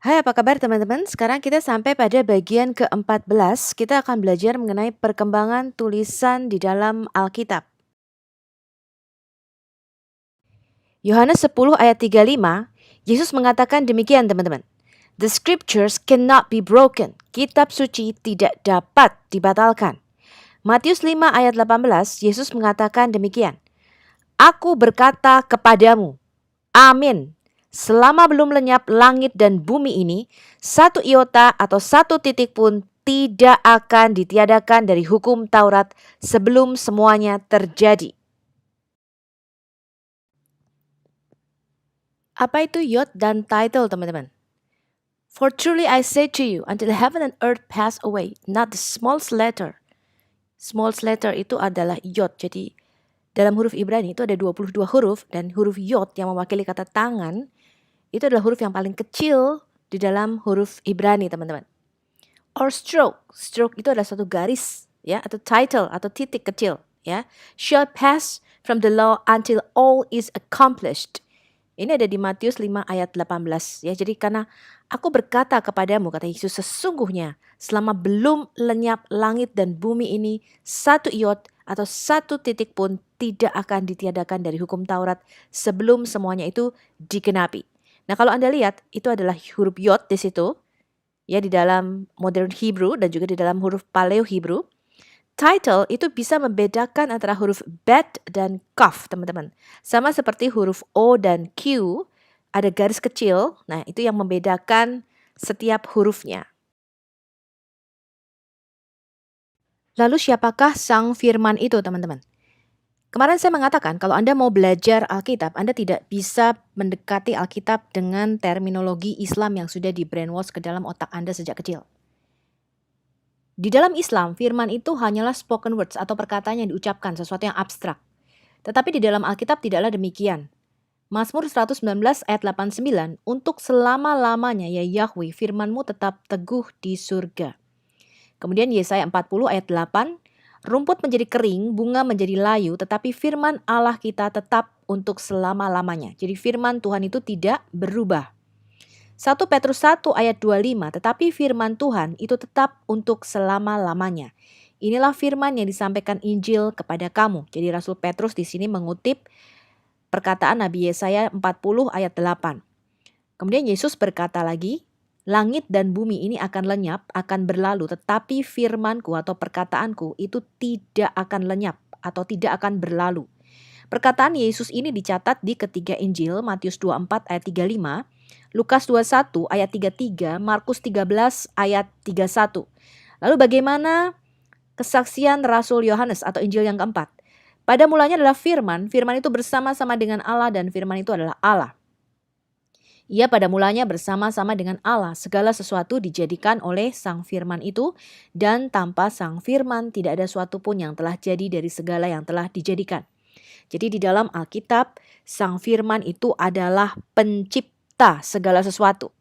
Hai, apa kabar teman-teman? Sekarang kita sampai pada bagian ke-14. Kita akan belajar mengenai perkembangan tulisan di dalam Alkitab. Yohanes 10 ayat 35, Yesus mengatakan demikian teman-teman. The scriptures cannot be broken. Kitab suci tidak dapat dibatalkan. Matius 5 ayat 18, Yesus mengatakan demikian. Aku berkata kepadamu, amin. Selama belum lenyap langit dan bumi ini, satu iota atau satu titik pun tidak akan ditiadakan dari hukum Taurat sebelum semuanya terjadi. Apa itu yod dan title, teman-teman? For truly I say to you, until heaven and earth pass away, not the smallest letter. Smallest letter itu adalah yod. Jadi dalam huruf Ibrani itu ada 22 huruf, dan huruf yod yang mewakili kata tangan itu adalah huruf yang paling kecil di dalam huruf Ibrani, teman-teman. Or stroke. Stroke itu adalah satu garis, ya, atau title atau titik kecil, ya. Shall pass from the law until all is accomplished. Ini ada di Matius 5 ayat 18, ya. Jadi karena aku berkata kepadamu, kata Yesus, sesungguhnya selama belum lenyap langit dan bumi ini, satu iot atau satu titik pun tidak akan ditiadakan dari hukum Taurat sebelum semuanya itu digenapi. Nah, kalau Anda lihat, itu adalah huruf yod di situ, ya, di dalam modern Hebrew dan juga di dalam huruf Paleo Hebrew. Title itu bisa membedakan antara huruf bet dan kaf, teman-teman. Sama seperti huruf O dan Q, ada garis kecil. Nah, itu yang membedakan setiap hurufnya. Lalu siapakah Sang Firman itu, teman-teman? Kemarin saya mengatakan kalau Anda mau belajar Alkitab, Anda tidak bisa mendekati Alkitab dengan terminologi Islam yang sudah di-brainwash ke dalam otak Anda sejak kecil. Di dalam Islam, firman itu hanyalah spoken words atau perkataan yang diucapkan, sesuatu yang abstrak. Tetapi di dalam Alkitab tidaklah demikian. Mazmur 119 ayat 89, untuk selama-lamanya ya Yahweh, firman-Mu tetap teguh di surga. Kemudian Yesaya 40 ayat 8, rumput menjadi kering, bunga menjadi layu, tetapi firman Allah kita tetap untuk selama-lamanya. Jadi firman Tuhan itu tidak berubah. 1 Petrus 1 ayat 25, tetapi firman Tuhan itu tetap untuk selama-lamanya. Inilah firman yang disampaikan Injil kepada kamu. Jadi Rasul Petrus di sini mengutip perkataan Nabi Yesaya 40 ayat 8. Kemudian Yesus berkata lagi, langit dan bumi ini akan lenyap, akan berlalu, tetapi firmanku atau perkataanku itu tidak akan lenyap atau tidak akan berlalu. Perkataan Yesus ini dicatat di ketiga Injil, Matius 24 ayat 35, Lukas 21 ayat 33, Markus 13 ayat 31. Lalu bagaimana kesaksian Rasul Yohanes atau Injil yang keempat? Pada mulanya adalah firman, firman itu bersama-sama dengan Allah dan firman itu adalah Allah. Ia pada mulanya bersama-sama dengan Allah, segala sesuatu dijadikan oleh sang firman itu, dan tanpa sang firman tidak ada suatu pun yang telah jadi dari segala yang telah dijadikan. Jadi di dalam Alkitab, sang firman itu adalah pencipta segala sesuatu.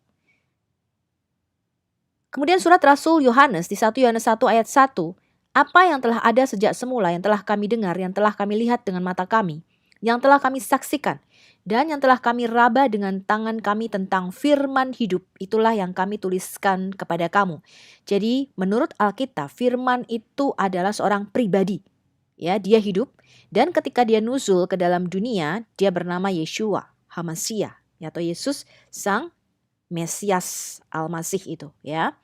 Kemudian surat Rasul Yohanes di 1 Yohanes 1 ayat 1, apa yang telah ada sejak semula, yang telah kami dengar, yang telah kami lihat dengan mata kami, yang telah kami saksikan, dan yang telah kami raba dengan tangan kami tentang firman hidup, itulah yang kami tuliskan kepada kamu. Jadi menurut Alkitab, firman itu adalah seorang pribadi. Ya, dia hidup, dan ketika dia nuzul ke dalam dunia, dia bernama Yeshua, Hamasiah, atau Yesus sang Mesias Al-Masih itu, ya.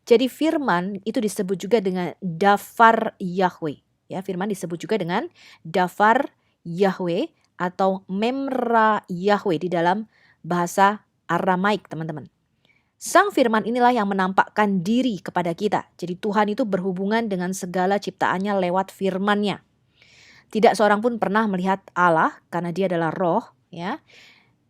Jadi firman itu disebut juga dengan Dafar Yahweh. Ya, firman disebut juga dengan Dafar Yahweh atau Memra Yahweh di dalam bahasa Aramaik, teman-teman. Sang firman inilah yang menampakkan diri kepada kita. Jadi Tuhan itu berhubungan dengan segala ciptaannya lewat firman-Nya. Tidak seorang pun pernah melihat Allah karena dia adalah roh, ya.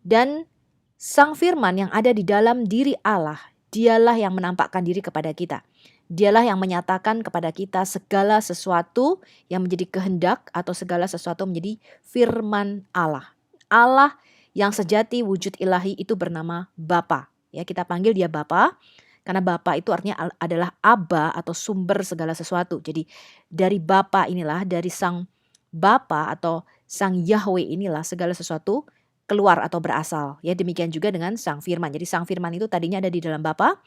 Dan sang firman yang ada di dalam diri Allah, dialah yang menampakkan diri kepada kita. Dialah yang menyatakan kepada kita segala sesuatu yang menjadi kehendak atau segala sesuatu menjadi firman Allah. Allah yang sejati wujud ilahi itu bernama Bapa. Ya, kita panggil dia Bapa karena Bapa itu artinya adalah Aba atau sumber segala sesuatu. Jadi dari Bapa inilah, dari sang Bapa atau sang Yahweh inilah segala sesuatu keluar atau berasal. Ya, demikian juga dengan Sang Firman. Jadi Sang Firman itu tadinya ada di dalam Bapa,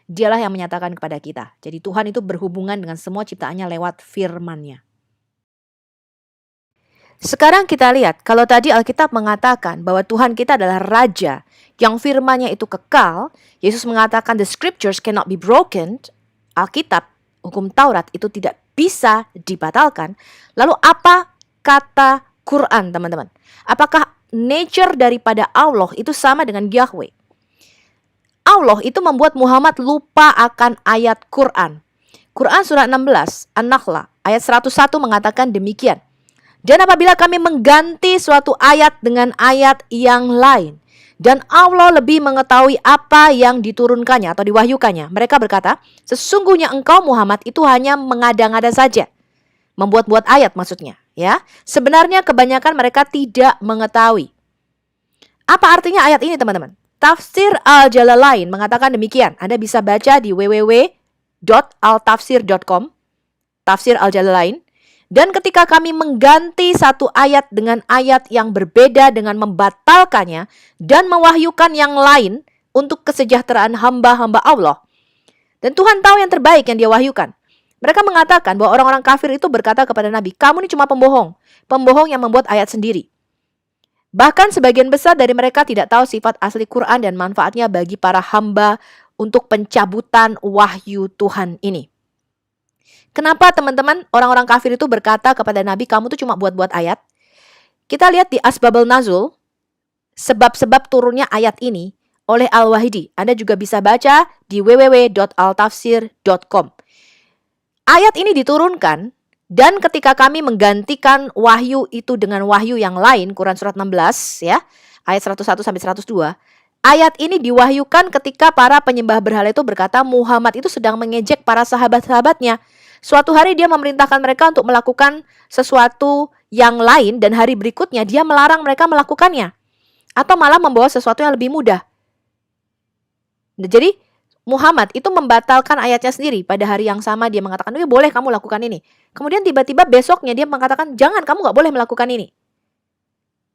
dialah yang menyatakan kepada kita. Jadi Tuhan itu berhubungan dengan semua ciptaannya lewat firman-Nya. Sekarang kita lihat, kalau tadi Alkitab mengatakan bahwa Tuhan kita adalah Raja yang firman-Nya itu kekal, Yesus mengatakan the scriptures cannot be broken, Alkitab, hukum Taurat itu tidak bisa dibatalkan. Lalu apa kata Quran, teman-teman? Apakah nature daripada Allah itu sama dengan Yahweh? Allah itu membuat Muhammad lupa akan ayat Quran. Quran surat 16, An-Nahl, ayat 101 mengatakan demikian. Dan apabila kami mengganti suatu ayat dengan ayat yang lain, dan Allah lebih mengetahui apa yang diturunkannya atau diwahyukannya, mereka berkata, sesungguhnya engkau Muhammad itu hanya mengada-ngada saja. Membuat-buat ayat maksudnya. Ya, sebenarnya kebanyakan mereka tidak mengetahui. Apa artinya ayat ini, teman-teman? Tafsir Al-Jalalain mengatakan demikian. Anda bisa baca di www.altafsir.com, Tafsir Al-Jalalain. Dan ketika kami mengganti satu ayat dengan ayat yang berbeda dengan membatalkannya dan mewahyukan yang lain untuk kesejahteraan hamba-hamba Allah. Dan Tuhan tahu yang terbaik yang dia wahyukan. Mereka mengatakan bahwa orang-orang kafir itu berkata kepada Nabi, kamu ini cuma pembohong. Pembohong yang membuat ayat sendiri. Bahkan sebagian besar dari mereka tidak tahu sifat asli Quran dan manfaatnya bagi para hamba untuk pencabutan wahyu Tuhan ini. Kenapa teman-teman orang-orang kafir itu berkata kepada Nabi, kamu tuh cuma buat-buat ayat? Kita lihat di Asbabul Nuzul, sebab-sebab turunnya ayat ini oleh Al-Wahidi. Anda juga bisa baca di www.altafsir.com. Ayat ini diturunkan, dan ketika kami menggantikan wahyu itu dengan wahyu yang lain, Quran surat 16, ya, ayat 101 sampai 102, ayat ini diwahyukan ketika para penyembah berhala itu berkata, Muhammad itu sedang mengejek para sahabat-sahabatnya. Suatu hari dia memerintahkan mereka untuk melakukan sesuatu yang lain dan hari berikutnya dia melarang mereka melakukannya. Atau malah membawa sesuatu yang lebih mudah. Jadi Muhammad itu membatalkan ayatnya sendiri. Pada hari yang sama dia mengatakan, boleh kamu lakukan ini. Kemudian tiba-tiba besoknya dia mengatakan, jangan, kamu gak boleh melakukan ini.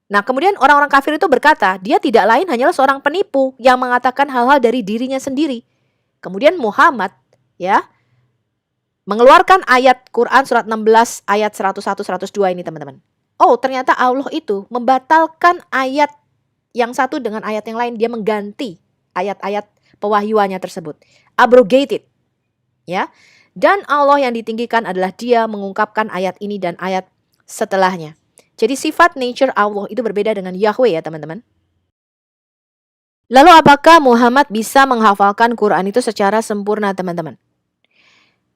Nah kemudian orang-orang kafir itu berkata, dia tidak lain hanyalah seorang penipu yang mengatakan hal-hal dari dirinya sendiri. Kemudian Muhammad mengeluarkan ayat Quran surat 16 ayat 101-102 ini, teman-teman. Oh, ternyata Allah itu membatalkan ayat yang satu dengan ayat yang lain. Dia mengganti ayat-ayat pewahyuannya tersebut. Abrogated. Ya. Dan Allah yang ditinggikan adalah dia mengungkapkan ayat ini dan ayat setelahnya. Jadi sifat nature Allah itu berbeda dengan Yahweh ya, teman-teman. Lalu apakah Muhammad bisa menghafalkan Quran itu secara sempurna, teman-teman?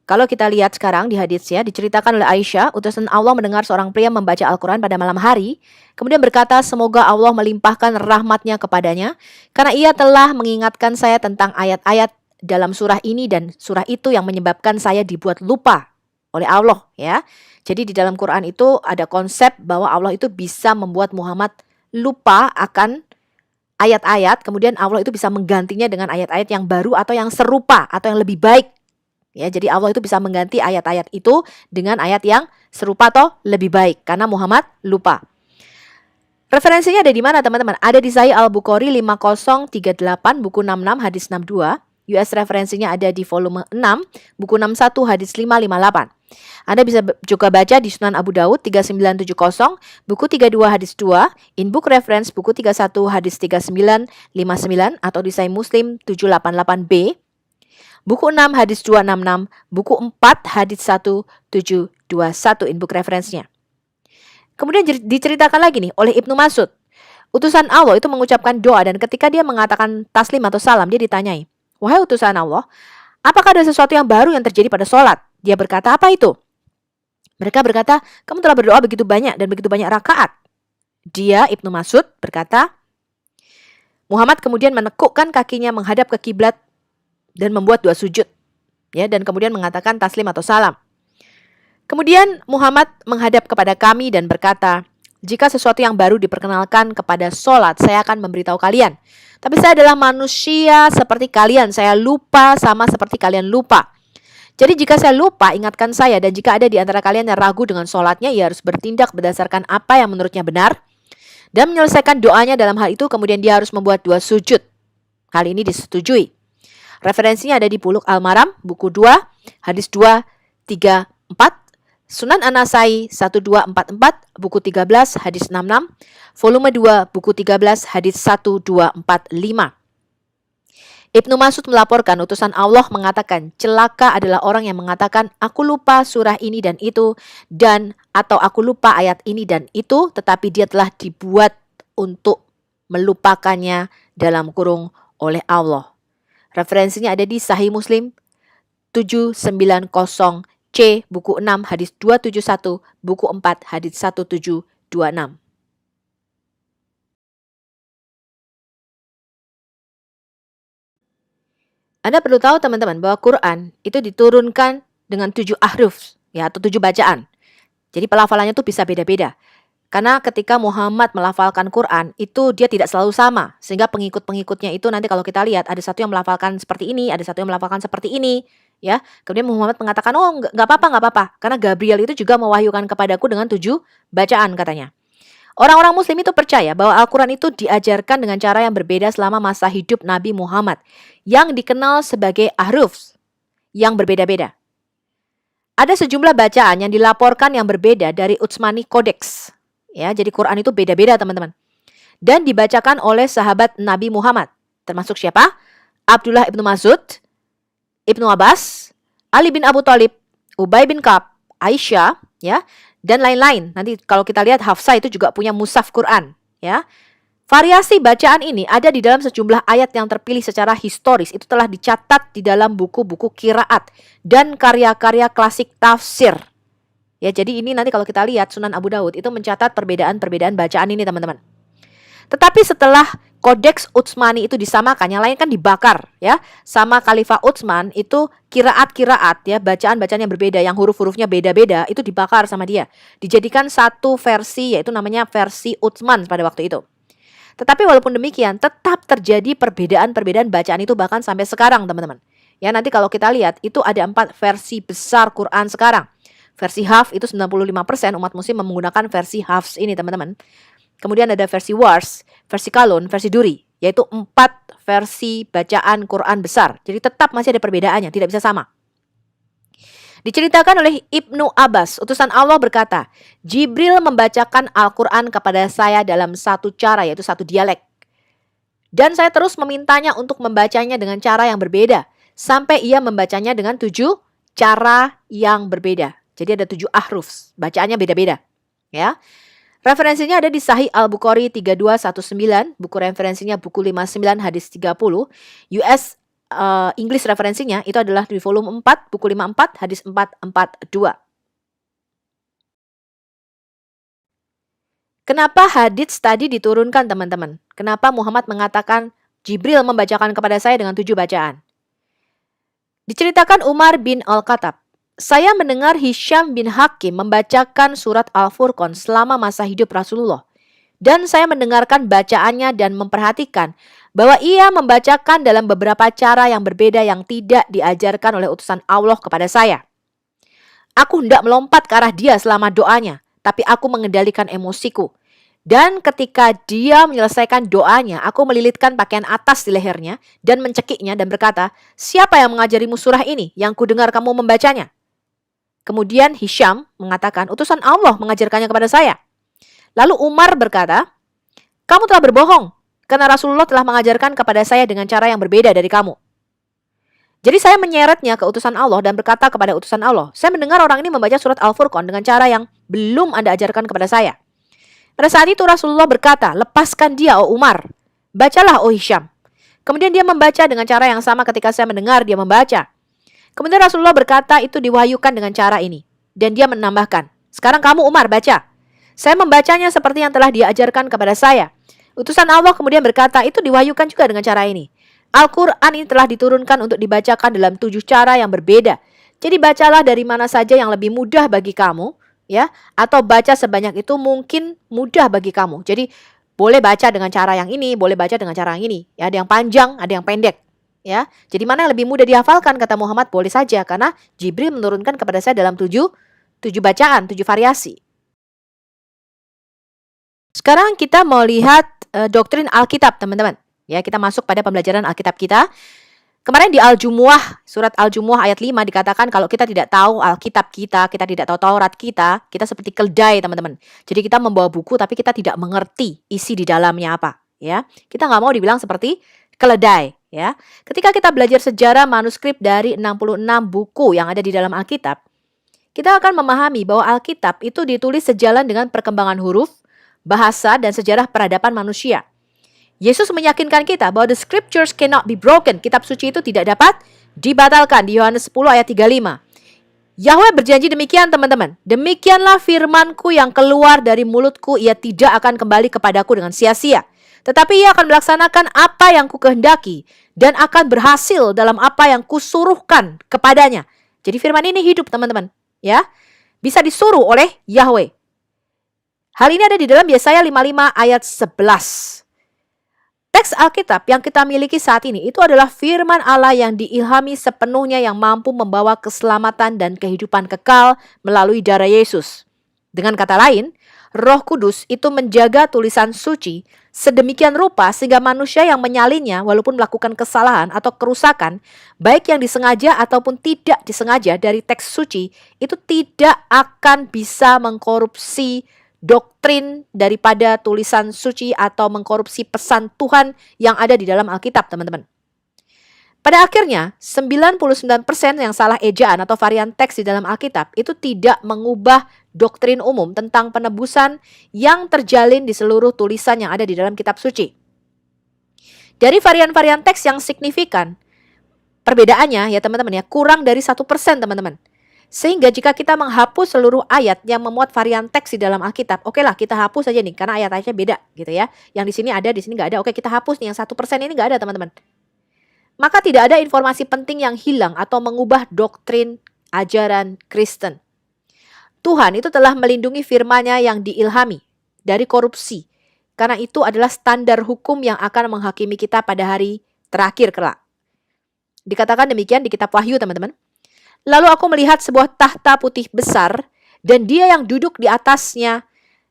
Kalau kita lihat sekarang di hadits ya, diceritakan oleh Aisyah, utusan Allah mendengar seorang pria membaca Al-Quran pada malam hari, kemudian berkata, semoga Allah melimpahkan rahmatnya kepadanya, karena ia telah mengingatkan saya tentang ayat-ayat dalam surah ini dan surah itu yang menyebabkan saya dibuat lupa oleh Allah. Ya. Jadi di dalam Quran itu ada konsep bahwa Allah itu bisa membuat Muhammad lupa akan ayat-ayat, kemudian Allah itu bisa menggantinya dengan ayat-ayat yang baru atau yang serupa atau yang lebih baik. Ya, jadi Allah itu bisa mengganti ayat-ayat itu dengan ayat yang serupa atau lebih baik karena Muhammad lupa. Referensinya ada di mana, teman-teman? Ada di Sahih Al-Bukhari 5038 buku 66 hadis 62. US referensinya ada di volume 6 buku 61 hadis 558. Anda bisa juga baca di Sunan Abu Daud 3970, buku 32 hadis 2, in book reference buku 31 hadis 3959 atau di Sahih Muslim 788B. Buku 6 hadis 266, buku 4 hadis 1721 inbook referensinya. Kemudian diceritakan lagi nih oleh Ibnu Mas'ud. Utusan Allah itu mengucapkan doa dan ketika dia mengatakan taslim atau salam, dia ditanyai, wahai utusan Allah, apakah ada sesuatu yang baru yang terjadi pada sholat? Dia berkata, apa itu? Mereka berkata, kamu telah berdoa begitu banyak dan begitu banyak rakaat. Dia, Ibnu Mas'ud, berkata, Muhammad kemudian menekukkan kakinya menghadap ke kiblat dan membuat 2 sujud, ya, dan kemudian mengatakan taslim atau salam. Kemudian Muhammad menghadap kepada kami dan berkata, jika sesuatu yang baru diperkenalkan kepada sholat, saya akan memberitahu kalian. Tapi saya adalah manusia seperti kalian, saya lupa sama seperti kalian lupa. Jadi jika saya lupa, ingatkan saya, dan jika ada di antara kalian yang ragu dengan sholatnya, ia harus bertindak berdasarkan apa yang menurutnya benar. Dan menyelesaikan doanya dalam hal itu kemudian dia harus membuat 2 sujud. Hal ini disetujui. Referensinya ada di Bulugh Al-Maram, buku 2, hadis 234, Sunan An-Nasai 1244, buku 13, hadis 66, volume 2, buku 13, hadis 1245. Ibnu Mas'ud melaporkan utusan Allah mengatakan, celaka adalah orang yang mengatakan, aku lupa surah ini dan itu, dan atau aku lupa ayat ini dan itu, tetapi dia telah dibuat untuk melupakannya dalam kurung oleh Allah. Referensinya ada di Sahih Muslim 790C, buku 6, hadis 271, buku 4, hadis 1726. Anda perlu tahu teman-teman bahwa Quran itu diturunkan dengan 7 ahruf ya, atau 7 bacaan. Jadi pelafalannya tuh bisa beda-beda. Karena ketika Muhammad melafalkan Quran itu dia tidak selalu sama. Sehingga pengikut-pengikutnya itu nanti kalau kita lihat ada satu yang melafalkan seperti ini, ada satu yang melafalkan seperti ini, ya. Kemudian Muhammad mengatakan, "Oh, nggak apa-apa. Karena Gabriel itu juga mewahyukan kepadaku dengan 7 bacaan," katanya. Orang-orang muslim itu percaya bahwa Al-Quran itu diajarkan dengan cara yang berbeda selama masa hidup Nabi Muhammad, yang dikenal sebagai ahruf, yang berbeda-beda. Ada sejumlah bacaan yang dilaporkan yang berbeda dari Utsmani Codex. Ya, jadi Quran itu beda-beda teman-teman. Dan dibacakan oleh sahabat Nabi Muhammad. Termasuk siapa? Abdullah ibnu Mas'ud, Ibnu Abbas, Ali bin Abu Thalib, Ubay bin Ka'ab, Aisyah, ya, dan lain-lain. Nanti kalau kita lihat Hafsah itu juga punya mushaf Quran, ya. Variasi bacaan ini ada di dalam sejumlah ayat yang terpilih secara historis. Itu telah dicatat di dalam buku-buku qiraat dan karya-karya klasik tafsir. Ya, jadi ini nanti kalau kita lihat Sunan Abu Daud itu mencatat perbedaan-perbedaan bacaan ini, teman-teman. Tetapi setelah Kodeks Utsmani itu disamakan, yang lain kan dibakar ya. Sama Khalifah Utsman itu kiraat-kiraat ya, bacaan-bacaan yang berbeda, yang huruf-hurufnya beda-beda itu dibakar sama dia. Dijadikan satu versi, yaitu namanya versi Utsman pada waktu itu. Tetapi walaupun demikian, tetap terjadi perbedaan-perbedaan bacaan itu bahkan sampai sekarang, teman-teman. Ya, nanti kalau kita lihat itu ada 4 versi besar Quran sekarang. Versi Hafs itu 95% umat muslim menggunakan versi Hafs ini, teman-teman. Kemudian ada versi Wars, versi Kalun, versi Duri, yaitu 4 versi bacaan Quran besar. Jadi tetap masih ada perbedaannya, tidak bisa sama. Diceritakan oleh Ibnu Abbas, utusan Allah berkata, Jibril membacakan Al-Quran kepada saya dalam satu cara, yaitu satu dialek. Dan saya terus memintanya untuk membacanya dengan cara yang berbeda, sampai ia membacanya dengan 7 cara yang berbeda. Jadi ada 7 ahruf, bacaannya beda-beda. Ya. Referensinya ada di Sahih Al-Bukhari 3219, buku referensinya buku 59 hadis 30, US English referensinya itu adalah di volume 4, buku 54 hadis 442. Kenapa hadits tadi diturunkan, teman-teman? Kenapa Muhammad mengatakan Jibril membacakan kepada saya dengan 7 bacaan? Diceritakan Umar bin Al-Khattab, saya mendengar Hisham bin Hakim membacakan surat Al-Furqan selama masa hidup Rasulullah. Dan saya mendengarkan bacaannya dan memperhatikan bahwa ia membacakan dalam beberapa cara yang berbeda yang tidak diajarkan oleh utusan Allah kepada saya. Aku hendak melompat ke arah dia selama doanya, tapi aku mengendalikan emosiku. Dan ketika dia menyelesaikan doanya, aku melilitkan pakaian atas di lehernya dan mencekiknya dan berkata, siapa yang mengajarimu surah ini yang kudengar kamu membacanya? Kemudian Hisham mengatakan, utusan Allah mengajarkannya kepada saya. Lalu Umar berkata, kamu telah berbohong, karena Rasulullah telah mengajarkan kepada saya dengan cara yang berbeda dari kamu. Jadi saya menyeretnya ke utusan Allah dan berkata kepada utusan Allah, saya mendengar orang ini membaca surat Al-Furqan dengan cara yang belum Anda ajarkan kepada saya. Pada saat itu Rasulullah berkata, lepaskan dia, oh Umar. Bacalah, oh Hisham. Kemudian dia membaca dengan cara yang sama ketika saya mendengar dia membaca. Kemudian Rasulullah berkata itu diwahyukan dengan cara ini. Dan dia menambahkan, sekarang kamu Umar baca. Saya membacanya seperti yang telah diajarkan kepada saya. Utusan Allah kemudian berkata itu diwahyukan juga dengan cara ini. Al-Quran ini telah diturunkan untuk dibacakan dalam 7 cara yang berbeda. Jadi bacalah dari mana saja yang lebih mudah bagi kamu, ya, atau baca sebanyak itu mungkin mudah bagi kamu. Jadi boleh baca dengan cara yang ini, boleh baca dengan cara yang ini. Ya, ada yang panjang, ada yang pendek. Ya, jadi mana yang lebih mudah dihafalkan kata Muhammad boleh saja karena Jibril menurunkan kepada saya dalam 7 bacaan, 7 variasi. Sekarang kita mau lihat doktrin Alkitab, teman-teman. Ya, kita masuk pada pembelajaran Alkitab kita. Kemarin di Al-Jumuah, surat Al-Jumuah ayat 5 dikatakan kalau kita tidak tahu Alkitab kita tidak tahu Taurat kita seperti keledai, teman-teman. Jadi kita membawa buku tapi kita tidak mengerti isi di dalamnya apa, ya. Kita nggak mau dibilang seperti keledai, ya. Ketika kita belajar sejarah manuskrip dari 66 buku yang ada di dalam Alkitab, kita akan memahami bahwa Alkitab itu ditulis sejalan dengan perkembangan huruf, bahasa, dan sejarah peradaban manusia. Yesus meyakinkan kita bahwa the scriptures cannot be broken. Kitab suci itu tidak dapat dibatalkan di Yohanes 10 ayat 35. Yahweh berjanji demikian, teman-teman. Demikianlah firmanku yang keluar dari mulutku, ia tidak akan kembali kepadaku dengan sia-sia. Tetapi ia akan melaksanakan apa yang kukehendaki dan akan berhasil dalam apa yang kusuruhkan kepadanya. Jadi firman ini hidup, teman-teman. Ya, bisa disuruh oleh Yahweh. Hal ini ada di dalam Yesaya 55 ayat 11. Teks Alkitab yang kita miliki saat ini itu adalah firman Allah yang diilhami sepenuhnya yang mampu membawa keselamatan dan kehidupan kekal melalui darah Yesus. Dengan kata lain, Roh Kudus itu menjaga tulisan suci sedemikian rupa sehingga manusia yang menyalinnya walaupun melakukan kesalahan atau kerusakan, baik yang disengaja ataupun tidak disengaja dari teks suci, itu tidak akan bisa mengkorupsi doktrin daripada tulisan suci atau mengkorupsi pesan Tuhan yang ada di dalam Alkitab, teman-teman. Pada akhirnya, 99% yang salah ejaan atau varian teks di dalam Alkitab itu tidak mengubah doktrin umum tentang penebusan yang terjalin di seluruh tulisan yang ada di dalam kitab suci. Dari varian-varian teks yang signifikan, perbedaannya ya teman-teman ya, kurang dari 1%, teman-teman. Sehingga jika kita menghapus seluruh ayat yang memuat varian teks di dalam Alkitab, oke lah kita hapus saja nih, karena ayat-ayatnya beda gitu ya. Yang di sini ada, di sini nggak ada. Oke, kita hapus nih, yang 1% ini nggak ada, teman-teman. Maka tidak ada informasi penting yang hilang atau mengubah doktrin ajaran Kristen. Tuhan itu telah melindungi firman-Nya yang diilhami dari korupsi. Karena itu adalah standar hukum yang akan menghakimi kita pada hari terakhir kelak. Dikatakan demikian di kitab Wahyu, teman-teman. Lalu aku melihat sebuah tahta putih besar dan dia yang duduk di atasnya,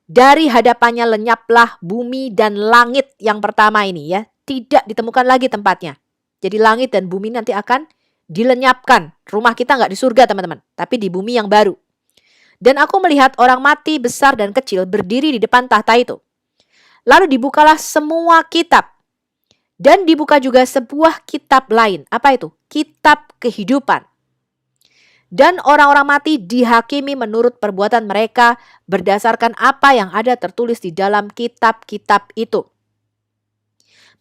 dari hadapannya lenyaplah bumi dan langit yang pertama ini ya. Tidak ditemukan lagi tempatnya. Jadi langit dan bumi nanti akan dilenyapkan. Rumah kita nggak di surga, teman-teman, tapi di bumi yang baru. Dan aku melihat orang mati besar dan kecil berdiri di depan tahta itu. Lalu dibukalah semua kitab. Dan dibuka juga sebuah kitab lain. Apa itu? Kitab kehidupan. Dan orang-orang mati dihakimi menurut perbuatan mereka berdasarkan apa yang ada tertulis di dalam kitab-kitab itu.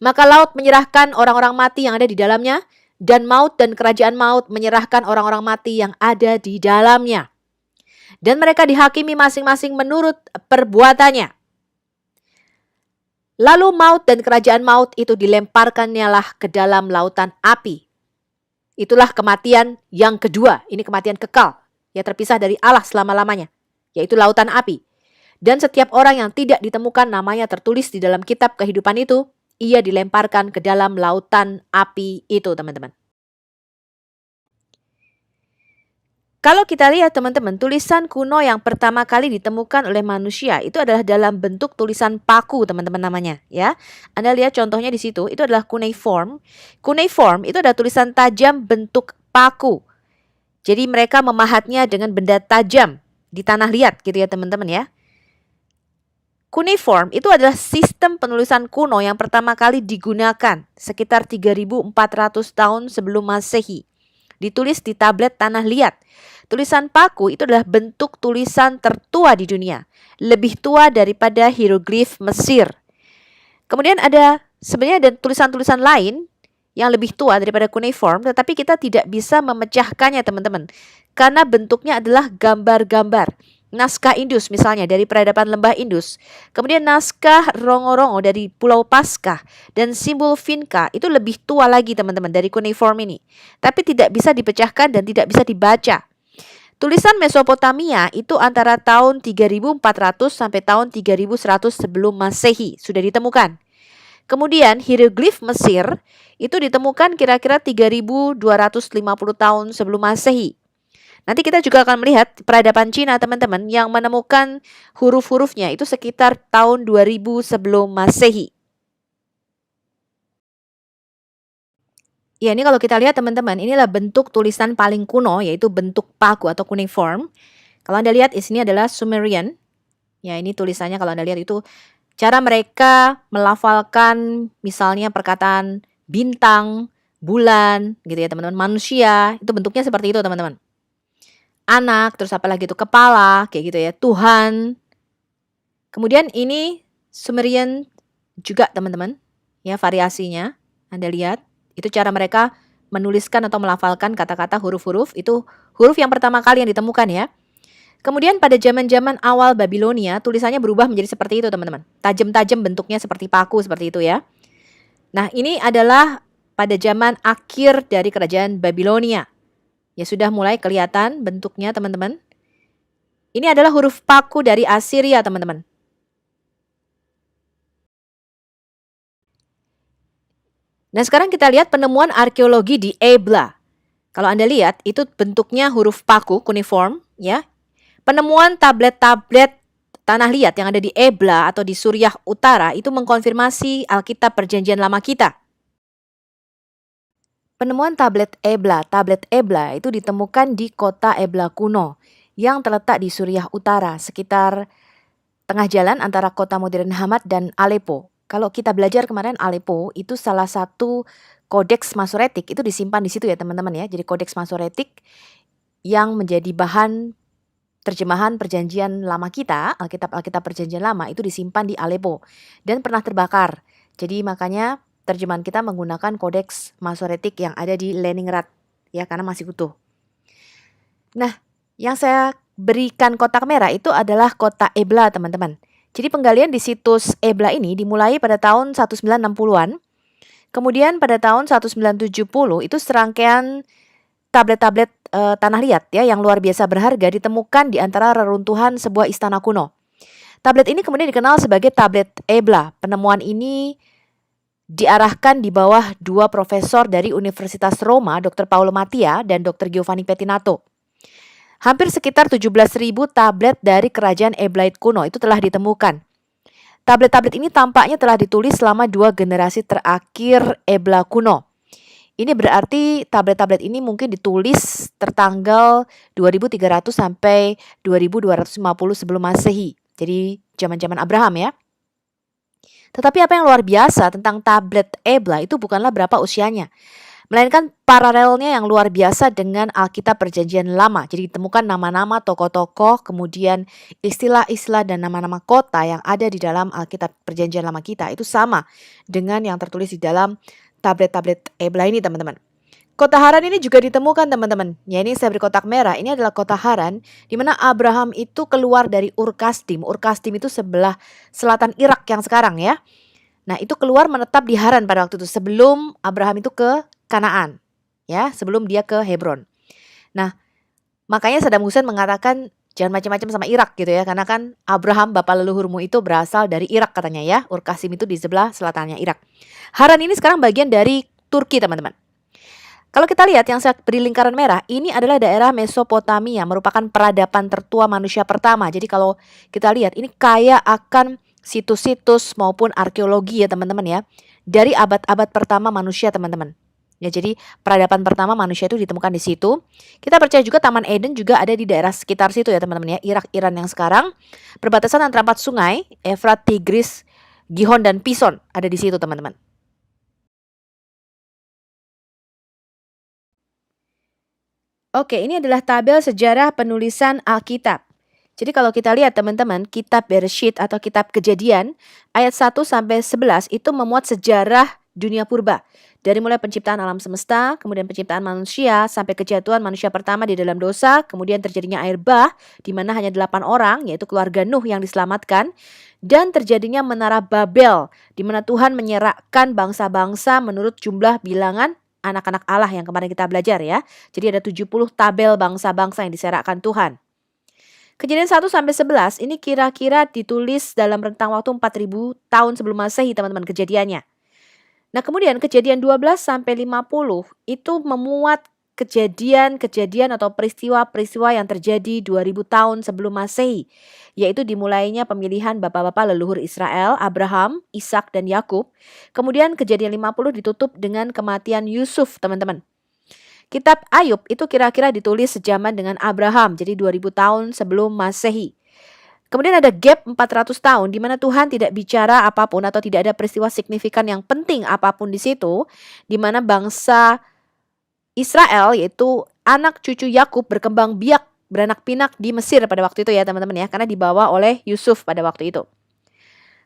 Maka laut menyerahkan orang-orang mati yang ada di dalamnya, dan maut dan kerajaan maut menyerahkan orang-orang mati yang ada di dalamnya. Dan mereka dihakimi masing-masing menurut perbuatannya. Lalu maut dan kerajaan maut itu dilemparkannyalah ke dalam lautan api. Itulah kematian yang kedua. Ini kematian kekal yang terpisah dari Allah selama-lamanya, yaitu lautan api. Dan setiap orang yang tidak ditemukan namanya tertulis di dalam kitab kehidupan itu, ia dilemparkan ke dalam lautan api itu, teman-teman. Kalau kita lihat, teman-teman, tulisan kuno yang pertama kali ditemukan oleh manusia itu adalah dalam bentuk tulisan paku, teman-teman, namanya ya. Anda lihat contohnya di situ, itu adalah cuneiform. Cuneiform itu adalah tulisan tajam bentuk paku. Jadi mereka memahatnya dengan benda tajam di tanah liat gitu ya, teman-teman ya. Cuneiform itu adalah sistem penulisan kuno yang pertama kali digunakan sekitar 3.400 tahun sebelum Masehi. Ditulis di tablet tanah liat. Tulisan paku itu adalah bentuk tulisan tertua di dunia. Lebih tua daripada hieroglif Mesir. Kemudian sebenarnya ada tulisan-tulisan lain yang lebih tua daripada cuneiform, tetapi kita tidak bisa memecahkannya, teman-teman. Karena bentuknya adalah gambar-gambar. Naskah Indus misalnya dari peradaban lembah Indus. Kemudian naskah Rongo-Rongo dari Pulau Paskah. Dan simbol Vinca itu lebih tua lagi, teman-teman, dari cuneiform ini. Tapi tidak bisa dipecahkan dan tidak bisa dibaca. Tulisan Mesopotamia itu antara tahun 3.400 sampai tahun 3.100 sebelum Masehi sudah ditemukan. Kemudian hieroglif Mesir itu ditemukan kira-kira 3.250 tahun sebelum Masehi. Nanti kita juga akan melihat peradaban Cina teman-teman yang menemukan huruf-hurufnya itu sekitar tahun 2000 sebelum Masehi. Ya, ini kalau kita lihat teman-teman, inilah bentuk tulisan paling kuno, yaitu bentuk paku atau cuneiform. Kalau Anda lihat, di sini adalah Sumerian. Ya, ini tulisannya kalau Anda lihat itu cara mereka melafalkan misalnya perkataan bintang, bulan, gitu ya teman-teman. Manusia, itu bentuknya seperti itu teman-teman. Anak, terus apa lagi itu kepala, kayak gitu ya. Tuhan. Kemudian ini Sumerian juga teman-teman. Ya, variasinya. Anda lihat. Itu cara mereka menuliskan atau melafalkan kata-kata huruf-huruf. Itu huruf yang pertama kali yang ditemukan ya. Kemudian pada zaman-zaman awal Babilonia, tulisannya berubah menjadi seperti itu teman-teman. Tajam-tajam bentuknya seperti paku, seperti itu ya. Nah, ini adalah pada zaman akhir dari kerajaan Babilonia. Ya, sudah mulai kelihatan bentuknya teman-teman. Ini adalah huruf paku dari Assyria teman-teman. Nah, sekarang kita lihat penemuan arkeologi di Ebla. Kalau Anda lihat, itu bentuknya huruf paku, cuneiform, ya. Penemuan tablet-tablet tanah liat yang ada di Ebla atau di Suriah Utara itu mengkonfirmasi Alkitab Perjanjian Lama kita. Penemuan tablet Ebla itu ditemukan di kota Ebla kuno yang terletak di Suriah Utara, sekitar tengah jalan antara kota modern Hamat dan Aleppo. Kalau kita belajar kemarin Aleppo itu salah satu kodeks Masoretik itu disimpan di situ ya teman-teman ya. Jadi kodeks Masoretik yang menjadi bahan terjemahan perjanjian lama kita, Alkitab Perjanjian Lama itu disimpan di Aleppo dan pernah terbakar. Jadi makanya terjemahan kita menggunakan kodeks Masoretik yang ada di Leningrad ya karena masih utuh. Nah, yang saya berikan kotak merah itu adalah kota Ebla teman-teman. Jadi penggalian di situs Ebla ini dimulai pada tahun 1960-an. Kemudian pada tahun 1970 itu serangkaian tablet-tablet tanah liat ya yang luar biasa berharga ditemukan di antara reruntuhan sebuah istana kuno. Tablet ini kemudian dikenal sebagai tablet Ebla. Penemuan ini diarahkan di bawah dua profesor dari Universitas Roma, Dr. Paolo Mattia dan Dr. Giovanni Pettinato. Hampir sekitar 17.000 tablet dari kerajaan Eblaid kuno itu telah ditemukan. Tablet-tablet ini tampaknya telah ditulis selama dua generasi terakhir Ebla kuno. Ini berarti tablet-tablet ini mungkin ditulis tertanggal 2300 sampai 2250 sebelum Masehi. Jadi zaman-zaman Abraham ya. Tetapi apa yang luar biasa tentang tablet Ebla itu bukanlah berapa usianya, melainkan paralelnya yang luar biasa dengan Alkitab Perjanjian Lama. Jadi ditemukan nama-nama tokoh-tokoh, kemudian istilah-istilah dan nama-nama kota yang ada di dalam Alkitab Perjanjian Lama kita itu sama dengan yang tertulis di dalam tablet-tablet Ebla ini teman-teman. Kota Haran ini juga ditemukan teman-teman. Ya ini saya beri kotak merah. Ini adalah kota Haran di mana Abraham itu keluar dari Ur Kasdim. Ur Kasdim itu sebelah selatan Irak yang sekarang ya. Nah itu keluar menetap di Haran pada waktu itu sebelum Abraham itu ke Kanaan. Ya sebelum dia ke Hebron. Nah makanya Saddam Hussein mengatakan jangan macam-macam sama Irak gitu ya. Karena kan Abraham bapak leluhurmu itu berasal dari Irak katanya ya. Ur Kasdim itu di sebelah selatannya Irak. Haran ini sekarang bagian dari Turki teman-teman. Kalau kita lihat yang saya beri lingkaran merah, ini adalah daerah Mesopotamia, merupakan peradaban tertua manusia pertama. Jadi kalau kita lihat, ini kaya akan situs-situs maupun arkeologi ya teman-teman ya. Dari abad-abad pertama manusia teman-teman. Ya jadi peradaban pertama manusia itu ditemukan di situ. Kita percaya juga Taman Eden juga ada di daerah sekitar situ ya teman-teman ya. Irak, Iran yang sekarang. Perbatasan antara 4 sungai, Efrat, Tigris, Gihon, dan Pison ada di situ teman-teman. Oke, ini adalah tabel sejarah penulisan Alkitab. Jadi kalau kita lihat teman-teman, kitab Bereshit atau kitab Kejadian ayat 1 sampai 11 itu memuat sejarah dunia purba. Dari mulai penciptaan alam semesta, kemudian penciptaan manusia sampai kejatuhan manusia pertama di dalam dosa, kemudian terjadinya air bah di mana hanya 8 orang yaitu keluarga Nuh yang diselamatkan dan terjadinya menara Babel di mana Tuhan menyerahkan bangsa-bangsa menurut jumlah bilangan anak-anak Allah yang kemarin kita belajar ya. Jadi ada 70 tabel bangsa-bangsa yang diserahkan Tuhan. Kejadian 1 sampai 11 ini kira-kira ditulis dalam rentang waktu 4000 tahun sebelum Masehi teman-teman kejadiannya. Nah kemudian kejadian 12 sampai 50 itu memuat kejadian-kejadian atau peristiwa-peristiwa yang terjadi 2000 tahun sebelum Masehi, yaitu dimulainya pemilihan bapak-bapak leluhur Israel, Abraham, Ishak, dan Yakub. Kemudian kejadian 50 ditutup dengan kematian Yusuf, teman-teman. Kitab Ayub itu kira-kira ditulis sejaman dengan Abraham, jadi 2000 tahun sebelum Masehi. Kemudian ada gap 400 tahun di mana Tuhan tidak bicara apapun atau tidak ada peristiwa signifikan yang penting apapun di situ, di mana bangsa Israel yaitu anak cucu Yakub berkembang biak, beranak pinak di Mesir pada waktu itu ya teman-teman ya, karena dibawa oleh Yusuf pada waktu itu.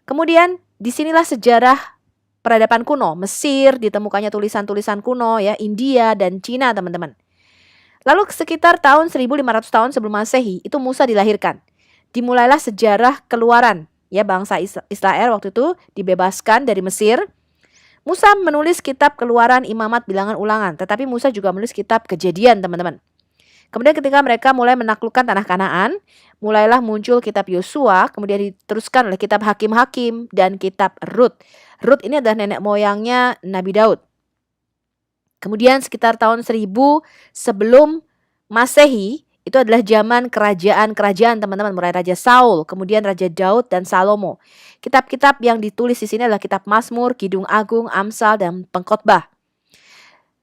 Kemudian disinilah sejarah peradaban kuno, Mesir, ditemukannya tulisan-tulisan kuno ya, India dan Cina teman-teman. Lalu sekitar tahun 1500 tahun sebelum Masehi itu Musa dilahirkan. Dimulailah sejarah keluaran ya, bangsa Israel waktu itu dibebaskan dari Mesir. Musa menulis kitab Keluaran, Imamat, Bilangan, Ulangan, tetapi Musa juga menulis kitab Kejadian, teman-teman. Kemudian ketika mereka mulai menaklukkan tanah Kanaan, mulailah muncul kitab Yosua, kemudian diteruskan oleh kitab Hakim-Hakim dan kitab Rut. Rut ini adalah nenek moyangnya Nabi Daud. Kemudian sekitar tahun 1000 sebelum Masehi, itu adalah zaman kerajaan-kerajaan teman-teman, mulai Raja Saul, kemudian Raja Daud dan Salomo. Kitab-kitab yang ditulis di sini adalah kitab Mazmur, Kidung Agung, Amsal, dan Pengkhotbah.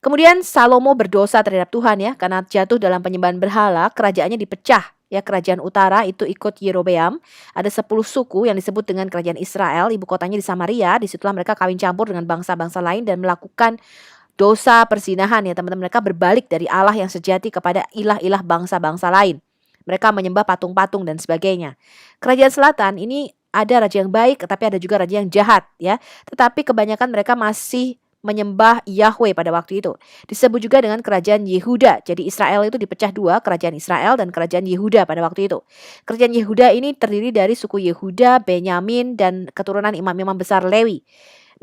Kemudian Salomo berdosa terhadap Tuhan ya, karena jatuh dalam penyembahan berhala, kerajaannya dipecah. Ya, kerajaan utara itu ikut Yerobeam. Ada 10 suku yang disebut dengan kerajaan Israel, ibu kotanya di Samaria. Disitulah mereka kawin campur dengan bangsa-bangsa lain dan melakukan dosa perzinahan ya teman-teman. Mereka berbalik dari Allah yang sejati kepada ilah-ilah bangsa-bangsa lain. Mereka menyembah patung-patung dan sebagainya. Kerajaan selatan ini ada raja yang baik tetapi ada juga raja yang jahat ya. Tetapi kebanyakan mereka masih menyembah Yahweh pada waktu itu. Disebut juga dengan kerajaan Yehuda. Jadi Israel itu dipecah dua, kerajaan Israel dan kerajaan Yehuda pada waktu itu. Kerajaan Yehuda ini terdiri dari suku Yehuda, Benyamin, dan keturunan imam-imam besar Lewi.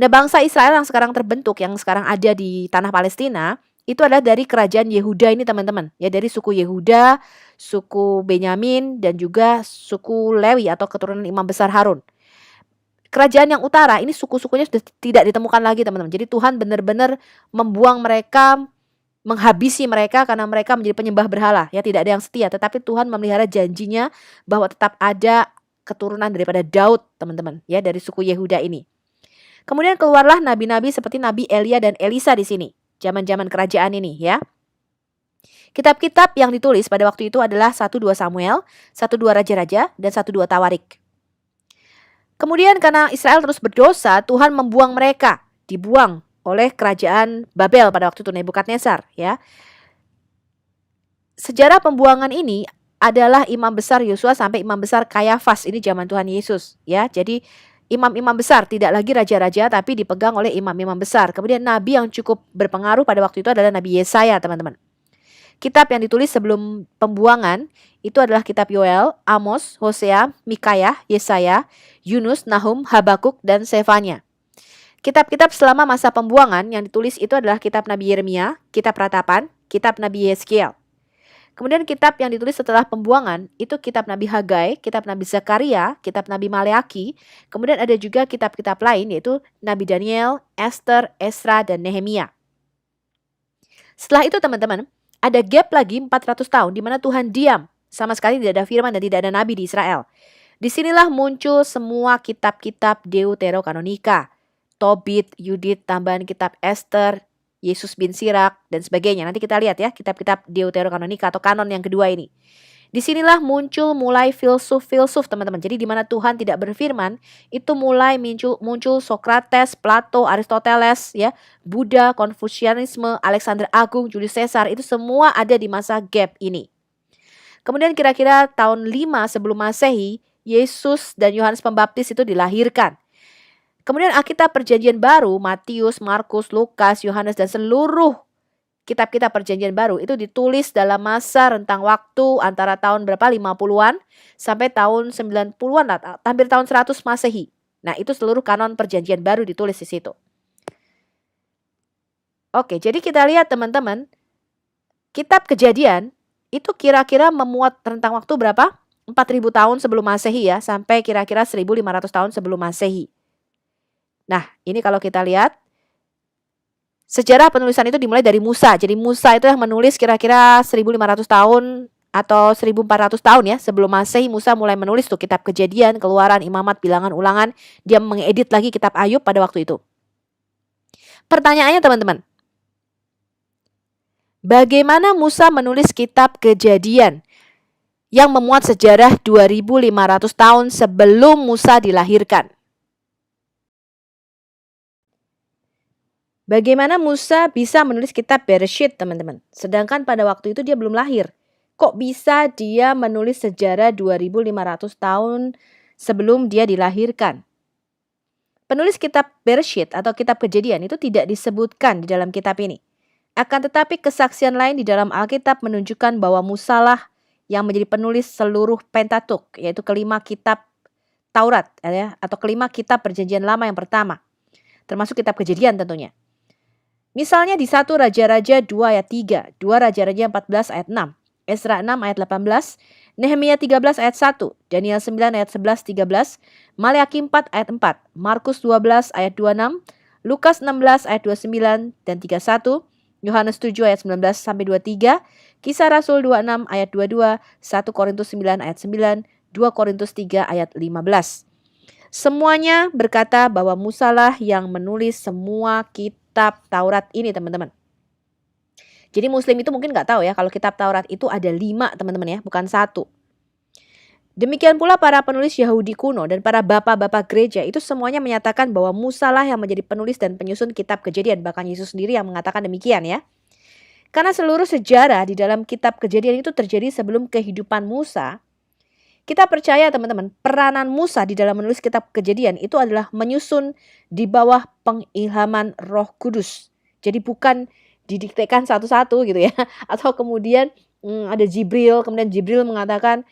Nah, bangsa Israel yang sekarang terbentuk, yang sekarang ada di tanah Palestina, itu adalah dari kerajaan Yehuda ini teman-teman. Ya, dari suku Yehuda, suku Benyamin, dan juga suku Lewi atau keturunan imam besar Harun. Kerajaan yang utara, ini suku-sukunya sudah tidak ditemukan lagi teman-teman. Jadi Tuhan benar-benar membuang mereka, menghabisi mereka karena mereka menjadi penyembah berhala. Ya, tidak ada yang setia, tetapi Tuhan memelihara janjinya bahwa tetap ada keturunan daripada Daud teman-teman. Ya, dari suku Yehuda ini. Kemudian keluarlah nabi-nabi seperti Nabi Elia dan Elisa di sini. Zaman-zaman kerajaan ini ya. Kitab-kitab yang ditulis pada waktu itu adalah 1-2 Samuel, 1-2 Raja-Raja, dan 1-2 Tawarik. Kemudian karena Israel terus berdosa, Tuhan membuang mereka. Dibuang oleh kerajaan Babel pada waktu itu, Nebukadnezar ya. Sejarah pembuangan ini adalah imam besar Yosua sampai imam besar Kayafas. Ini zaman Tuhan Yesus ya. Jadi imam-imam besar, tidak lagi raja-raja tapi dipegang oleh imam-imam besar. Kemudian nabi yang cukup berpengaruh pada waktu itu adalah Nabi Yesaya teman-teman. Kitab yang ditulis sebelum pembuangan itu adalah kitab Yoel, Amos, Hosea, Mikayah, Yesaya, Yunus, Nahum, Habakuk, dan Sefanya. Kitab-kitab selama masa pembuangan yang ditulis itu adalah kitab Nabi Yeremia, kitab Ratapan, kitab Nabi Yeskiel. Kemudian kitab yang ditulis setelah pembuangan itu kitab Nabi Hagai, kitab Nabi Zakaria, kitab Nabi Maleaki. Kemudian ada juga kitab-kitab lain yaitu Nabi Daniel, Esther, Esra, dan Nehemia. Setelah itu teman-teman, ada gap lagi 400 tahun di mana Tuhan diam. Sama sekali tidak ada firman dan tidak ada nabi di Israel. Disinilah muncul semua kitab-kitab Deuterokanonika, Tobit, Yudit, tambahan kitab Esther, Yesus bin Sirak, dan sebagainya. Nanti kita lihat ya kitab-kitab Deuterokanonika atau kanon yang kedua ini. Disinilah mulai filsuf-filsuf teman-teman. Jadi di mana Tuhan tidak berfirman, itu mulai muncul Sokrates, Plato, Aristoteles, ya, Buddha, Konfusianisme, Alexander Agung, Julius Caesar, itu semua ada di masa gap ini. Kemudian kira-kira tahun 5 sebelum Masehi, Yesus dan Yohanes Pembaptis itu dilahirkan. Kemudian Alkitab Perjanjian Baru, Matius, Markus, Lukas, Yohanes, dan seluruh kitab-kitab Perjanjian Baru itu ditulis dalam masa rentang waktu antara tahun berapa 50-an sampai tahun 90-an, hampir tahun 100 Masehi. Nah, itu seluruh kanon Perjanjian Baru ditulis di situ. Oke, jadi kita lihat teman-teman, kitab Kejadian itu kira-kira memuat rentang waktu berapa? 4000 tahun sebelum Masehi ya, sampai kira-kira 1500 tahun sebelum Masehi. Nah, ini kalau kita lihat Sejarah penulisan itu dimulai dari Musa. Jadi Musa itu yang menulis kira-kira 1500 tahun atau 1400 tahun ya sebelum Masehi. Musa mulai menulis tuh kitab Kejadian, Keluaran, Imamat, Bilangan, Ulangan. Dia mengedit lagi kitab Ayub pada waktu itu. Pertanyaannya teman-teman, bagaimana Musa menulis kitab Kejadian yang memuat sejarah 2500 tahun sebelum Musa dilahirkan? Bagaimana Musa bisa menulis kitab Bereshit, teman-teman? Sedangkan pada waktu itu dia belum lahir. Kok bisa dia menulis sejarah 2500 tahun sebelum dia dilahirkan? Penulis kitab Bereshit atau kitab Kejadian itu tidak disebutkan di dalam kitab ini. Akan tetapi kesaksian lain di dalam Alkitab menunjukkan bahwa Musa lah yang menjadi penulis seluruh Pentatuk, yaitu kelima kitab Taurat ya, atau kelima kitab Perjanjian Lama yang pertama. Termasuk kitab Kejadian tentunya. Misalnya di 1 Raja-Raja 2 ayat 3, 2 Raja-Raja 14 ayat 6, Esra 6 ayat 18, Nehemia 13 ayat 1, Daniel 9 ayat 11 13, Maleakhi 4 ayat 4, Markus 12 ayat 26, Lukas 16 ayat 29 dan 31, Yohanes 7 ayat 19 sampai 23, Kisah Rasul 26 ayat 22, 1 Korintus 9 ayat 9, 2 Korintus 3 ayat 15. Semuanya berkata bahwa Musa lah yang menulis semua kitab Taurat ini, teman-teman. Jadi Muslim itu mungkin nggak tahu ya kalau kitab Taurat itu ada 5, teman-teman ya, bukan 1. Demikian pula para penulis Yahudi kuno dan para bapak-bapak gereja itu semuanya menyatakan bahwa Musa lah yang menjadi penulis dan penyusun kitab Kejadian. Bahkan Yesus sendiri yang mengatakan demikian ya. Karena seluruh sejarah di dalam kitab Kejadian itu terjadi sebelum kehidupan Musa. Kita percaya teman-teman, peranan Musa di dalam menulis kitab Kejadian itu adalah menyusun di bawah pengilhaman Roh Kudus. Jadi bukan didiktekan satu-satu gitu ya. Atau kemudian ada Jibril, kemudian Jibril mengatakan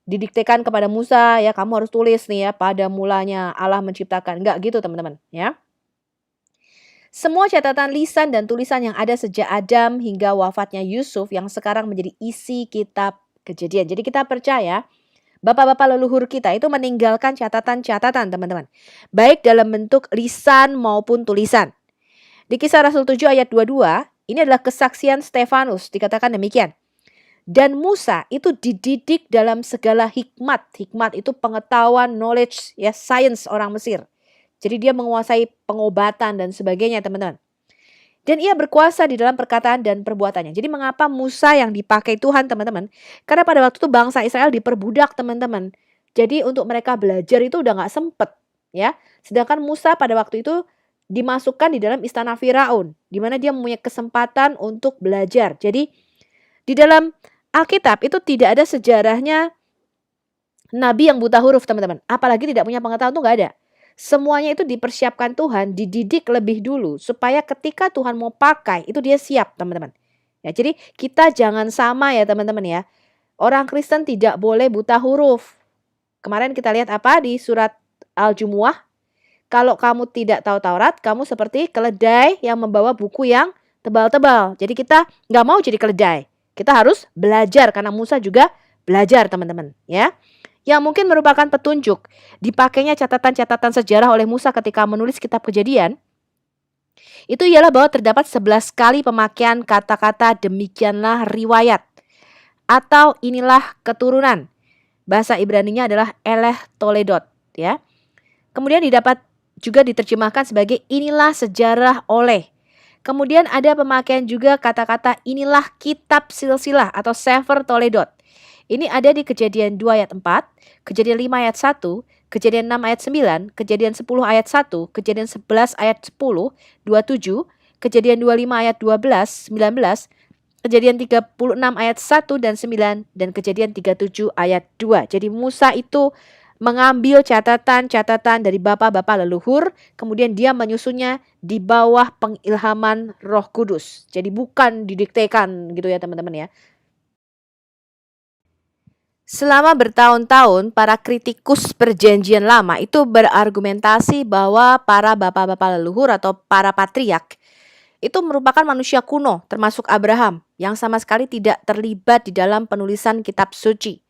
didiktekan kepada Musa ya, kamu harus tulis nih ya, pada mulanya Allah menciptakan. Enggak gitu teman-teman ya. Semua catatan lisan dan tulisan yang ada sejak Adam hingga wafatnya Yusuf yang sekarang menjadi isi kitab Kejadian. Jadi kita percaya bapak-bapak leluhur kita itu meninggalkan catatan-catatan teman-teman. Baik dalam bentuk lisan maupun tulisan. Di Kisah Rasul 7 ayat 22, ini adalah kesaksian Stefanus, dikatakan demikian. Dan Musa itu dididik dalam segala hikmat. Hikmat itu pengetahuan, knowledge, ya science orang Mesir. Jadi dia menguasai pengobatan dan sebagainya teman-teman. Dan ia berkuasa di dalam perkataan dan perbuatannya. Jadi mengapa Musa yang dipakai Tuhan teman-teman? Karena pada waktu itu bangsa Israel diperbudak teman-teman. Jadi untuk mereka belajar itu udah gak sempet ya. Sedangkan Musa pada waktu itu dimasukkan di dalam istana Firaun. Di mana dia mempunyai kesempatan untuk belajar. Jadi di dalam Alkitab itu tidak ada sejarahnya nabi yang buta huruf teman-teman. Apalagi tidak punya pengetahuan itu gak ada. Semuanya itu dipersiapkan Tuhan, dididik lebih dulu supaya ketika Tuhan mau pakai itu dia siap teman-teman. Ya, jadi kita jangan sama ya teman-teman ya. Orang Kristen tidak boleh buta huruf. Kemarin kita lihat apa di surat Al-Jumuah. Kalau kamu tidak tahu Taurat, kamu seperti keledai yang membawa buku yang tebal-tebal. Jadi kita nggak mau jadi keledai. Kita harus belajar karena Musa juga belajar teman-teman ya. Yang mungkin merupakan petunjuk dipakainya catatan-catatan sejarah oleh Musa ketika menulis kitab Kejadian, itu ialah bahwa terdapat 11 kali pemakaian kata-kata demikianlah riwayat atau inilah keturunan. Bahasa Ibraninya adalah eleh toledot ya. Kemudian didapat juga diterjemahkan sebagai inilah sejarah oleh. Kemudian ada pemakaian juga kata-kata inilah kitab silsilah atau sefer toledot. Ini ada di Kejadian 2 ayat 4, Kejadian 5 ayat 1, Kejadian 6 ayat 9, Kejadian 10 ayat 1, Kejadian 11 ayat 10, 27, Kejadian 25 ayat 12, 19, Kejadian 36 ayat 1 dan 9, dan Kejadian 37 ayat 2. Jadi Musa itu mengambil catatan-catatan dari bapak-bapak leluhur, kemudian dia menyusunnya di bawah pengilhaman Roh Kudus. Jadi bukan didiktekan gitu ya teman-teman ya. Selama bertahun-tahun, para kritikus perjanjian lama itu berargumentasi bahwa para bapak-bapak leluhur atau para patriark itu merupakan manusia kuno, termasuk Abraham, yang sama sekali tidak terlibat di dalam penulisan kitab suci.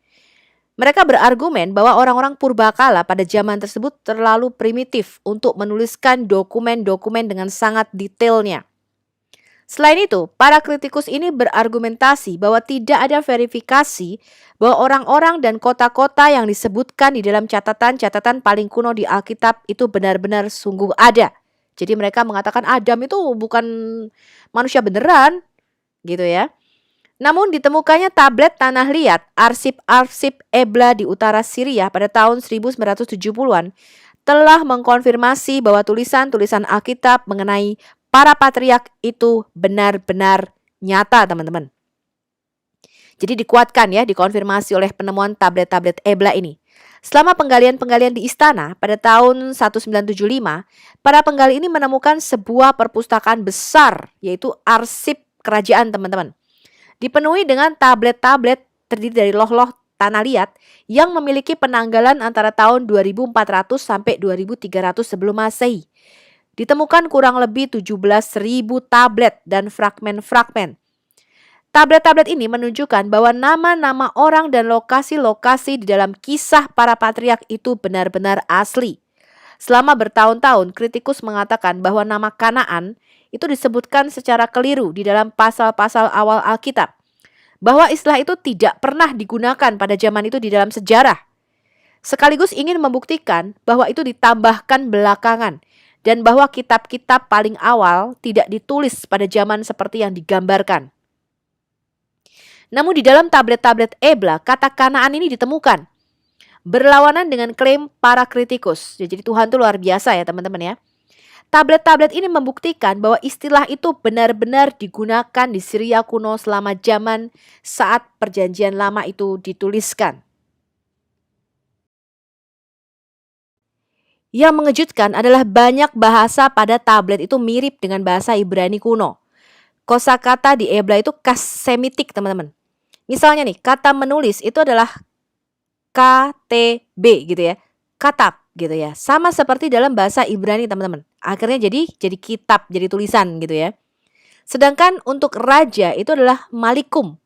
Mereka berargumen bahwa orang-orang purbakala pada zaman tersebut terlalu primitif untuk menuliskan dokumen-dokumen dengan sangat detailnya. Selain itu, para kritikus ini berargumentasi bahwa tidak ada verifikasi bahwa orang-orang dan kota-kota yang disebutkan di dalam catatan-catatan paling kuno di Alkitab itu benar-benar sungguh ada. Jadi mereka mengatakan Adam itu bukan manusia beneran, gitu ya. Namun ditemukannya tablet tanah liat, arsip-arsip Ebla di utara Syria pada tahun 1970-an telah mengkonfirmasi bahwa tulisan-tulisan Alkitab mengenai para patriark itu benar-benar nyata, teman-teman. Jadi dikuatkan ya, dikonfirmasi oleh penemuan tablet-tablet Ebla ini. Selama penggalian-penggalian di istana pada tahun 1975, para penggali ini menemukan sebuah perpustakaan besar, yaitu arsip kerajaan, teman-teman. Dipenuhi dengan tablet-tablet terdiri dari loh-loh tanah liat yang memiliki penanggalan antara tahun 2400 sampai 2300 sebelum Masehi. Ditemukan kurang lebih 17.000 tablet dan fragmen-fragmen. Tablet-tablet ini menunjukkan bahwa nama-nama orang dan lokasi-lokasi di dalam kisah para patriark itu benar-benar asli. Selama bertahun-tahun, kritikus mengatakan bahwa nama Kanaan itu disebutkan secara keliru di dalam pasal-pasal awal Alkitab. Bahwa istilah itu tidak pernah digunakan pada zaman itu di dalam sejarah. Sekaligus ingin membuktikan bahwa itu ditambahkan belakangan dan bahwa kitab-kitab paling awal tidak ditulis pada zaman seperti yang digambarkan. Namun di dalam tablet-tablet Ebla, kata Kanaan ini ditemukan. Berlawanan dengan klaim para kritikus. Jadi Tuhan itu luar biasa ya teman-teman ya. Tablet-tablet ini membuktikan bahwa istilah itu benar-benar digunakan di Syria kuno selama zaman saat perjanjian lama itu dituliskan. Yang mengejutkan adalah banyak bahasa pada tablet itu mirip dengan bahasa Ibrani kuno. Kosakata di Ebla itu khas Semitik, teman-teman. Misalnya nih, kata menulis itu adalah KTB gitu ya. Katab gitu ya. Sama seperti dalam bahasa Ibrani, teman-teman. Akhirnya jadi kitab, jadi tulisan gitu ya. Sedangkan untuk raja itu adalah malikum.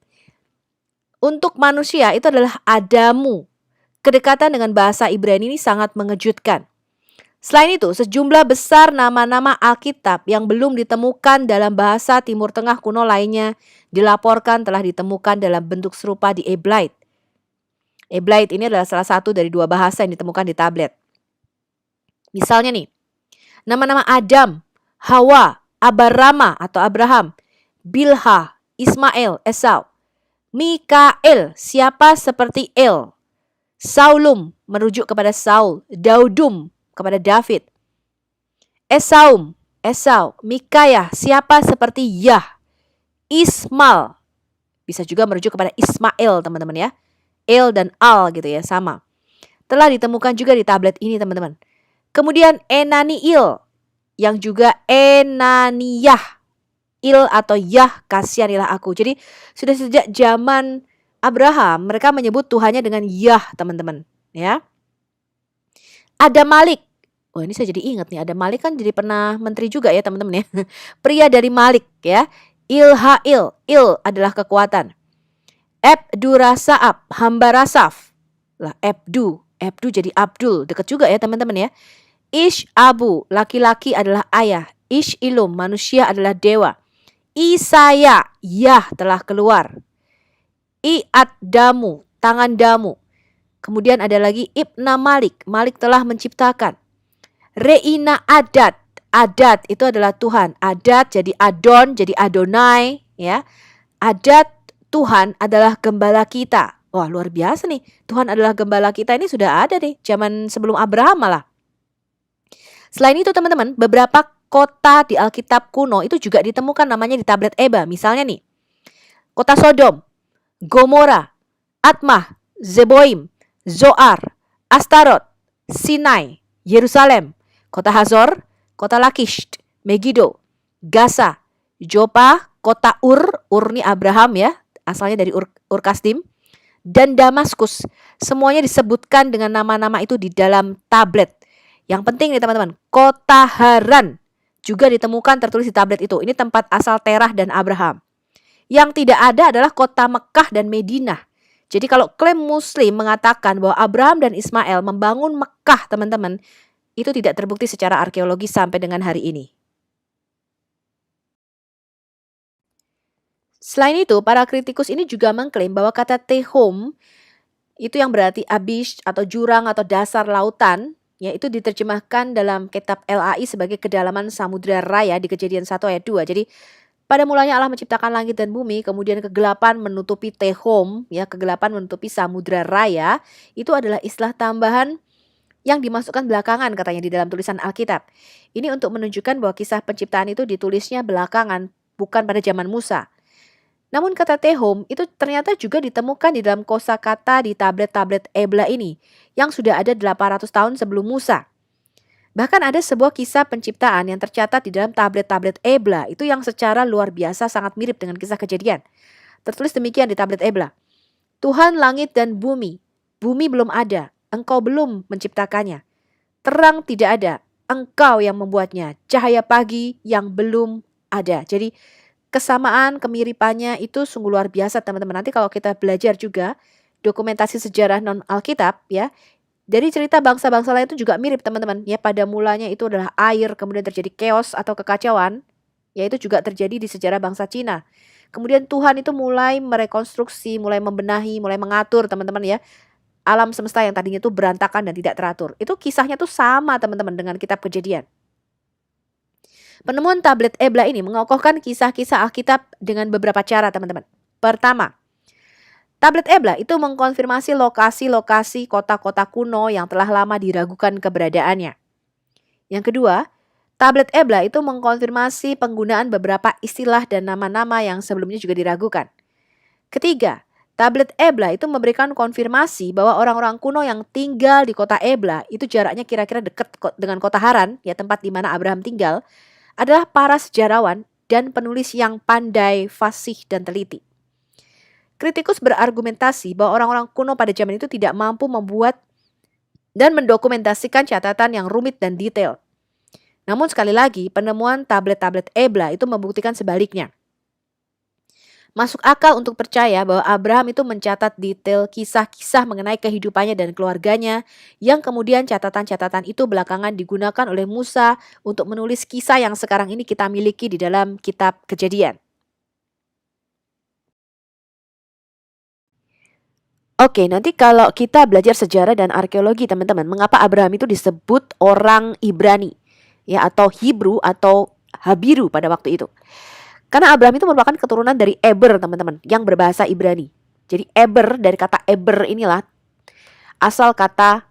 Untuk manusia itu adalah adamu. Kedekatan dengan bahasa Ibrani ini sangat mengejutkan. Selain itu, sejumlah besar nama-nama Alkitab yang belum ditemukan dalam bahasa Timur Tengah kuno lainnya dilaporkan telah ditemukan dalam bentuk serupa di Eblite. Eblite ini adalah salah satu dari dua bahasa yang ditemukan di tablet. Misalnya nih, nama-nama Adam, Hawa, Abarama atau Abraham, Bilha, Ismail, Esau, Mikael, siapa seperti El, Saulum, merujuk kepada Saul, Daudum, kepada David, Esau, Mikayah, siapa seperti Yah, Ismail, bisa juga merujuk kepada Ismail, teman-teman ya. El dan Al gitu ya, sama. Telah ditemukan juga di tablet ini, teman-teman. Kemudian Enaniil, yang juga Enaniyah, Il atau Yah, kasihanilah aku. Jadi sudah sejak zaman Abraham mereka menyebut Tuhannya dengan Yah, teman-teman ya. Ada Malik. Oh, ini saya jadi ingat nih, ada Malik kan jadi pernah menteri juga ya teman-teman ya. Pria dari Malik ya. Ilhail, Il adalah kekuatan. Ebdu Rasaab, hamba Rasaf. Lah Ebdu jadi Abdul, dekat juga ya teman-teman ya. Ish Abu, laki-laki adalah ayah. Ish Ilum, manusia adalah dewa. Isaya, Yah telah keluar. Iat Damu, tangan Damu. Kemudian ada lagi Ibna Malik, Malik telah menciptakan. Reina Adat, Adat itu adalah Tuhan. Adat jadi Adon, jadi Adonai ya. Adat Tuhan adalah gembala kita. Wah, luar biasa nih. Tuhan adalah gembala kita ini sudah ada nih zaman sebelum Abraham malah. Selain itu teman-teman, beberapa kota di Alkitab kuno itu juga ditemukan namanya di tablet Eba. Misalnya nih, kota Sodom, Gomora, Atmah, Zeboim, Zoar, Astarot, Sinai, Yerusalem, kota Hazor, kota Lakish, Megiddo, Gaza, Jopa, kota Ur ini Abraham ya, asalnya dari Ur Kasdim, dan Damaskus. Semuanya disebutkan dengan nama-nama itu di dalam tablet. Yang penting nih teman-teman, kota Haran juga ditemukan tertulis di tablet itu. Ini tempat asal Terah dan Abraham. Yang tidak ada adalah kota Mekah dan Medina. Jadi kalau klaim Muslim mengatakan bahwa Abraham dan Ismail membangun Mekah, teman-teman, itu tidak terbukti secara arkeologi sampai dengan hari ini. Selain itu, para kritikus ini juga mengklaim bahwa kata tehom itu yang berarti abyss atau jurang atau dasar lautan, yaitu diterjemahkan dalam kitab LAI sebagai kedalaman samudra raya di Kejadian 1 ayat 2. Jadi pada mulanya Allah menciptakan langit dan bumi, kemudian kegelapan menutupi tehom, ya kegelapan menutupi samudra raya, itu adalah istilah tambahan yang dimasukkan belakangan katanya di dalam tulisan Alkitab. Ini untuk menunjukkan bahwa kisah penciptaan itu ditulisnya belakangan, bukan pada zaman Musa. Namun kata tehom itu ternyata juga ditemukan di dalam kosakata di tablet-tablet Ebla ini yang sudah ada 800 tahun sebelum Musa. Bahkan ada sebuah kisah penciptaan yang tercatat di dalam tablet-tablet Ebla itu yang secara luar biasa sangat mirip dengan kisah Kejadian. Tertulis demikian di tablet Ebla. Tuhan langit dan bumi, bumi belum ada, engkau belum menciptakannya. Terang tidak ada, engkau yang membuatnya. Cahaya pagi yang belum ada. Jadi kesamaan, kemiripannya itu sungguh luar biasa teman-teman. Nanti kalau kita belajar juga dokumentasi sejarah non-Alkitab ya, dari cerita bangsa-bangsa lain itu juga mirip teman-teman. Ya pada mulanya itu adalah air, kemudian terjadi chaos atau kekacauan. Ya itu juga terjadi di sejarah bangsa Cina. Kemudian Tuhan itu mulai merekonstruksi, mulai membenahi, mulai mengatur teman-teman ya. Alam semesta yang tadinya itu berantakan dan tidak teratur. Itu kisahnya tuh sama teman-teman dengan kitab Kejadian. Penemuan tablet Ebla ini mengokohkan kisah-kisah Alkitab dengan beberapa cara teman-teman. Pertama, tablet Ebla itu mengkonfirmasi lokasi-lokasi kota-kota kuno yang telah lama diragukan keberadaannya. Yang kedua, tablet Ebla itu mengkonfirmasi penggunaan beberapa istilah dan nama-nama yang sebelumnya juga diragukan. Ketiga, tablet Ebla itu memberikan konfirmasi bahwa orang-orang kuno yang tinggal di kota Ebla itu jaraknya kira-kira dekat dengan kota Haran, ya tempat di mana Abraham tinggal, adalah para sejarawan dan penulis yang pandai, fasih, dan teliti. Kritikus berargumentasi bahwa orang-orang kuno pada zaman itu tidak mampu membuat dan mendokumentasikan catatan yang rumit dan detail. Namun sekali lagi, penemuan tablet-tablet Ebla itu membuktikan sebaliknya. Masuk akal untuk percaya bahwa Abraham itu mencatat detail kisah-kisah mengenai kehidupannya dan keluarganya yang kemudian catatan-catatan itu belakangan digunakan oleh Musa untuk menulis kisah yang sekarang ini kita miliki di dalam kitab Kejadian. Oke, nanti kalau kita belajar sejarah dan arkeologi teman-teman, mengapa Abraham itu disebut orang Ibrani ya atau Hebrew atau Habiru pada waktu itu? Karena Abraham itu merupakan keturunan dari Eber teman-teman yang berbahasa Ibrani. Jadi Eber dari kata Eber inilah asal kata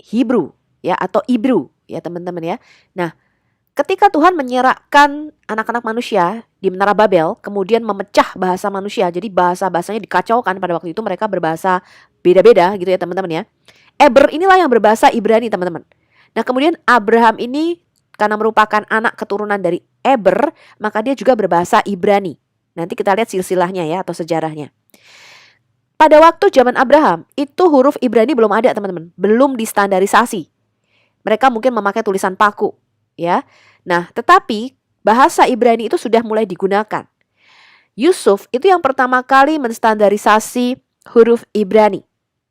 Hebrew ya atau Ibru ya teman-teman ya. Nah, ketika Tuhan menyerahkan anak-anak manusia di Menara Babel, kemudian memecah bahasa manusia. Jadi bahasa-bahasanya dikacaukan pada waktu itu mereka berbahasa beda-beda gitu ya teman-teman ya. Eber inilah yang berbahasa Ibrani teman-teman. Nah, kemudian Abraham ini karena merupakan anak keturunan dari Eber, maka dia juga berbahasa Ibrani. Nanti kita lihat silsilahnya ya atau sejarahnya. Pada waktu zaman Abraham, itu huruf Ibrani belum ada teman-teman. Belum distandarisasi. Mereka mungkin memakai tulisan paku. Ya. Nah, tetapi bahasa Ibrani itu sudah mulai digunakan. Yusuf itu yang pertama kali menstandarisasi huruf Ibrani.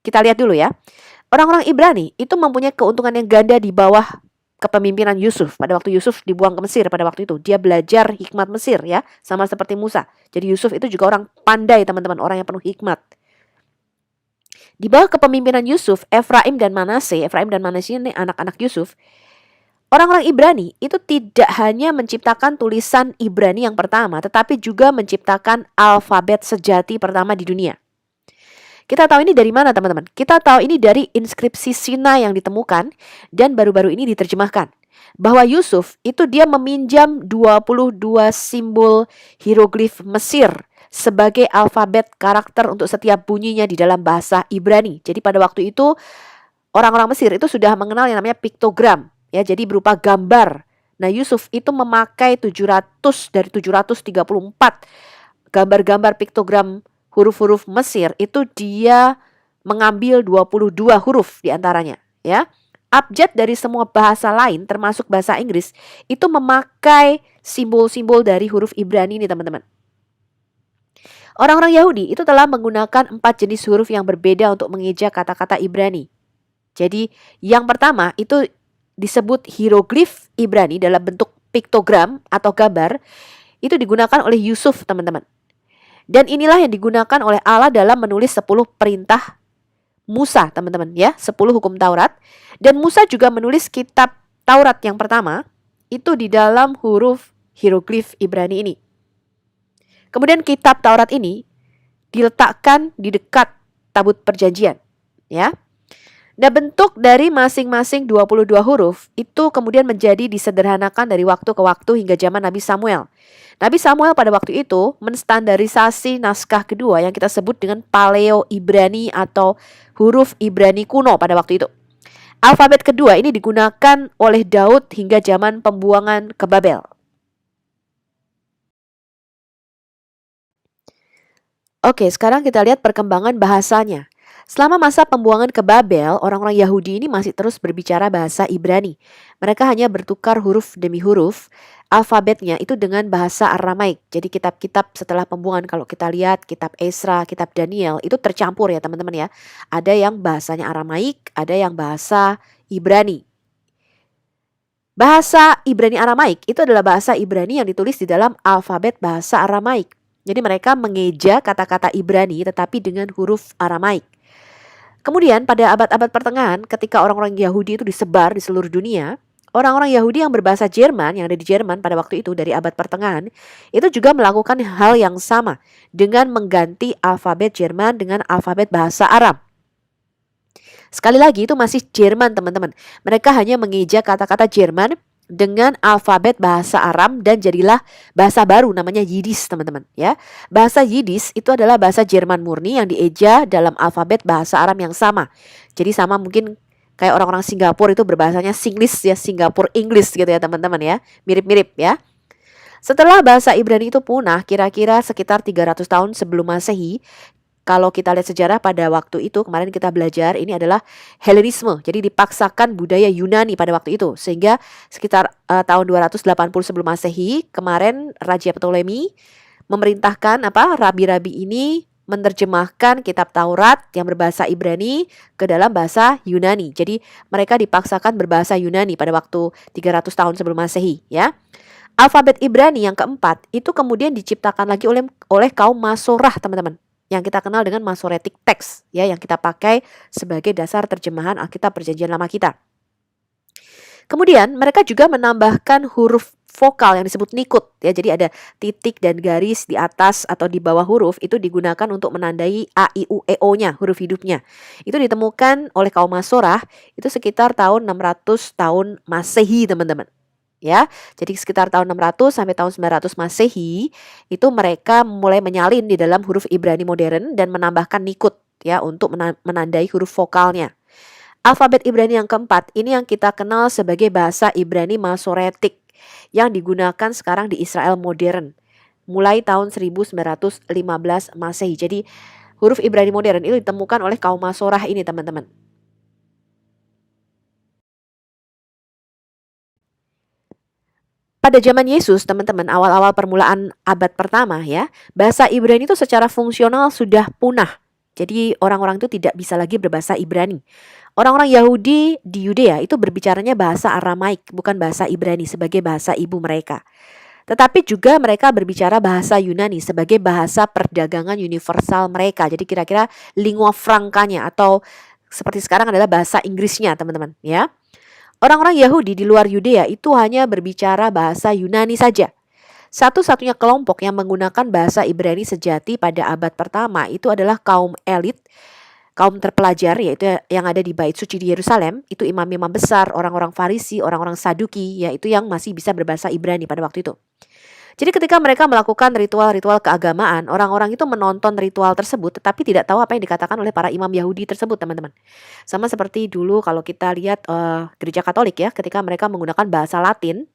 Kita lihat dulu ya. Orang-orang Ibrani itu mempunyai keuntungan yang ganda di bawah kepemimpinan Yusuf. Pada waktu Yusuf dibuang ke Mesir pada waktu itu, dia belajar hikmat Mesir ya, sama seperti Musa. Jadi Yusuf itu juga orang pandai teman-teman, orang yang penuh hikmat. Di bawah kepemimpinan Yusuf, Efraim dan Manase ini anak-anak Yusuf. Orang-orang Ibrani itu tidak hanya menciptakan tulisan Ibrani yang pertama, tetapi juga menciptakan alfabet sejati pertama di dunia. Kita tahu ini dari mana teman-teman? Kita tahu ini dari inskripsi Sinai yang ditemukan dan baru-baru ini diterjemahkan. Bahwa Yusuf itu dia meminjam 22 simbol hieroglif Mesir sebagai alfabet karakter untuk setiap bunyinya di dalam bahasa Ibrani. Jadi pada waktu itu orang-orang Mesir itu sudah mengenal yang namanya piktogram. Ya, jadi berupa gambar. Nah, Yusuf itu memakai 700 dari 734 gambar-gambar piktogram huruf-huruf Mesir itu dia mengambil 22 huruf diantaranya ya. Abjad dari semua bahasa lain termasuk bahasa Inggris itu memakai simbol-simbol dari huruf Ibrani ini teman-teman. Orang-orang Yahudi itu telah menggunakan 4 jenis huruf yang berbeda untuk mengeja kata-kata Ibrani. Jadi yang pertama itu disebut hieroglif Ibrani dalam bentuk piktogram atau gambar. Itu digunakan oleh Yusuf teman-teman. Dan inilah yang digunakan oleh Allah dalam menulis 10 perintah Musa, teman-teman ya, 10 hukum Taurat. Dan Musa juga menulis kitab Taurat yang pertama itu di dalam huruf hieroglif Ibrani ini. Kemudian kitab Taurat ini diletakkan di dekat tabut perjanjian, ya. Nah, bentuk dari masing-masing 22 huruf itu kemudian menjadi disederhanakan dari waktu ke waktu hingga zaman Nabi Samuel. Nabi Samuel pada waktu itu menstandarisasi naskah kedua yang kita sebut dengan Paleo Ibrani atau huruf Ibrani kuno pada waktu itu. Alfabet kedua ini digunakan oleh Daud hingga zaman pembuangan ke Babel. Oke, sekarang kita lihat perkembangan bahasanya. Selama masa pembuangan ke Babel, orang-orang Yahudi ini masih terus berbicara bahasa Ibrani. Mereka hanya bertukar huruf demi huruf, alfabetnya itu dengan bahasa Aramaik. Jadi kitab-kitab setelah pembuangan, kalau kita lihat kitab Esra, kitab Daniel, itu tercampur ya teman-teman ya. Ada yang bahasanya Aramaik, ada yang bahasa Ibrani. Bahasa Ibrani Aramaik itu adalah bahasa Ibrani yang ditulis di dalam alfabet bahasa Aramaik. Jadi mereka mengeja kata-kata Ibrani tetapi dengan huruf Aramaik. Kemudian pada abad-abad pertengahan ketika orang-orang Yahudi itu disebar di seluruh dunia, orang-orang Yahudi yang berbahasa Jerman yang ada di Jerman pada waktu itu dari abad pertengahan itu juga melakukan hal yang sama dengan mengganti alfabet Jerman dengan alfabet bahasa Arab. Sekali lagi itu masih Jerman teman-teman. Mereka hanya mengeja kata-kata Jerman dengan alfabet bahasa Aram dan jadilah bahasa baru namanya Yiddish teman-teman ya. Bahasa Yiddish itu adalah bahasa Jerman murni yang dieja dalam alfabet bahasa Aram yang sama. Jadi sama mungkin kayak orang-orang Singapura itu berbahasanya Singlish ya, Singapore English gitu ya teman-teman ya. Mirip-mirip ya. Setelah bahasa Ibrani itu punah kira-kira sekitar 300 tahun sebelum Masehi, kalau kita lihat sejarah pada waktu itu, kemarin kita belajar ini adalah Helenisme. Jadi dipaksakan budaya Yunani pada waktu itu. Sehingga sekitar tahun 280 sebelum Masehi, kemarin Raja Ptolemy memerintahkan rabi-rabi ini menerjemahkan kitab Taurat yang berbahasa Ibrani ke dalam bahasa Yunani. Jadi mereka dipaksakan berbahasa Yunani pada waktu 300 tahun sebelum Masehi ya. Alfabet Ibrani yang keempat itu kemudian diciptakan lagi oleh kaum Masorah, teman-teman, yang kita kenal dengan Masoretic Text ya, yang kita pakai sebagai dasar terjemahan Alkitab Perjanjian Lama kita. Kemudian mereka juga menambahkan huruf vokal yang disebut nikut ya. Jadi ada titik dan garis di atas atau di bawah huruf itu digunakan untuk menandai a i u e o-nya, huruf hidupnya. Itu ditemukan oleh kaum Masorah itu sekitar tahun 600 tahun Masehi, teman-teman. Ya, jadi sekitar tahun 600 sampai tahun 900 Masehi itu mereka mulai menyalin di dalam huruf Ibrani modern dan menambahkan nikut ya untuk menandai huruf vokalnya. Alfabet Ibrani yang keempat ini yang kita kenal sebagai bahasa Ibrani Masoretik yang digunakan sekarang di Israel modern mulai tahun 1915 Masehi. Jadi huruf Ibrani modern itu ditemukan oleh kaum Masorah ini, teman-teman. Pada zaman Yesus, teman-teman, awal-awal permulaan abad pertama ya, bahasa Ibrani itu secara fungsional sudah punah. Jadi orang-orang itu tidak bisa lagi berbahasa Ibrani. Orang-orang Yahudi di Yudea itu berbicaranya bahasa Aramaik, bukan bahasa Ibrani sebagai bahasa ibu mereka. Tetapi juga mereka berbicara bahasa Yunani sebagai bahasa perdagangan universal mereka. Jadi kira-kira lingua francanya atau seperti sekarang adalah bahasa Inggrisnya, teman-teman ya. Orang-orang Yahudi di luar Yudea itu hanya berbicara bahasa Yunani saja. Satu-satunya kelompok yang menggunakan bahasa Ibrani sejati pada abad pertama itu adalah kaum elit, kaum terpelajar, yaitu yang ada di Bait Suci di Yerusalem. Itu imam-imam besar, orang-orang Farisi, orang-orang Saduki, yaitu yang masih bisa berbahasa Ibrani pada waktu itu. Jadi ketika mereka melakukan ritual-ritual keagamaan, orang-orang itu menonton ritual tersebut tetapi tidak tahu apa yang dikatakan oleh para imam Yahudi tersebut, teman-teman. Sama seperti dulu kalau kita lihat gereja Katolik ya, ketika mereka menggunakan bahasa Latin,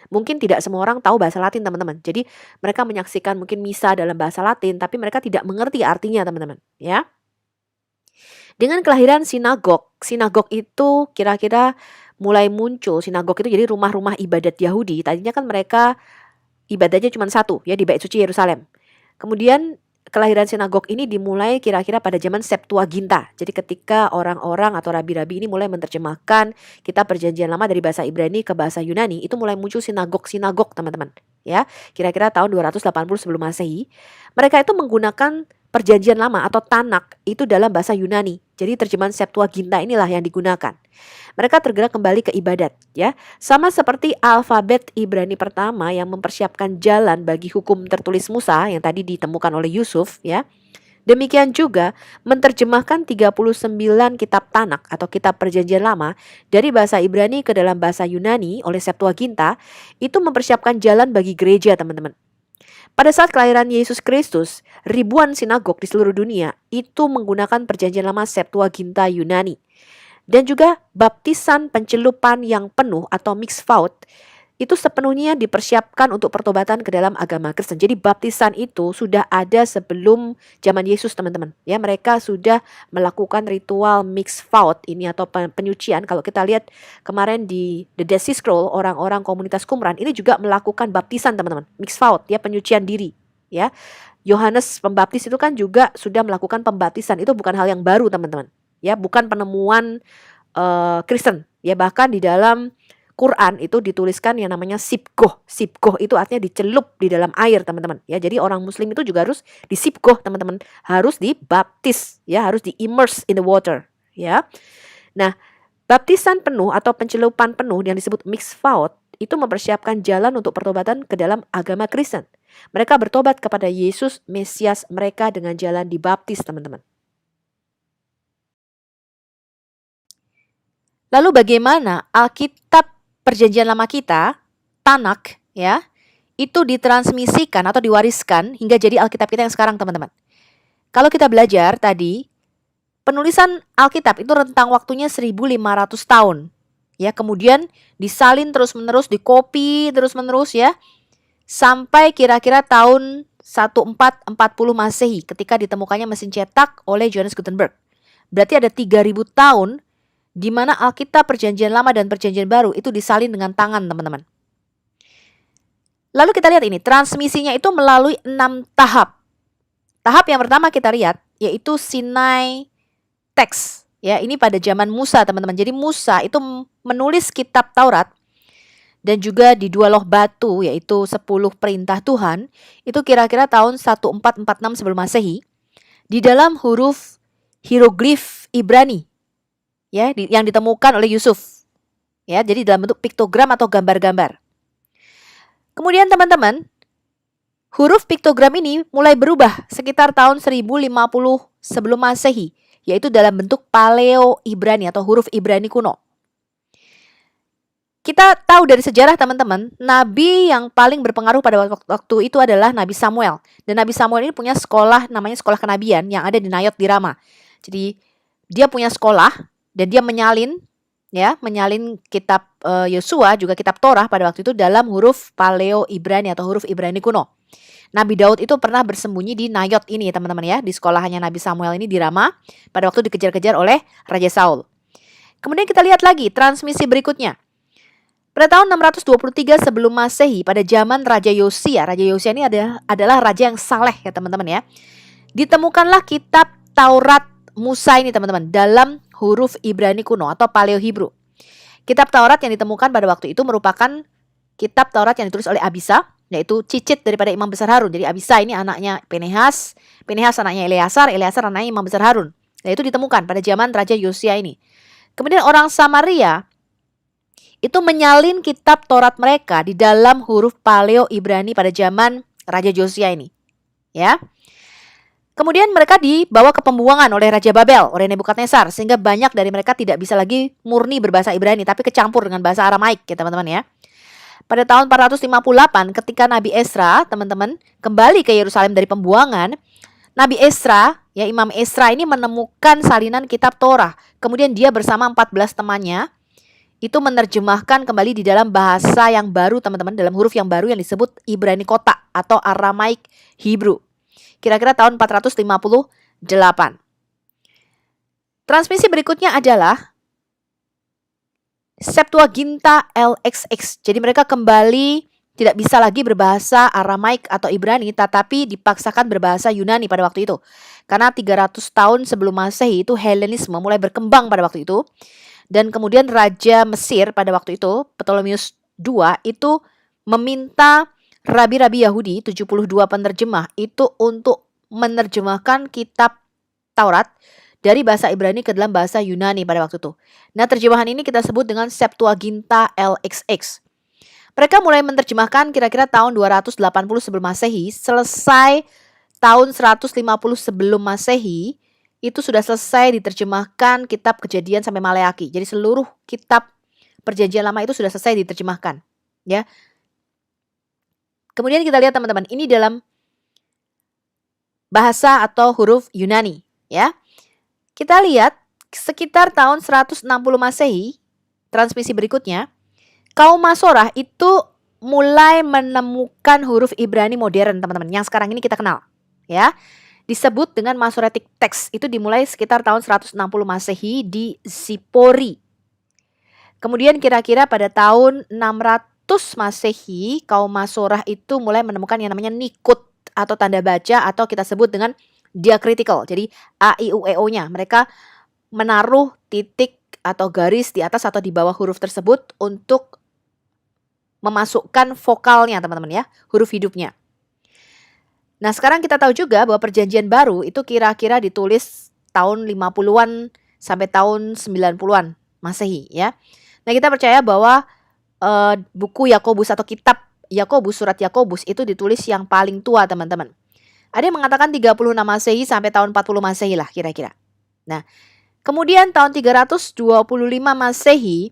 mungkin tidak semua orang tahu bahasa Latin, teman-teman. Jadi mereka menyaksikan mungkin misa dalam bahasa Latin tapi mereka tidak mengerti artinya, teman-teman, ya. Dengan kelahiran sinagog itu kira-kira mulai muncul. Sinagog itu jadi rumah-rumah ibadat Yahudi. Tadinya kan mereka ibadahnya cuma satu ya di Bait Suci Yerusalem. Kemudian kelahiran sinagog ini dimulai kira-kira pada zaman Septuaginta. Jadi ketika orang-orang atau rabi-rabi ini mulai menerjemahkan kitab Perjanjian Lama dari bahasa Ibrani ke bahasa Yunani, itu mulai muncul sinagog-sinagog, teman-teman. Ya, kira-kira tahun 280 sebelum Masehi. Mereka itu menggunakan Perjanjian Lama atau Tanak itu dalam bahasa Yunani. Jadi terjemahan Septuaginta inilah yang digunakan. Mereka tergerak kembali ke ibadat, ya. Sama seperti alfabet Ibrani pertama yang mempersiapkan jalan bagi hukum tertulis Musa yang tadi ditemukan oleh Yusuf, ya. Demikian juga menerjemahkan 39 kitab Tanak atau kitab Perjanjian Lama dari bahasa Ibrani ke dalam bahasa Yunani oleh Septuaginta itu mempersiapkan jalan bagi gereja, teman-teman. Pada saat kelahiran Yesus Kristus, ribuan sinagog di seluruh dunia itu menggunakan Perjanjian Lama Septuaginta Yunani. Dan juga baptisan pencelupan yang penuh atau mixed vote itu sepenuhnya dipersiapkan untuk pertobatan ke dalam agama Kristen. Jadi baptisan itu sudah ada sebelum zaman Yesus, teman-teman. Ya, mereka sudah melakukan ritual mixed vote ini atau penyucian. Kalau kita lihat kemarin di The Dead Sea Scroll, orang-orang komunitas Qumran ini juga melakukan baptisan, teman-teman. Mixed vote, ya, penyucian diri, ya. Yohanes Pembaptis itu kan juga sudah melakukan pembaptisan. Itu bukan hal yang baru, teman-teman. Ya, bukan penemuan Kristen. Ya, bahkan di dalam Quran itu dituliskan yang namanya sibgoh. Sibgoh itu artinya dicelup di dalam air, teman-teman. Ya, jadi orang Muslim itu juga harus disibgoh, teman-teman. Harus dibaptis, ya, harus di-immerse in the water, ya. Nah, baptisan penuh atau pencelupan penuh yang disebut mixed vote itu mempersiapkan jalan untuk pertobatan ke dalam agama Kristen. Mereka bertobat kepada Yesus Mesias mereka dengan jalan dibaptis, teman-teman. Lalu bagaimana Alkitab Perjanjian Lama kita, Tanak, ya, itu ditransmisikan atau diwariskan hingga jadi Alkitab kita yang sekarang, teman-teman. Kalau kita belajar tadi, penulisan Alkitab itu rentang waktunya 1500 tahun. Ya, kemudian disalin terus-menerus, dikopi terus-menerus, ya, sampai kira-kira tahun 1440 Masehi ketika ditemukannya mesin cetak oleh Johannes Gutenberg. Berarti ada 3000 tahun di mana Alkitab Perjanjian Lama dan Perjanjian Baru itu disalin dengan tangan, teman-teman. Lalu kita lihat ini, transmisinya itu melalui 6 tahap. Tahap yang pertama kita lihat yaitu Sinai Text. Ya, ini pada zaman Musa, teman-teman. Jadi Musa itu menulis kitab Taurat dan juga di 2 loh batu yaitu 10 perintah Tuhan itu kira-kira tahun 1446 sebelum Masehi di dalam huruf hieroglif Ibrani. Ya, yang ditemukan oleh Yusuf. Ya, jadi dalam bentuk piktogram atau gambar-gambar. Kemudian teman-teman, huruf piktogram ini mulai berubah sekitar tahun 1050 sebelum Masehi, yaitu dalam bentuk Paleo Ibrani atau huruf Ibrani kuno. Kita tahu dari sejarah, teman-teman, nabi yang paling berpengaruh pada waktu itu adalah Nabi Samuel. Dan Nabi Samuel ini punya sekolah namanya sekolah kenabian yang ada di Nayot di Rama. Jadi dia punya sekolah dan dia menyalin kitab Yosua juga kitab Torah pada waktu itu dalam huruf Paleo Ibrani atau huruf Ibrani kuno. Nabi Daud itu pernah bersembunyi di Nayot ini, teman-teman, ya, di sekolahannya Nabi Samuel ini di Rama pada waktu dikejar-kejar oleh Raja Saul. Kemudian kita lihat lagi transmisi berikutnya. Pada tahun 623 sebelum Masehi pada zaman Raja Yosia. Raja Yosia ini adalah raja yang saleh, ya, teman-teman, ya. Ditemukanlah kitab Taurat Musa ini, teman-teman, dalam huruf Ibrani kuno atau Paleo Hebrew. Kitab Taurat yang ditemukan pada waktu itu merupakan kitab Taurat yang ditulis oleh Abisa, yaitu cicit daripada Imam Besar Harun. Jadi Abisa ini anaknya Pinehas, Pinehas anaknya Eleazar, Eleazar anaknya Imam Besar Harun. Nah, itu ditemukan pada zaman Raja Yosia ini. Kemudian orang Samaria itu menyalin kitab Taurat mereka di dalam huruf Paleo Ibrani pada zaman Raja Yosia ini. Ya. Kemudian mereka dibawa ke pembuangan oleh Raja Babel, oleh Nebukadnezar, sehingga banyak dari mereka tidak bisa lagi murni berbahasa Ibrani, tapi kecampur dengan bahasa Aramaik, ya, teman-teman, ya. Pada tahun 458 ketika Nabi Esra, teman-teman, kembali ke Yerusalem dari pembuangan, Nabi Esra, ya, Imam Esra ini menemukan salinan kitab Torah. Kemudian dia bersama 14 temannya itu menerjemahkan kembali di dalam bahasa yang baru, teman-teman, dalam huruf yang baru yang disebut Ibrani kota atau Aramaik Hebrew. Kira-kira tahun 458. Transmisi berikutnya adalah Septuaginta LXX. Jadi mereka kembali tidak bisa lagi berbahasa Aramaik atau Ibrani, tetapi dipaksakan berbahasa Yunani pada waktu itu. Karena 300 tahun sebelum Masehi itu Helenisme mulai berkembang pada waktu itu. Dan kemudian Raja Mesir pada waktu itu, Ptolemeus II, itu meminta rabi-rabi Yahudi, 72 penerjemah, itu untuk menerjemahkan kitab Taurat dari bahasa Ibrani ke dalam bahasa Yunani pada waktu itu. Nah, terjemahan ini kita sebut dengan Septuaginta LXX. Mereka mulai menerjemahkan kira-kira tahun 280 sebelum Masehi, selesai tahun 150 sebelum Masehi, itu sudah selesai diterjemahkan kitab Kejadian sampai Maleaki. Jadi seluruh kitab Perjanjian Lama itu sudah selesai diterjemahkan, ya. Kemudian kita lihat teman-teman, ini dalam bahasa atau huruf Yunani, ya. Kita lihat sekitar tahun 160 Masehi, transmisi berikutnya, kaum Masorah itu mulai menemukan huruf Ibrani modern, teman-teman, yang sekarang ini kita kenal, ya. Disebut dengan Masoretic Text, itu dimulai sekitar tahun 160 Masehi di Zipori. Kemudian kira-kira pada tahun 600 Masehi, kaum Masorah itu mulai menemukan yang namanya Nikut atau tanda baca, atau kita sebut dengan diakritical. Jadi A, I, U, E, O-nya. Mereka menaruh titik atau garis di atas atau di bawah huruf tersebut untuk memasukkan vokalnya, teman-teman, ya, huruf hidupnya. Nah, sekarang kita tahu juga bahwa Perjanjian Baru itu kira-kira ditulis tahun 50-an sampai tahun 90-an Masehi, ya. Nah, kita percaya bahwa buku Yakobus atau kitab Yakobus, surat Yakobus itu ditulis yang paling tua, teman-teman. Ada yang mengatakan 36 Masehi sampai tahun 40 Masehi lah kira-kira. Nah, kemudian tahun 325 Masehi,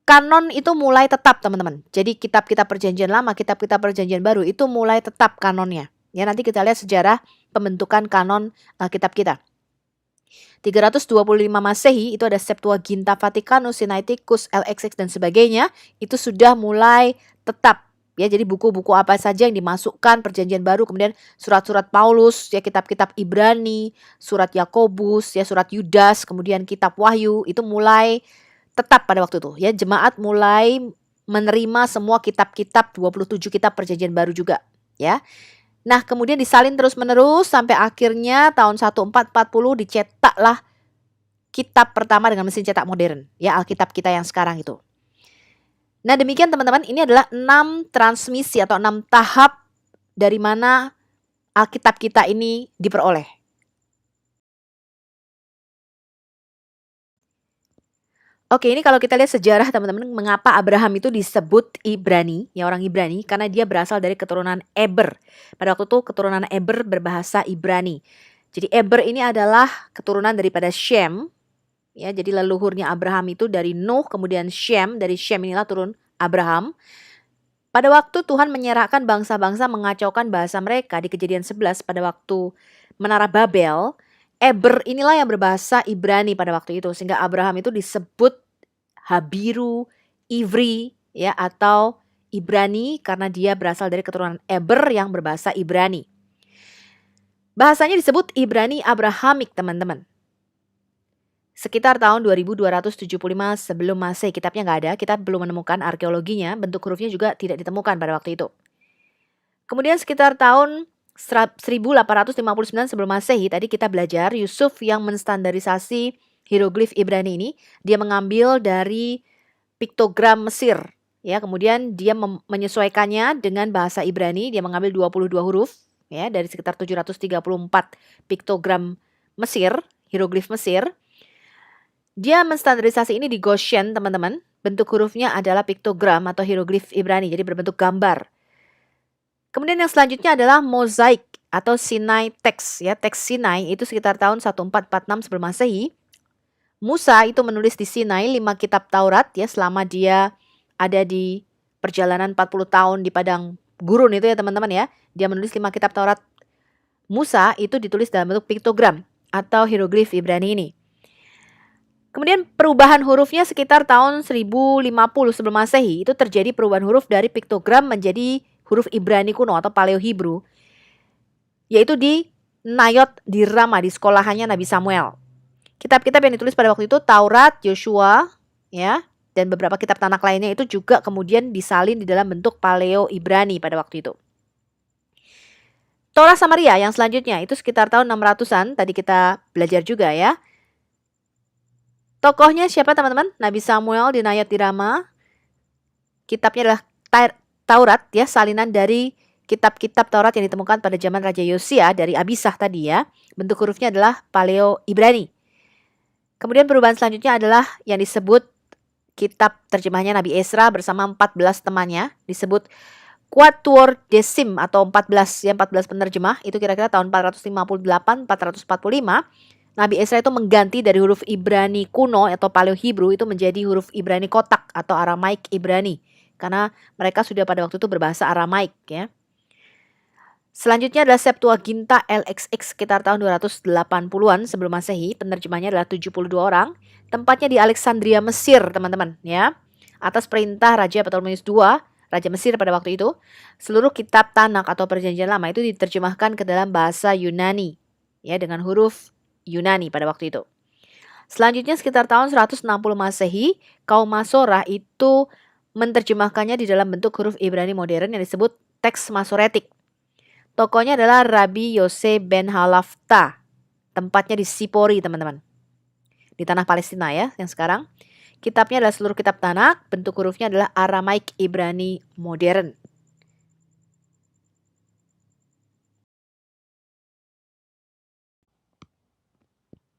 kanon itu mulai tetap, teman-teman. Jadi kitab-kitab Perjanjian Lama, kitab-kitab Perjanjian Baru itu mulai tetap kanonnya. Ya, nanti kita lihat sejarah pembentukan kanon kitab kita. 325 Masehi itu ada Septuaginta Vaticanus, Sinaiticus, LXX dan sebagainya, itu sudah mulai tetap. Ya, jadi buku-buku apa saja yang dimasukkan Perjanjian Baru, kemudian surat-surat Paulus, ya, kitab-kitab Ibrani, surat Yakobus, ya, surat Yudas, kemudian kitab Wahyu, itu mulai tetap pada waktu itu, ya. Jemaat mulai menerima semua kitab-kitab 27 kitab Perjanjian Baru juga, ya. Nah, kemudian disalin terus-menerus sampai akhirnya tahun 1440 dicetaklah kitab pertama dengan mesin cetak modern, ya, Alkitab kita yang sekarang itu. Nah, demikian teman-teman, ini adalah 6 transmisi atau 6 tahap dari mana Alkitab kita ini diperoleh. Oke, ini kalau kita lihat sejarah, teman-teman, mengapa Abraham itu disebut Ibrani, ya, orang Ibrani, karena dia berasal dari keturunan Eber. Pada waktu itu keturunan Eber berbahasa Ibrani. Jadi Eber ini adalah keturunan daripada Shem, ya, jadi leluhurnya Abraham itu dari Nuh, kemudian Shem, dari Shem inilah turun Abraham. Pada waktu Tuhan menyerahkan bangsa-bangsa mengacaukan bahasa mereka di Kejadian 11 pada waktu Menara Babel, Eber inilah yang berbahasa Ibrani pada waktu itu, sehingga Abraham itu disebut Habiru Ivri, ya, atau Ibrani karena dia berasal dari keturunan Eber yang berbahasa Ibrani. Bahasanya disebut Ibrani Abrahamik, teman-teman. Sekitar tahun 2275 sebelum Masehi, kitabnya nggak ada, kita belum menemukan arkeologinya, bentuk hurufnya juga tidak ditemukan pada waktu itu. Kemudian sekitar tahun 1859 sebelum Masehi, tadi kita belajar Yusuf yang menstandarisasi hieroglif Ibrani ini, dia mengambil dari piktogram Mesir, ya, kemudian dia menyesuaikannya dengan bahasa Ibrani, dia mengambil 22 huruf, ya, dari sekitar 734 piktogram Mesir, hieroglif Mesir. Dia menstandarisasi ini di Goshen, teman-teman. Bentuk hurufnya adalah piktogram atau hieroglif Ibrani, jadi berbentuk gambar. Kemudian yang selanjutnya adalah mozaik atau Sinai teks, ya, teks Sinai itu sekitar tahun 1446 sebelum Masehi. Musa itu menulis di Sinai 5 kitab Taurat, ya, selama dia ada di perjalanan 40 tahun di padang gurun itu, ya, teman-teman, ya. Dia menulis 5 kitab Taurat Musa itu ditulis dalam bentuk piktogram atau hieroglif Ibrani ini. Kemudian perubahan hurufnya sekitar tahun 1050 sebelum Masehi, itu terjadi perubahan huruf dari piktogram menjadi huruf Ibrani kuno atau Paleo-Hebrew, yaitu di Nayot di Rama, di sekolahannya Nabi Samuel. Kitab-kitab yang ditulis pada waktu itu Taurat, Yosua, ya, dan beberapa kitab Tanak lainnya itu juga kemudian disalin di dalam bentuk Paleo Ibrani pada waktu itu. Torah Samaria yang selanjutnya itu sekitar tahun 600-an, tadi kita belajar juga ya. Tokohnya siapa teman-teman? Nabi Samuel di Nayot di Rama. Kitabnya adalah Taurat ya, salinan dari kitab-kitab Taurat yang ditemukan pada zaman Raja Yosia dari Abisah tadi ya. Bentuk hurufnya adalah Paleo Ibrani. Kemudian perubahan selanjutnya adalah yang disebut kitab terjemahnya Nabi Esra bersama 14 temannya, disebut Quatuor Desim atau 14 ya, 14 penerjemah, itu kira-kira tahun 458-445. Nabi Esra itu mengganti dari huruf Ibrani kuno atau Paleo Hebrew itu menjadi huruf Ibrani kotak atau Aramaik Ibrani. Karena mereka sudah pada waktu itu berbahasa Aramaik ya. Selanjutnya adalah Septuaginta LXX sekitar tahun 280-an sebelum Masehi. Penerjemahnya adalah 72 orang. Tempatnya di Alexandria, Mesir teman-teman ya. Atas perintah Raja Ptolemeus II, Raja Mesir pada waktu itu, seluruh kitab Tanak atau Perjanjian Lama itu diterjemahkan ke dalam bahasa Yunani ya, dengan huruf Yunani pada waktu itu. Selanjutnya sekitar tahun 160 Masehi, kaum Masorah itu menerjemahkannya di dalam bentuk huruf Ibrani modern yang disebut teks Masoretik. Tokohnya adalah Rabbi Yose ben Halafta. Tempatnya di Sipori teman-teman. Di tanah Palestina ya yang sekarang. Kitabnya adalah seluruh kitab Tanak, bentuk hurufnya adalah Aramaik Ibrani modern.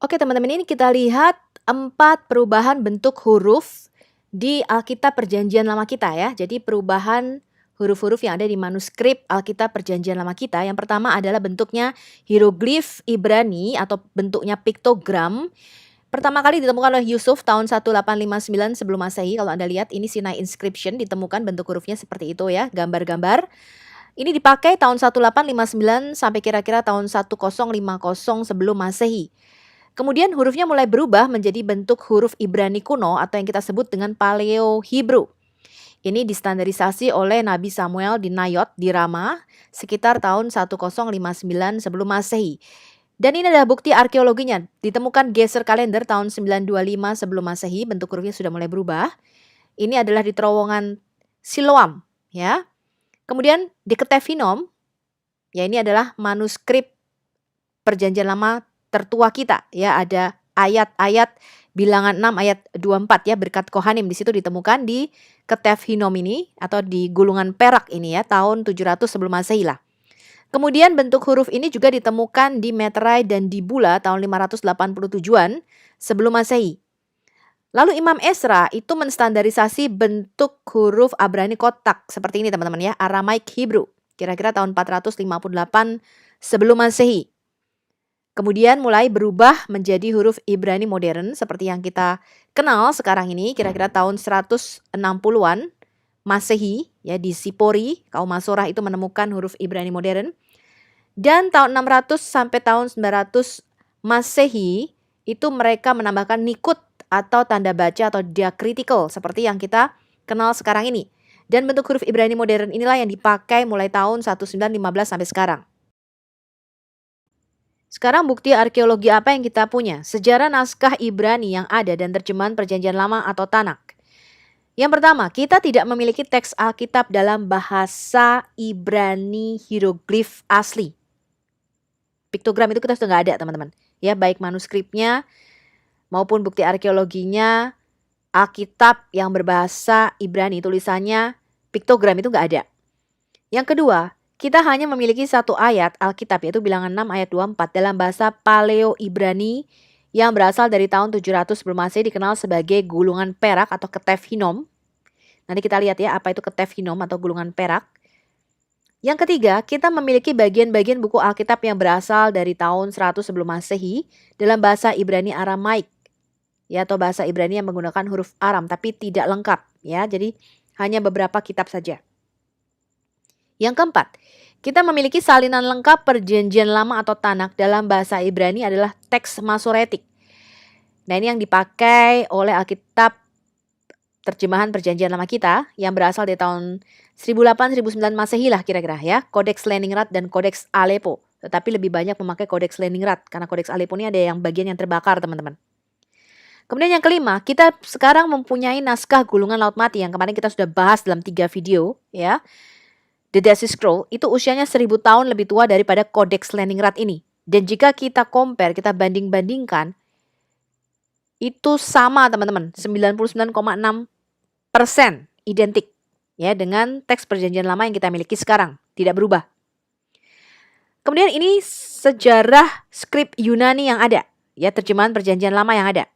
Oke teman-teman, ini kita lihat 4 perubahan bentuk huruf di Alkitab Perjanjian Lama kita ya. Jadi perubahan huruf-huruf yang ada di manuskrip Alkitab Perjanjian Lama kita. Yang pertama adalah bentuknya hieroglif Ibrani atau bentuknya piktogram. Pertama kali ditemukan oleh Yusuf tahun 1859 sebelum Masehi. Kalau Anda lihat ini Sinai inscription, ditemukan bentuk hurufnya seperti itu ya, gambar-gambar. Ini dipakai tahun 1859 sampai kira-kira tahun 1050 sebelum Masehi. Kemudian hurufnya mulai berubah menjadi bentuk huruf Ibrani kuno atau yang kita sebut dengan Paleo Hebrew. Ini distandarisasi oleh Nabi Samuel di Nayot di Rama sekitar tahun 1059 sebelum Masehi. Dan ini adalah bukti arkeologinya. Ditemukan geser kalender tahun 925 sebelum Masehi, bentuk hurufnya sudah mulai berubah. Ini adalah di terowongan Siloam ya. Kemudian di Ketef Hinnom, ya ini adalah manuskrip Perjanjian Lama tertua kita ya, ada ayat-ayat bilangan 6 ayat 24 ya, berkat Kohanim di situ ditemukan di Ketef Hinnom ini atau di gulungan perak ini ya, tahun 700 sebelum Masehi lah. Kemudian bentuk huruf ini juga ditemukan di Meterai dan di Bula tahun 587-an sebelum Masehi. Lalu Imam Esra itu menstandarisasi bentuk huruf Abrani kotak seperti ini teman-teman ya, Aramaik Hebrew, kira-kira tahun 458 sebelum Masehi. Kemudian mulai berubah menjadi huruf Ibrani modern seperti yang kita kenal sekarang ini, kira-kira tahun 160-an Masehi ya, di Sipori kaum Masorah itu menemukan huruf Ibrani modern. Dan tahun 600 sampai tahun 900 Masehi itu mereka menambahkan nikut atau tanda baca atau diakritical seperti yang kita kenal sekarang ini. Dan bentuk huruf Ibrani modern inilah yang dipakai mulai tahun 1915 sampai sekarang. Sekarang bukti arkeologi apa yang kita punya? Sejarah naskah Ibrani yang ada dan terjemahan Perjanjian Lama atau Tanak. Yang pertama, kita tidak memiliki teks Alkitab dalam bahasa Ibrani hieroglif asli. Piktogram itu kita sudah nggak ada teman-teman. Ya, baik manuskripnya maupun bukti arkeologinya, Alkitab yang berbahasa Ibrani tulisannya piktogram itu nggak ada. Yang kedua, kita hanya memiliki satu ayat Alkitab yaitu bilangan 6 ayat 24 dalam bahasa Paleo Ibrani yang berasal dari tahun 700 sebelum Masehi, dikenal sebagai gulungan perak atau Ketef Hinnom. Nanti kita lihat ya apa itu Ketef Hinnom atau gulungan perak. Yang ketiga, kita memiliki bagian-bagian buku Alkitab yang berasal dari tahun 100 sebelum Masehi dalam bahasa Ibrani Aramaik ya, atau bahasa Ibrani yang menggunakan huruf Aram tapi tidak lengkap ya. Jadi hanya beberapa kitab saja. Yang keempat, kita memiliki salinan lengkap Perjanjian Lama atau Tanak dalam bahasa Ibrani adalah teks Masoretik. Nah, ini yang dipakai oleh Alkitab terjemahan Perjanjian Lama kita yang berasal dari tahun 1008-1009 Masehi lah kira-kira ya. Kodeks Leningrad dan Kodeks Aleppo. Tetapi lebih banyak memakai Kodeks Leningrad karena Kodeks Aleppo ini ada yang bagian yang terbakar teman-teman. Kemudian yang kelima, kita sekarang mempunyai naskah Gulungan Laut Mati yang kemarin kita sudah bahas dalam 3 video ya. The Dead Sea Scroll itu usianya 1000 tahun lebih tua daripada Codex Leningrad ini. Dan jika kita compare, kita banding-bandingkan, itu sama teman-teman, 99,6% identik ya dengan teks perjanjian lama yang kita miliki sekarang, tidak berubah. Kemudian ini sejarah skrip Yunani yang ada, ya terjemahan perjanjian lama yang ada.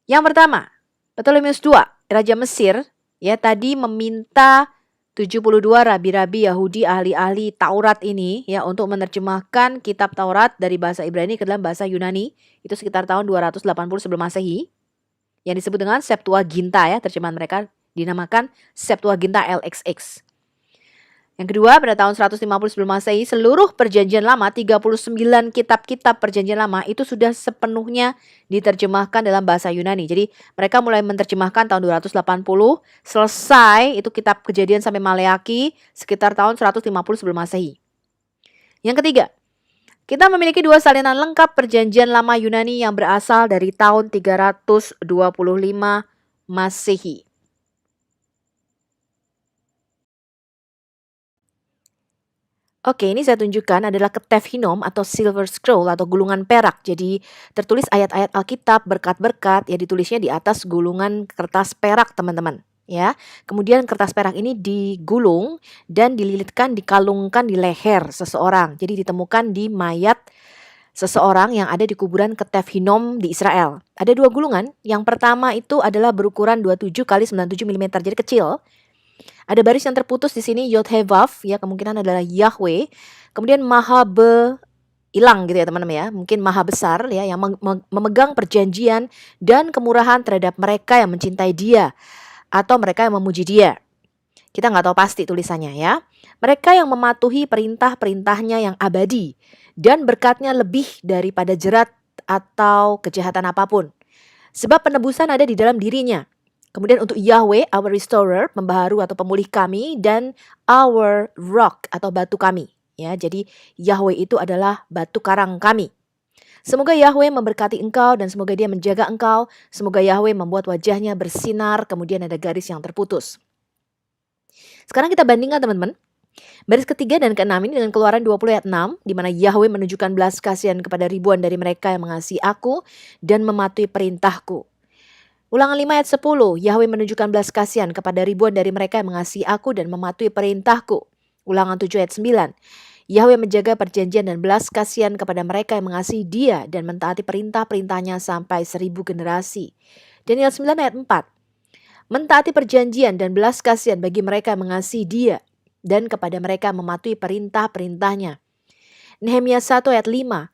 Yang pertama, Ptolemeus II, Raja Mesir, ya tadi meminta 72 rabi-rabi Yahudi ahli-ahli Taurat ini ya untuk menerjemahkan kitab Taurat dari bahasa Ibrani ke dalam bahasa Yunani. Itu sekitar tahun 280 sebelum Masehi. Yang disebut dengan Septuaginta ya, terjemahan mereka dinamakan Septuaginta LXX. Yang kedua, pada tahun 150 sebelum Masehi, seluruh perjanjian lama, 39 kitab-kitab perjanjian lama itu sudah sepenuhnya diterjemahkan dalam bahasa Yunani. Jadi mereka mulai menerjemahkan tahun 280, selesai itu kitab Kejadian sampai Maleaki sekitar tahun 150 sebelum Masehi. Yang ketiga, kita memiliki 2 salinan lengkap perjanjian lama Yunani yang berasal dari tahun 325 Masehi. Oke, ini saya tunjukkan adalah Ketef Hinnom atau Silver Scroll atau gulungan perak. Jadi tertulis ayat-ayat Alkitab, berkat-berkat, ya ditulisnya di atas gulungan kertas perak teman-teman. Ya, kemudian kertas perak ini digulung dan dililitkan, dikalungkan di leher seseorang. Jadi ditemukan di mayat seseorang yang ada di kuburan Ketef Hinnom di Israel. Ada 2 gulungan. Yang pertama itu adalah berukuran 27 x 97 mm, jadi kecil. Ada baris yang terputus di sini Yod He Vav ya, kemungkinan adalah Yahweh. Kemudian Maha hilang gitu ya teman-teman ya. Mungkin Maha Besar ya yang memegang perjanjian dan kemurahan terhadap mereka yang mencintai Dia atau mereka yang memuji Dia. Kita nggak tahu pasti tulisannya ya. Mereka yang mematuhi perintah-perintahnya yang abadi dan berkatnya lebih daripada jerat atau kejahatan apapun. Sebab penebusan ada di dalam dirinya. Kemudian untuk Yahweh, our restorer, pembaharu atau pemulih kami, dan our rock atau batu kami. Ya, jadi Yahweh itu adalah batu karang kami. Semoga Yahweh memberkati engkau dan semoga Dia menjaga engkau. Semoga Yahweh membuat wajahnya bersinar, kemudian ada garis yang terputus. Sekarang kita bandingkan teman-teman. Baris ketiga dan keenam ini dengan Keluaran 20 ayat 6, di mana Yahweh menunjukkan belas kasihan kepada ribuan dari mereka yang mengasihi aku dan mematuhi perintahku. Ulangan 5 ayat 10, Yahweh menunjukkan belas kasihan kepada ribuan dari mereka yang mengasihi aku dan mematuhi perintahku. Ulangan 7 ayat 9, Yahweh menjaga perjanjian dan belas kasihan kepada mereka yang mengasihi Dia dan mentaati perintah-perintahnya sampai 1000 generasi. Daniel 9 ayat 4, mentaati perjanjian dan belas kasihan bagi mereka yang mengasihi Dia dan kepada mereka yang mematuhi perintah-perintahnya. Nehemia 1 ayat 5,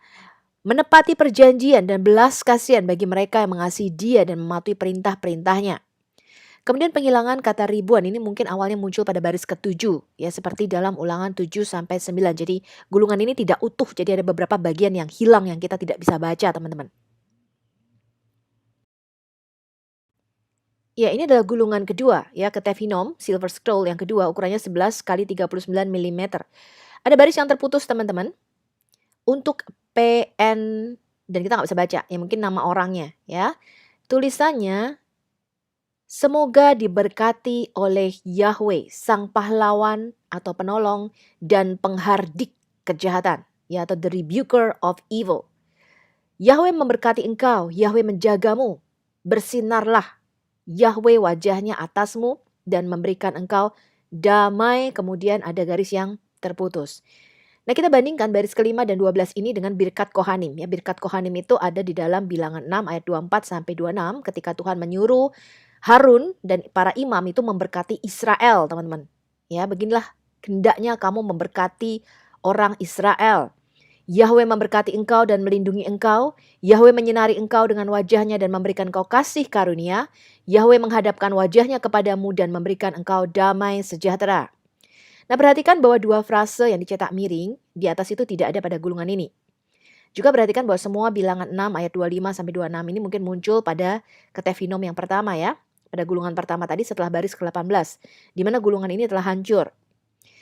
menepati perjanjian dan belas kasihan bagi mereka yang mengasihi Dia dan mematuhi perintah-perintahnya. Kemudian penghilangan kata ribuan ini mungkin awalnya muncul pada baris ke-7 ya, seperti dalam Ulangan 7 sampai 9. Jadi gulungan ini tidak utuh, jadi ada beberapa bagian yang hilang yang kita tidak bisa baca, teman-teman. Ya, ini adalah gulungan kedua ya, Ketef Hinnom Silver Scroll yang kedua, ukurannya 11 x 39 mm. Ada baris yang terputus, teman-teman. Untuk PN dan kita nggak bisa baca, ya mungkin nama orangnya ya. Tulisannya, semoga diberkati oleh Yahweh, sang pahlawan atau penolong dan penghardik kejahatan, ya, atau the rebuker of evil. Yahweh memberkati engkau, Yahweh menjagamu, bersinarlah Yahweh wajahnya atasmu dan memberikan engkau damai. Kemudian ada garis yang terputus. Nah, kita bandingkan baris kelima dan 12 ini dengan Birkat Kohanim. Ya, Birkat Kohanim itu ada di dalam Bilangan 6 ayat 24 sampai 26 ketika Tuhan menyuruh Harun dan para imam itu memberkati Israel, teman-teman. Ya, beginilah hendaknya kamu memberkati orang Israel. Yahweh memberkati engkau dan melindungi engkau. Yahweh menyinari engkau dengan wajahnya dan memberikan engkau kasih karunia. Yahweh menghadapkan wajahnya kepadamu dan memberikan engkau damai sejahtera. Nah, perhatikan bahwa 2 frase yang dicetak miring di atas itu tidak ada pada gulungan ini. Juga perhatikan bahwa semua Bilangan 6 ayat 25 sampai 26 ini mungkin muncul pada Ketef Hinnom yang pertama ya. Pada gulungan pertama tadi setelah baris ke-18, di mana gulungan ini telah hancur.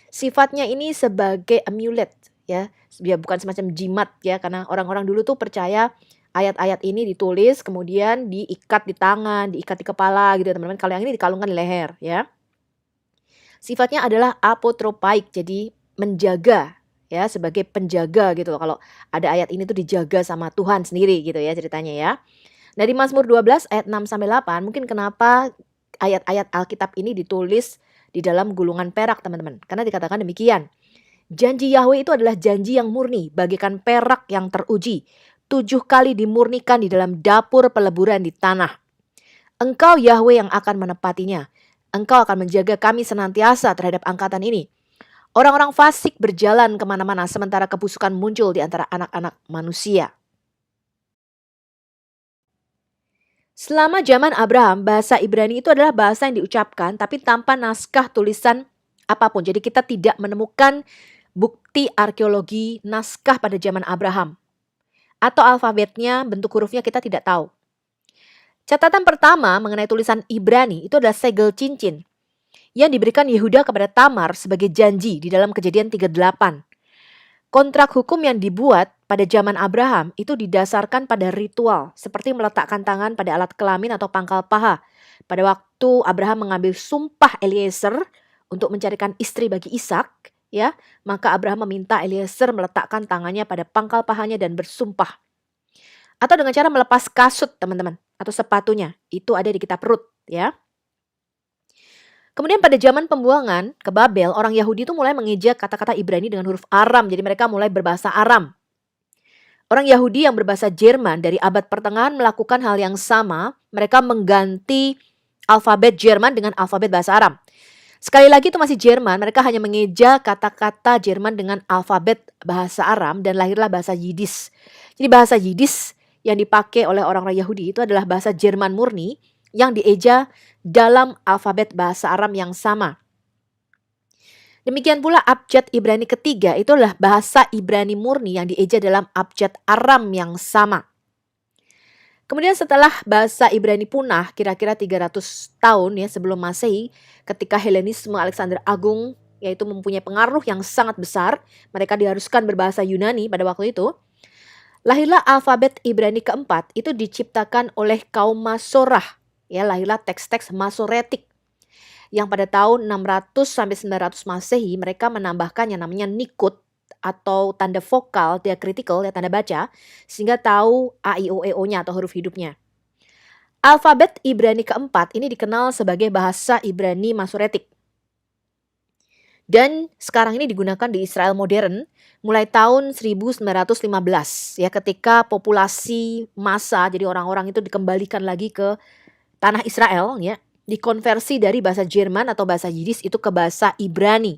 Sifatnya ini sebagai amulet ya, bukan semacam jimat ya, karena orang-orang dulu tuh percaya Ayat-ayat ini ditulis kemudian diikat di tangan, diikat di kepala gitu ya teman-teman. Kalau yang ini dikalungkan di leher ya. Sifatnya adalah apotropaik, jadi menjaga ya, sebagai penjaga gitu loh. Kalau ada ayat ini tuh dijaga sama Tuhan sendiri gitu ya ceritanya ya. Nah di Mazmur 12 ayat 6 sampai 8 mungkin kenapa ayat-ayat Alkitab ini ditulis di dalam gulungan perak teman-teman. Karena dikatakan demikian. Janji Yahweh itu adalah janji yang murni, bagaikan perak yang teruji. 7 kali dimurnikan di dalam dapur peleburan di tanah. Engkau Yahweh yang akan menepatinya. Engkau akan menjaga kami senantiasa terhadap angkatan ini. Orang-orang fasik berjalan kemana-mana sementara kebusukan muncul di antara anak-anak manusia. Selama zaman Abraham, bahasa Ibrani itu adalah bahasa yang diucapkan tapi tanpa naskah tulisan apapun. Jadi kita tidak menemukan bukti arkeologi naskah pada zaman Abraham. Atau alfabetnya, bentuk hurufnya kita tidak tahu. Catatan pertama mengenai tulisan Ibrani itu adalah segel cincin yang diberikan Yehuda kepada Tamar sebagai janji di dalam Kejadian 38. Kontrak hukum yang dibuat pada zaman Abraham itu didasarkan pada ritual seperti meletakkan tangan pada alat kelamin atau pangkal paha. Pada waktu Abraham mengambil sumpah Eliezer untuk mencarikan istri bagi Ishak, ya, maka Abraham meminta Eliezer meletakkan tangannya pada pangkal pahanya dan bersumpah. Atau dengan cara melepas kasut, teman-teman, atau sepatunya. Itu ada di kitab Rut, ya. Kemudian pada zaman pembuangan ke Babel, orang Yahudi itu mulai mengejak kata-kata Ibrani dengan huruf Aram. Jadi mereka mulai berbahasa Aram. Orang Yahudi yang berbahasa Jerman dari abad pertengahan melakukan hal yang sama. Mereka mengganti alfabet Jerman dengan alfabet bahasa Aram. Sekali lagi itu masih Jerman, mereka hanya mengeja kata-kata Jerman dengan alfabet bahasa Aram dan lahirlah bahasa Yiddish. Jadi bahasa Yiddish yang dipakai oleh orang-orang Yahudi itu adalah bahasa Jerman murni yang dieja dalam alfabet bahasa Aram yang sama. Demikian pula abjad Ibrani ketiga itu adalah bahasa Ibrani murni yang dieja dalam abjad Aram yang sama. Kemudian setelah bahasa Ibrani punah kira-kira 300 tahun ya sebelum Masehi, ketika Helenisme Alexander Agung yaitu mempunyai pengaruh yang sangat besar, mereka diharuskan berbahasa Yunani pada waktu itu. Lahirlah alfabet Ibrani keempat, itu diciptakan oleh kaum Masorah. Ya, lahirlah teks-teks Masoretik yang pada tahun 600 sampai 900 Masehi mereka menambahkan yang namanya nikut atau tanda vokal diakritikal ya tanda baca sehingga tahu A I O E O-nya atau huruf hidupnya. Alfabet Ibrani keempat ini dikenal sebagai bahasa Ibrani Masoretik. Dan sekarang ini digunakan di Israel modern mulai tahun 1915 ya ketika populasi massa jadi orang-orang itu dikembalikan lagi ke tanah Israel ya, dikonversi dari bahasa Jerman atau bahasa Yiddish itu ke bahasa Ibrani.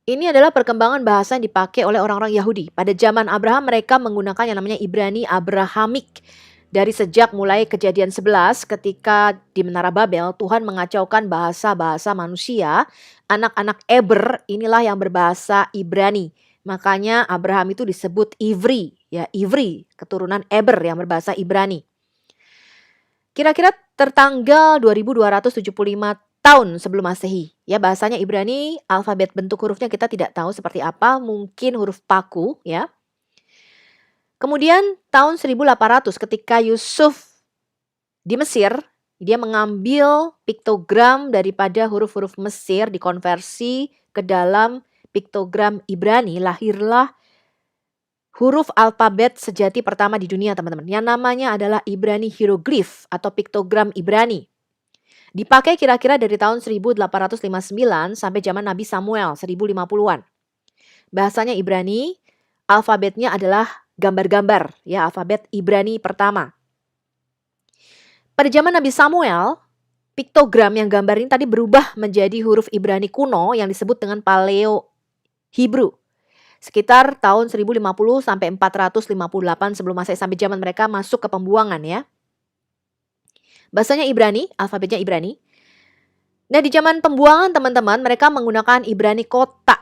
Ini adalah perkembangan bahasa yang dipakai oleh orang-orang Yahudi. Pada zaman Abraham mereka menggunakan yang namanya Ibrani Abrahamik. Dari sejak mulai Kejadian 11 ketika di Menara Babel Tuhan mengacaukan bahasa-bahasa manusia. Anak-anak Eber inilah yang berbahasa Ibrani. Makanya Abraham itu disebut Ivri, ya Ivri, keturunan Eber yang berbahasa Ibrani. Kira-kira tertanggal 2275 tahun sebelum Masehi. Ya bahasanya Ibrani, alfabet bentuk hurufnya kita tidak tahu seperti apa, mungkin huruf paku ya. Kemudian tahun 1800 ketika Yusuf di Mesir, dia mengambil piktogram daripada huruf-huruf Mesir dikonversi ke dalam piktogram Ibrani, lahirlah huruf alfabet sejati pertama di dunia teman-teman. Yang namanya adalah Ibrani hieroglif atau piktogram Ibrani. Dipakai kira-kira dari tahun 1859 sampai zaman Nabi Samuel 1050-an. Bahasanya Ibrani, alfabetnya adalah gambar-gambar, ya alfabet Ibrani pertama. Pada zaman Nabi Samuel, piktogram yang gambar ini tadi berubah menjadi huruf Ibrani kuno yang disebut dengan Paleo Hebrew. Sekitar tahun 1050 sampai 458 sebelum Masehi sampai zaman mereka masuk ke pembuangan ya. Bahasanya Ibrani, alfabetnya Ibrani. Nah di zaman pembuangan teman-teman mereka menggunakan Ibrani kota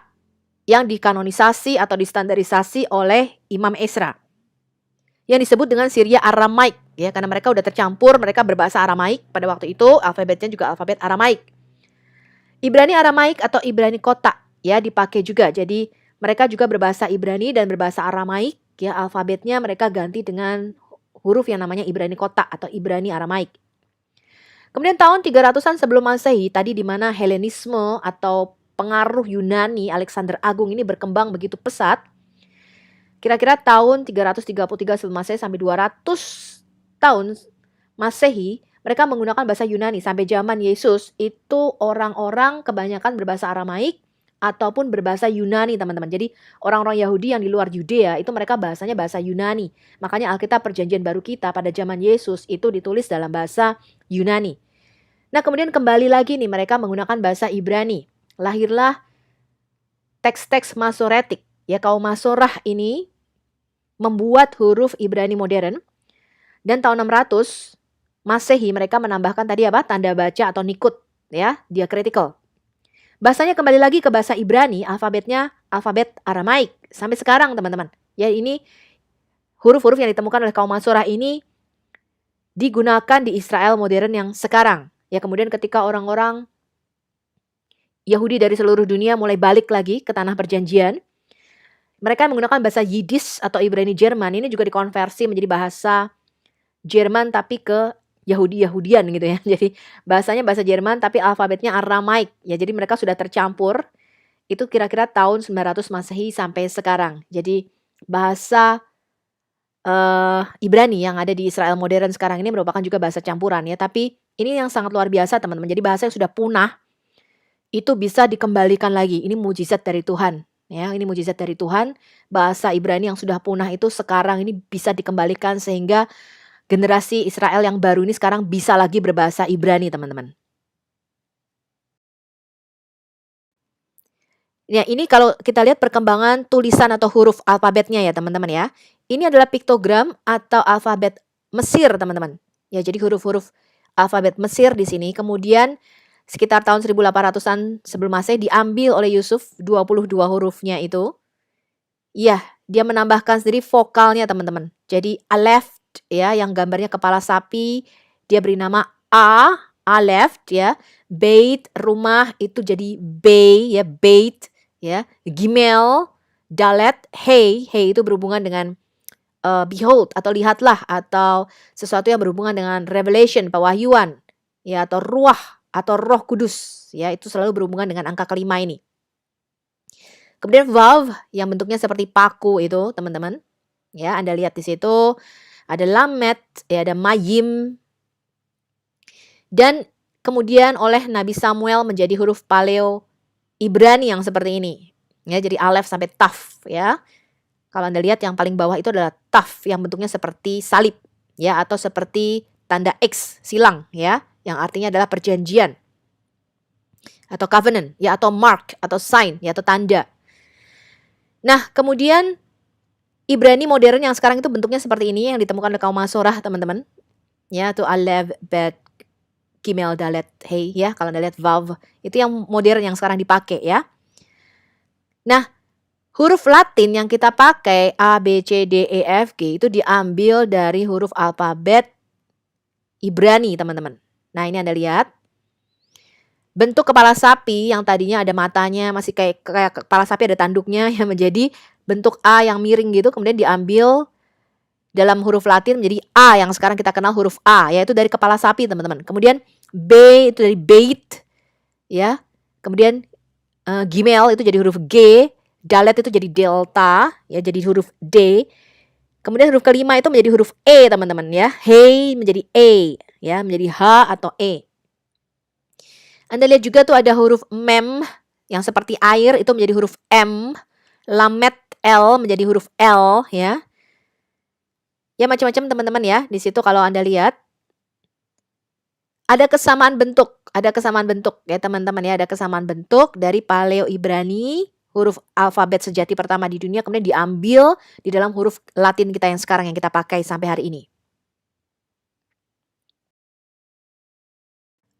yang dikanonisasi atau distandarisasi oleh Imam Ezra. Yang disebut dengan Syria Aramaik ya karena mereka udah tercampur, mereka berbahasa Aramaik pada waktu itu, alfabetnya juga alfabet Aramaik. Ibrani Aramaik atau Ibrani kota ya dipakai juga. Jadi mereka juga berbahasa Ibrani dan berbahasa Aramaik ya, alfabetnya mereka ganti dengan huruf yang namanya Ibrani kotak atau Ibrani Aramaik. Kemudian tahun 300-an sebelum Masehi, tadi di mana Helenisme atau pengaruh Yunani Alexander Agung ini berkembang begitu pesat. Kira-kira tahun 333 sebelum Masehi sampai 200 tahun Masehi, mereka menggunakan bahasa Yunani. Sampai zaman Yesus, itu orang-orang kebanyakan berbahasa Aramaik ataupun berbahasa Yunani, teman-teman. Jadi orang-orang Yahudi yang di luar Yudea, itu mereka bahasanya bahasa Yunani. Makanya Alkitab Perjanjian Baru kita pada zaman Yesus itu ditulis dalam bahasa Yunani. Nah, kemudian kembali lagi nih, mereka menggunakan bahasa Ibrani. Lahirlah teks-teks Masoretik. Ya, kaum Masorah ini membuat huruf Ibrani modern. Dan tahun 600 Masehi mereka menambahkan tadi apa? Tanda baca atau nikut, ya, diakritical. Bahasanya kembali lagi ke bahasa Ibrani, alfabetnya alfabet Aramaik. Sampai sekarang, teman-teman. Ya, ini huruf-huruf yang ditemukan oleh kaum Masorah ini digunakan di Israel modern yang sekarang. Ya, kemudian ketika orang-orang Yahudi dari seluruh dunia mulai balik lagi ke tanah perjanjian, mereka menggunakan bahasa Yiddish atau Ibrani Jerman. Ini juga dikonversi menjadi bahasa Jerman tapi ke Yahudi-Yahudian gitu ya. Jadi bahasanya bahasa Jerman tapi alfabetnya Aramaik. Ya, jadi mereka sudah tercampur. Itu kira-kira tahun 900 Masehi sampai sekarang. Jadi bahasa Ibrani yang ada di Israel modern sekarang ini merupakan juga bahasa campuran ya. Tapi ini yang sangat luar biasa, teman-teman. Jadi bahasa yang sudah punah itu bisa dikembalikan lagi. Ini mujizat dari Tuhan. Ya, ini mujizat dari Tuhan. Bahasa Ibrani yang sudah punah itu sekarang ini bisa dikembalikan sehingga generasi Israel yang baru ini sekarang bisa lagi berbahasa Ibrani, teman-teman. Ya, ini kalau kita lihat perkembangan tulisan atau huruf alfabetnya ya, teman-teman ya. Ini adalah piktogram atau alfabet Mesir, teman-teman. Ya, jadi huruf-huruf alfabet Mesir di sini. Kemudian sekitar tahun 1800-an sebelum Masehi diambil oleh Yusuf 22 hurufnya itu. Iya, dia menambahkan sendiri vokalnya, teman-teman. Jadi Aleph ya, yang gambarnya kepala sapi, dia beri nama Aleph ya. Beit, rumah, itu jadi Bey ya, Beit ya. Gimel, Dalet, Hey itu berhubungan dengan behold atau lihatlah atau sesuatu yang berhubungan dengan revelation, pewahyuan ya, atau ruah atau Roh Kudus ya, itu selalu berhubungan dengan angka kelima ini. Kemudian Vav yang bentuknya seperti paku itu, teman-teman. Ya, Anda lihat di situ ada Lamet, ya, ada Mayim. Dan kemudian oleh Nabi Samuel menjadi huruf Paleo Ibrani yang seperti ini. Ya, jadi Alef sampai Taf ya. Kalau Anda lihat yang paling bawah itu adalah Taf yang bentuknya seperti salib ya, atau seperti tanda X silang ya, yang artinya adalah perjanjian atau covenant ya, atau mark atau sign ya, atau tanda. Nah, kemudian Ibrani modern yang sekarang itu bentuknya seperti ini yang ditemukan oleh kaum Masorah, teman-teman. Ya, tuh Aleph, Bet, Gimel, Dalet, Hey ya, kalau Anda lihat Vav itu yang modern yang sekarang dipakai ya. Nah, huruf Latin yang kita pakai A, B, C, D, E, F, G itu diambil dari huruf alfabet Ibrani, teman-teman. Nah, ini Anda lihat. Bentuk kepala sapi yang tadinya ada matanya, masih kayak kepala sapi ada tanduknya, yang menjadi bentuk A yang miring gitu, kemudian diambil dalam huruf Latin menjadi A yang sekarang kita kenal huruf A, yaitu dari kepala sapi, teman-teman. Kemudian B itu dari bait, ya. Kemudian Gimel itu jadi huruf G, Dalet itu jadi delta, ya, jadi huruf D. Kemudian huruf kelima itu menjadi huruf E, teman-teman ya. Hey menjadi E, ya, menjadi H atau E. Anda lihat juga tuh ada huruf Mem yang seperti air itu menjadi huruf M. Lamet L menjadi huruf L ya. Ya, macam-macam teman-teman ya. Di situ kalau Anda lihat ada kesamaan bentuk ya, teman-teman ya, ada kesamaan bentuk dari Paleo Ibrani, huruf alfabet sejati pertama di dunia, kemudian diambil di dalam huruf Latin kita yang sekarang yang kita pakai sampai hari ini.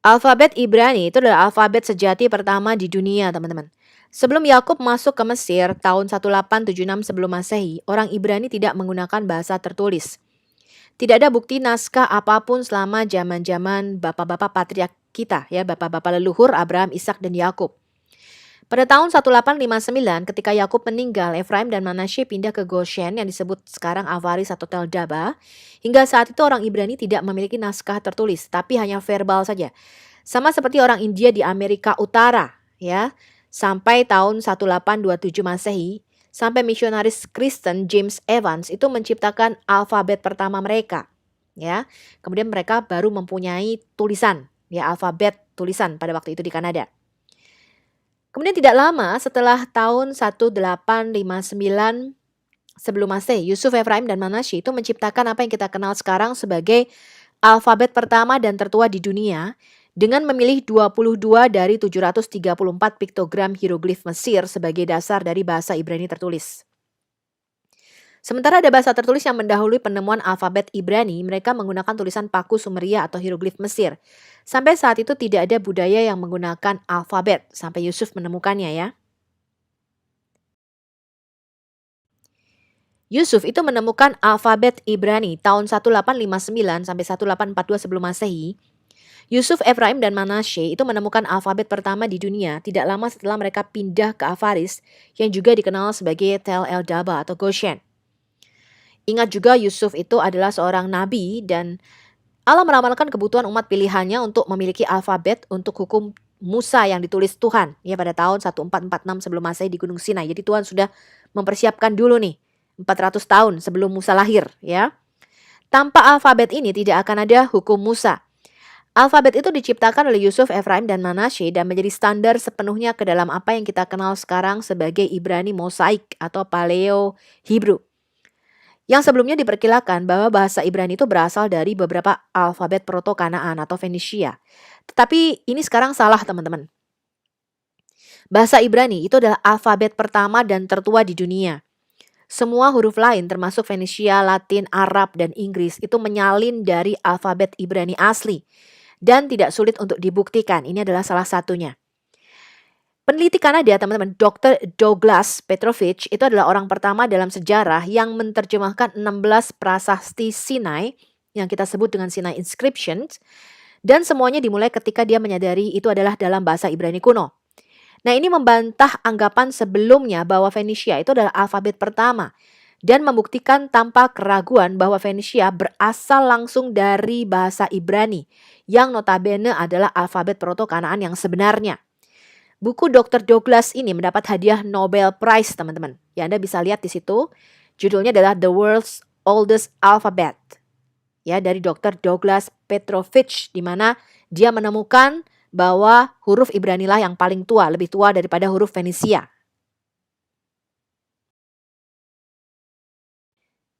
Alfabet Ibrani itu adalah alfabet sejati pertama di dunia, teman-teman. Sebelum Yakub masuk ke Mesir tahun 1876 sebelum Masehi, orang Ibrani tidak menggunakan bahasa tertulis. Tidak ada bukti naskah apapun selama zaman-zaman bapak-bapak patriark kita ya, bapak-bapak leluhur Abraham, Ishak dan Yakub. Pada tahun 1859 ketika Yakub meninggal, Efraim dan Manasye pindah ke Goshen yang disebut sekarang Avaris atau Tel Daba. Hingga saat itu orang Ibrani tidak memiliki naskah tertulis, tapi hanya verbal saja. Sama seperti orang India di Amerika Utara, ya. Sampai tahun 1827 Masehi, sampai misionaris Kristen James Evans itu menciptakan alfabet pertama mereka, ya. Kemudian mereka baru mempunyai tulisan, ya, alfabet tulisan pada waktu itu di Kanada. Kemudian tidak lama setelah tahun 1859 sebelum Masehi, Yusuf, Efraim, dan Manasye itu menciptakan apa yang kita kenal sekarang sebagai alfabet pertama dan tertua di dunia dengan memilih 22 dari 734 piktogram hieroglif Mesir sebagai dasar dari bahasa Ibrani tertulis. Sementara ada bahasa tertulis yang mendahului penemuan alfabet Ibrani, mereka menggunakan tulisan paku Sumeria atau hieroglif Mesir. Sampai saat itu tidak ada budaya yang menggunakan alfabet, sampai Yusuf menemukannya ya. Yusuf itu menemukan alfabet Ibrani tahun 1859 sampai 1842 sebelum Masehi. Yusuf, Efraim, dan Manasye itu menemukan alfabet pertama di dunia tidak lama setelah mereka pindah ke Avaris yang juga dikenal sebagai Tel El Daba atau Goshen. Ingat juga Yusuf itu adalah seorang nabi dan Allah meramalkan kebutuhan umat pilihannya untuk memiliki alfabet untuk hukum Musa yang ditulis Tuhan ya pada tahun 1446 sebelum Masehi di Gunung Sinai. Jadi Tuhan sudah mempersiapkan dulu nih 400 tahun sebelum Musa lahir ya. Tanpa alfabet ini tidak akan ada hukum Musa. Alfabet itu diciptakan oleh Yusuf, Efraim, dan Manasye dan menjadi standar sepenuhnya ke dalam apa yang kita kenal sekarang sebagai Ibrani Mosaik atau Paleo Hebrew. Yang sebelumnya diperkirakan bahwa bahasa Ibrani itu berasal dari beberapa alfabet Proto-Kanaan atau Fenisia. Tetapi ini sekarang salah teman-teman. Bahasa Ibrani itu adalah alfabet pertama dan tertua di dunia. Semua huruf lain termasuk Fenisia, Latin, Arab, dan Inggris itu menyalin dari alfabet Ibrani asli. Dan tidak sulit untuk dibuktikan, ini adalah salah satunya. Peneliti Kanada, teman-teman, Dr. Douglas Petrovich itu adalah orang pertama dalam sejarah yang menerjemahkan 16 prasasti Sinai yang kita sebut dengan Sinai Inscriptions dan semuanya dimulai ketika dia menyadari itu adalah dalam bahasa Ibrani kuno. Nah, ini membantah anggapan sebelumnya bahwa Fenisia itu adalah alfabet pertama dan membuktikan tanpa keraguan bahwa Fenisia berasal langsung dari bahasa Ibrani yang notabene adalah alfabet Proto-Kanaan yang sebenarnya. Buku Dr. Douglas ini mendapat hadiah Nobel Prize, teman-teman. Ya, Anda bisa lihat di situ. Judulnya adalah The World's Oldest Alphabet. Ya, dari Dr. Douglas Petrovich, di mana dia menemukan bahwa huruf Ibrani lah yang paling tua, lebih tua daripada huruf Fenisia.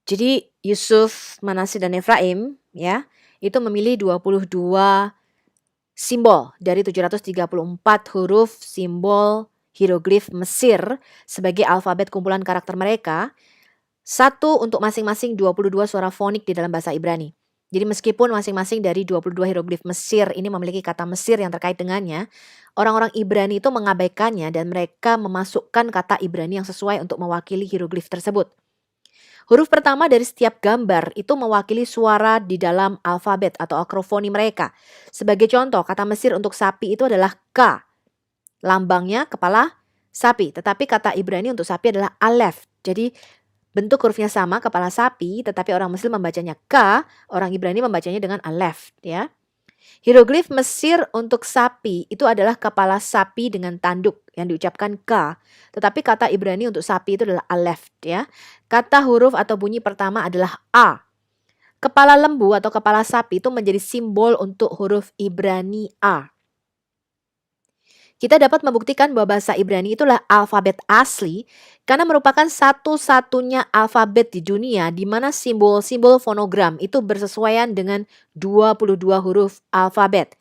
Jadi Yusuf, Manasye, dan Efraim ya, itu memilih 22 simbol dari 734 huruf simbol hieroglif Mesir sebagai alfabet kumpulan karakter mereka. Satu untuk masing-masing 22 suara fonik di dalam bahasa Ibrani. Jadi meskipun masing-masing dari 22 hieroglif Mesir ini memiliki kata Mesir yang terkait dengannya, orang-orang Ibrani itu mengabaikannya dan mereka memasukkan kata Ibrani yang sesuai untuk mewakili hieroglif tersebut. Huruf pertama dari setiap gambar itu mewakili suara di dalam alfabet atau akrofoni mereka. Sebagai contoh, kata Mesir untuk sapi itu adalah K. Lambangnya kepala sapi. Tetapi kata Ibrani untuk sapi adalah Aleph. Jadi bentuk hurufnya sama, kepala sapi, tetapi orang Muslim membacanya K, orang Ibrani membacanya dengan Aleph. Ya. Hieroglif Mesir untuk sapi itu adalah kepala sapi dengan tanduk yang diucapkan K. Tetapi kata Ibrani untuk sapi itu adalah Aleph ya. Kata huruf atau bunyi pertama adalah A. Kepala lembu atau kepala sapi itu menjadi simbol untuk huruf Ibrani A. Kita dapat membuktikan bahwa bahasa Ibrani itulah alfabet asli karena merupakan satu-satunya alfabet di dunia di mana simbol-simbol fonogram itu bersesuaian dengan 22 huruf alfabet.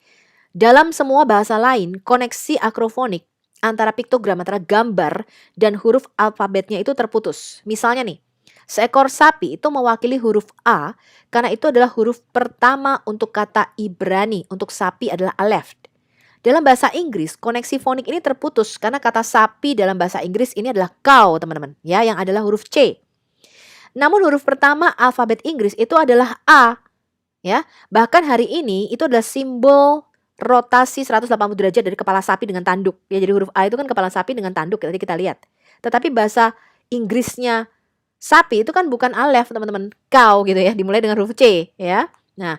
Dalam semua bahasa lain, koneksi akrofonik antara piktogram, antara gambar dan huruf alfabetnya itu terputus. Misalnya nih, seekor sapi itu mewakili huruf A karena itu adalah huruf pertama untuk kata Ibrani, untuk sapi adalah Aleph. Dalam bahasa Inggris, koneksi fonik ini terputus karena kata sapi dalam bahasa Inggris ini adalah cow, teman-teman, ya, yang adalah huruf C. Namun huruf pertama alfabet Inggris itu adalah A, ya. Bahkan hari ini itu adalah simbol rotasi 180 derajat dari kepala sapi dengan tanduk. Ya, jadi huruf A itu kan kepala sapi dengan tanduk, tadi kita lihat. Tetapi bahasa Inggrisnya sapi itu kan bukan alef, teman-teman. Cow gitu ya, dimulai dengan huruf C ya. Nah,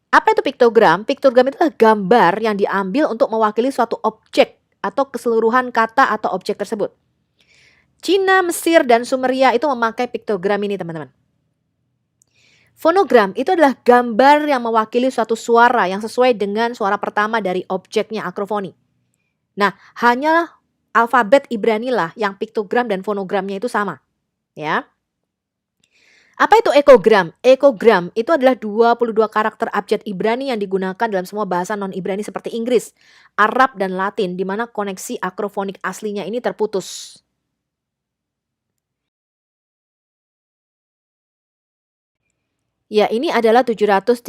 apa itu piktogram? Piktogram itu adalah gambar yang diambil untuk mewakili suatu objek atau keseluruhan kata atau objek tersebut. Cina, Mesir, dan Sumeria itu memakai piktogram ini, teman-teman. Fonogram itu adalah gambar yang mewakili suatu suara yang sesuai dengan suara pertama dari objeknya, akrofoni. Nah, hanya alfabet Ibrani lah yang piktogram dan fonogramnya itu sama. Ya. Apa itu ekogram? Ekogram itu adalah 22 karakter abjad Ibrani yang digunakan dalam semua bahasa non-Ibrani seperti Inggris, Arab, dan Latin, di mana koneksi akrofonik aslinya ini terputus. Ya, ini adalah 734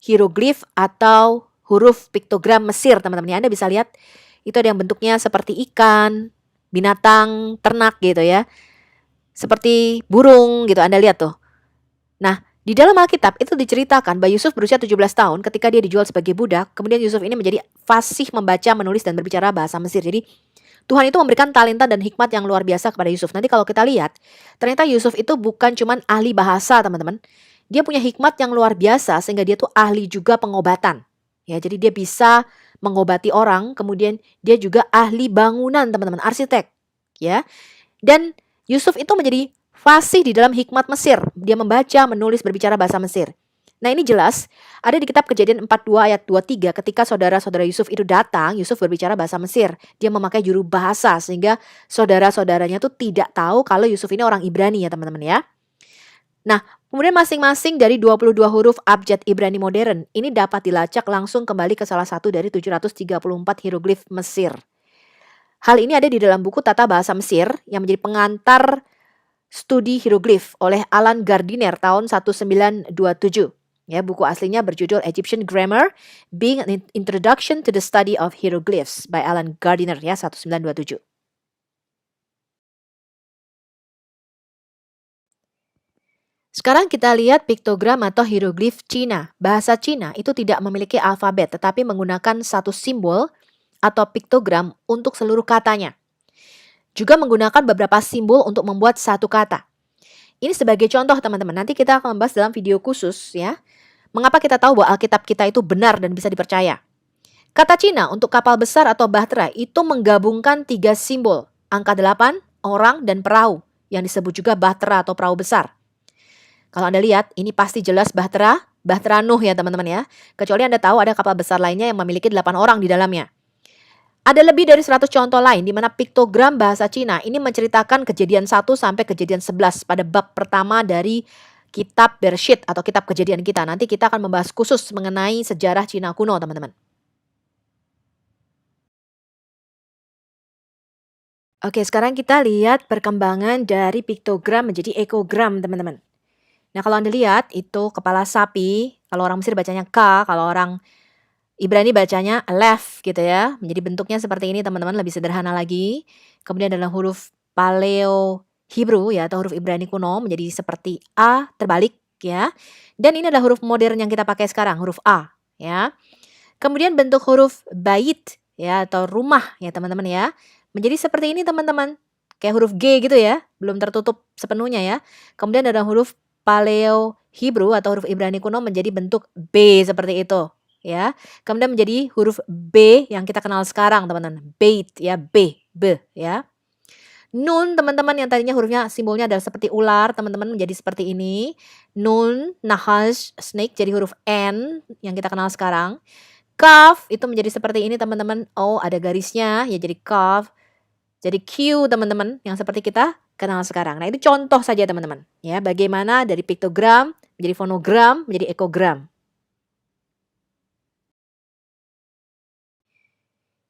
hieroglif atau huruf piktogram Mesir, teman-teman. Ya, Anda bisa lihat itu ada yang bentuknya seperti ikan, binatang, ternak gitu ya. Seperti burung gitu, Anda lihat tuh. Nah, di dalam Alkitab itu diceritakan bahwa Yusuf berusia 17 tahun ketika dia dijual sebagai budak. Kemudian Yusuf ini menjadi fasih membaca, menulis, dan berbicara bahasa Mesir. Jadi Tuhan itu memberikan talenta dan hikmat yang luar biasa kepada Yusuf. Nanti kalau kita lihat, ternyata Yusuf itu bukan cuman ahli bahasa, teman-teman. Dia punya hikmat yang luar biasa sehingga dia tuh ahli juga pengobatan. Ya, jadi dia bisa mengobati orang, kemudian dia juga ahli bangunan, teman-teman, arsitek. Ya. Dan Yusuf itu menjadi fasih di dalam hikmat Mesir. Dia membaca, menulis, berbicara bahasa Mesir. Nah, ini jelas ada di kitab Kejadian 42 ayat 23 ketika saudara-saudara Yusuf itu datang, Yusuf berbicara bahasa Mesir. Dia memakai juru bahasa sehingga saudara-saudaranya tuh tidak tahu kalau Yusuf ini orang Ibrani ya, teman-teman ya. Nah, kemudian masing-masing dari 22 huruf abjad Ibrani modern ini dapat dilacak langsung kembali ke salah satu dari 734 hieroglif Mesir. Hal ini ada di dalam buku Tata Bahasa Mesir yang menjadi pengantar studi hieroglif oleh Alan Gardiner tahun 1927. Ya, buku aslinya berjudul Egyptian Grammar, Being an Introduction to the Study of Hieroglyphs by Alan Gardiner ya, 1927. Sekarang kita lihat piktogram atau hieroglif Cina. Bahasa Cina itu tidak memiliki alfabet tetapi menggunakan satu simbol atau piktogram untuk seluruh katanya. Juga menggunakan beberapa simbol untuk membuat satu kata. Ini sebagai contoh, teman-teman. Nanti kita akan membahas dalam video khusus ya. Mengapa kita tahu bahwa Alkitab kita itu benar dan bisa dipercaya? Kata Cina untuk kapal besar atau bahtera itu menggabungkan 3 simbol. Angka 8, orang, dan perahu. Yang disebut juga bahtera atau perahu besar. Kalau Anda lihat, ini pasti jelas bahtera Nuh ya, teman-teman ya. Kecuali Anda tahu ada kapal besar lainnya yang memiliki 8 orang di dalamnya. Ada lebih dari 100 contoh lain di mana piktogram bahasa Cina ini menceritakan kejadian 1 sampai kejadian 11 pada bab pertama dari kitab Bereshit atau kitab kejadian kita. Nanti kita akan membahas khusus mengenai sejarah Cina kuno, teman-teman. Oke, sekarang kita lihat perkembangan dari piktogram menjadi ekogram, teman-teman. Nah, kalau Anda lihat itu kepala sapi, kalau orang Mesir bacanya K, kalau orang Ibrani bacanya Aleph gitu ya. Menjadi bentuknya seperti ini, teman-teman, lebih sederhana lagi. Kemudian adalah huruf Paleo Hebrew ya atau huruf Ibrani kuno menjadi seperti A terbalik ya. Dan ini adalah huruf modern yang kita pakai sekarang, huruf A ya. Kemudian bentuk huruf bait ya atau rumah ya, teman-teman ya. Menjadi seperti ini, teman-teman. Kayak huruf G gitu ya, belum tertutup sepenuhnya ya. Kemudian ada huruf Paleo Hebrew atau huruf Ibrani kuno menjadi bentuk B seperti itu ya. Kemudian menjadi huruf B yang kita kenal sekarang, teman-teman. Bait ya, B ya. Nun, teman-teman, yang tadinya hurufnya simbolnya adalah seperti ular, teman-teman, menjadi seperti ini. Nun, nahash, snake, jadi huruf N yang kita kenal sekarang. Kaf itu menjadi seperti ini, teman-teman. Oh, ada garisnya ya, jadi kaf. Jadi Q, teman-teman, yang seperti kita kenal sekarang. Nah, ini contoh saja, teman-teman. Ya, bagaimana dari piktogram menjadi fonogram menjadi ekogram.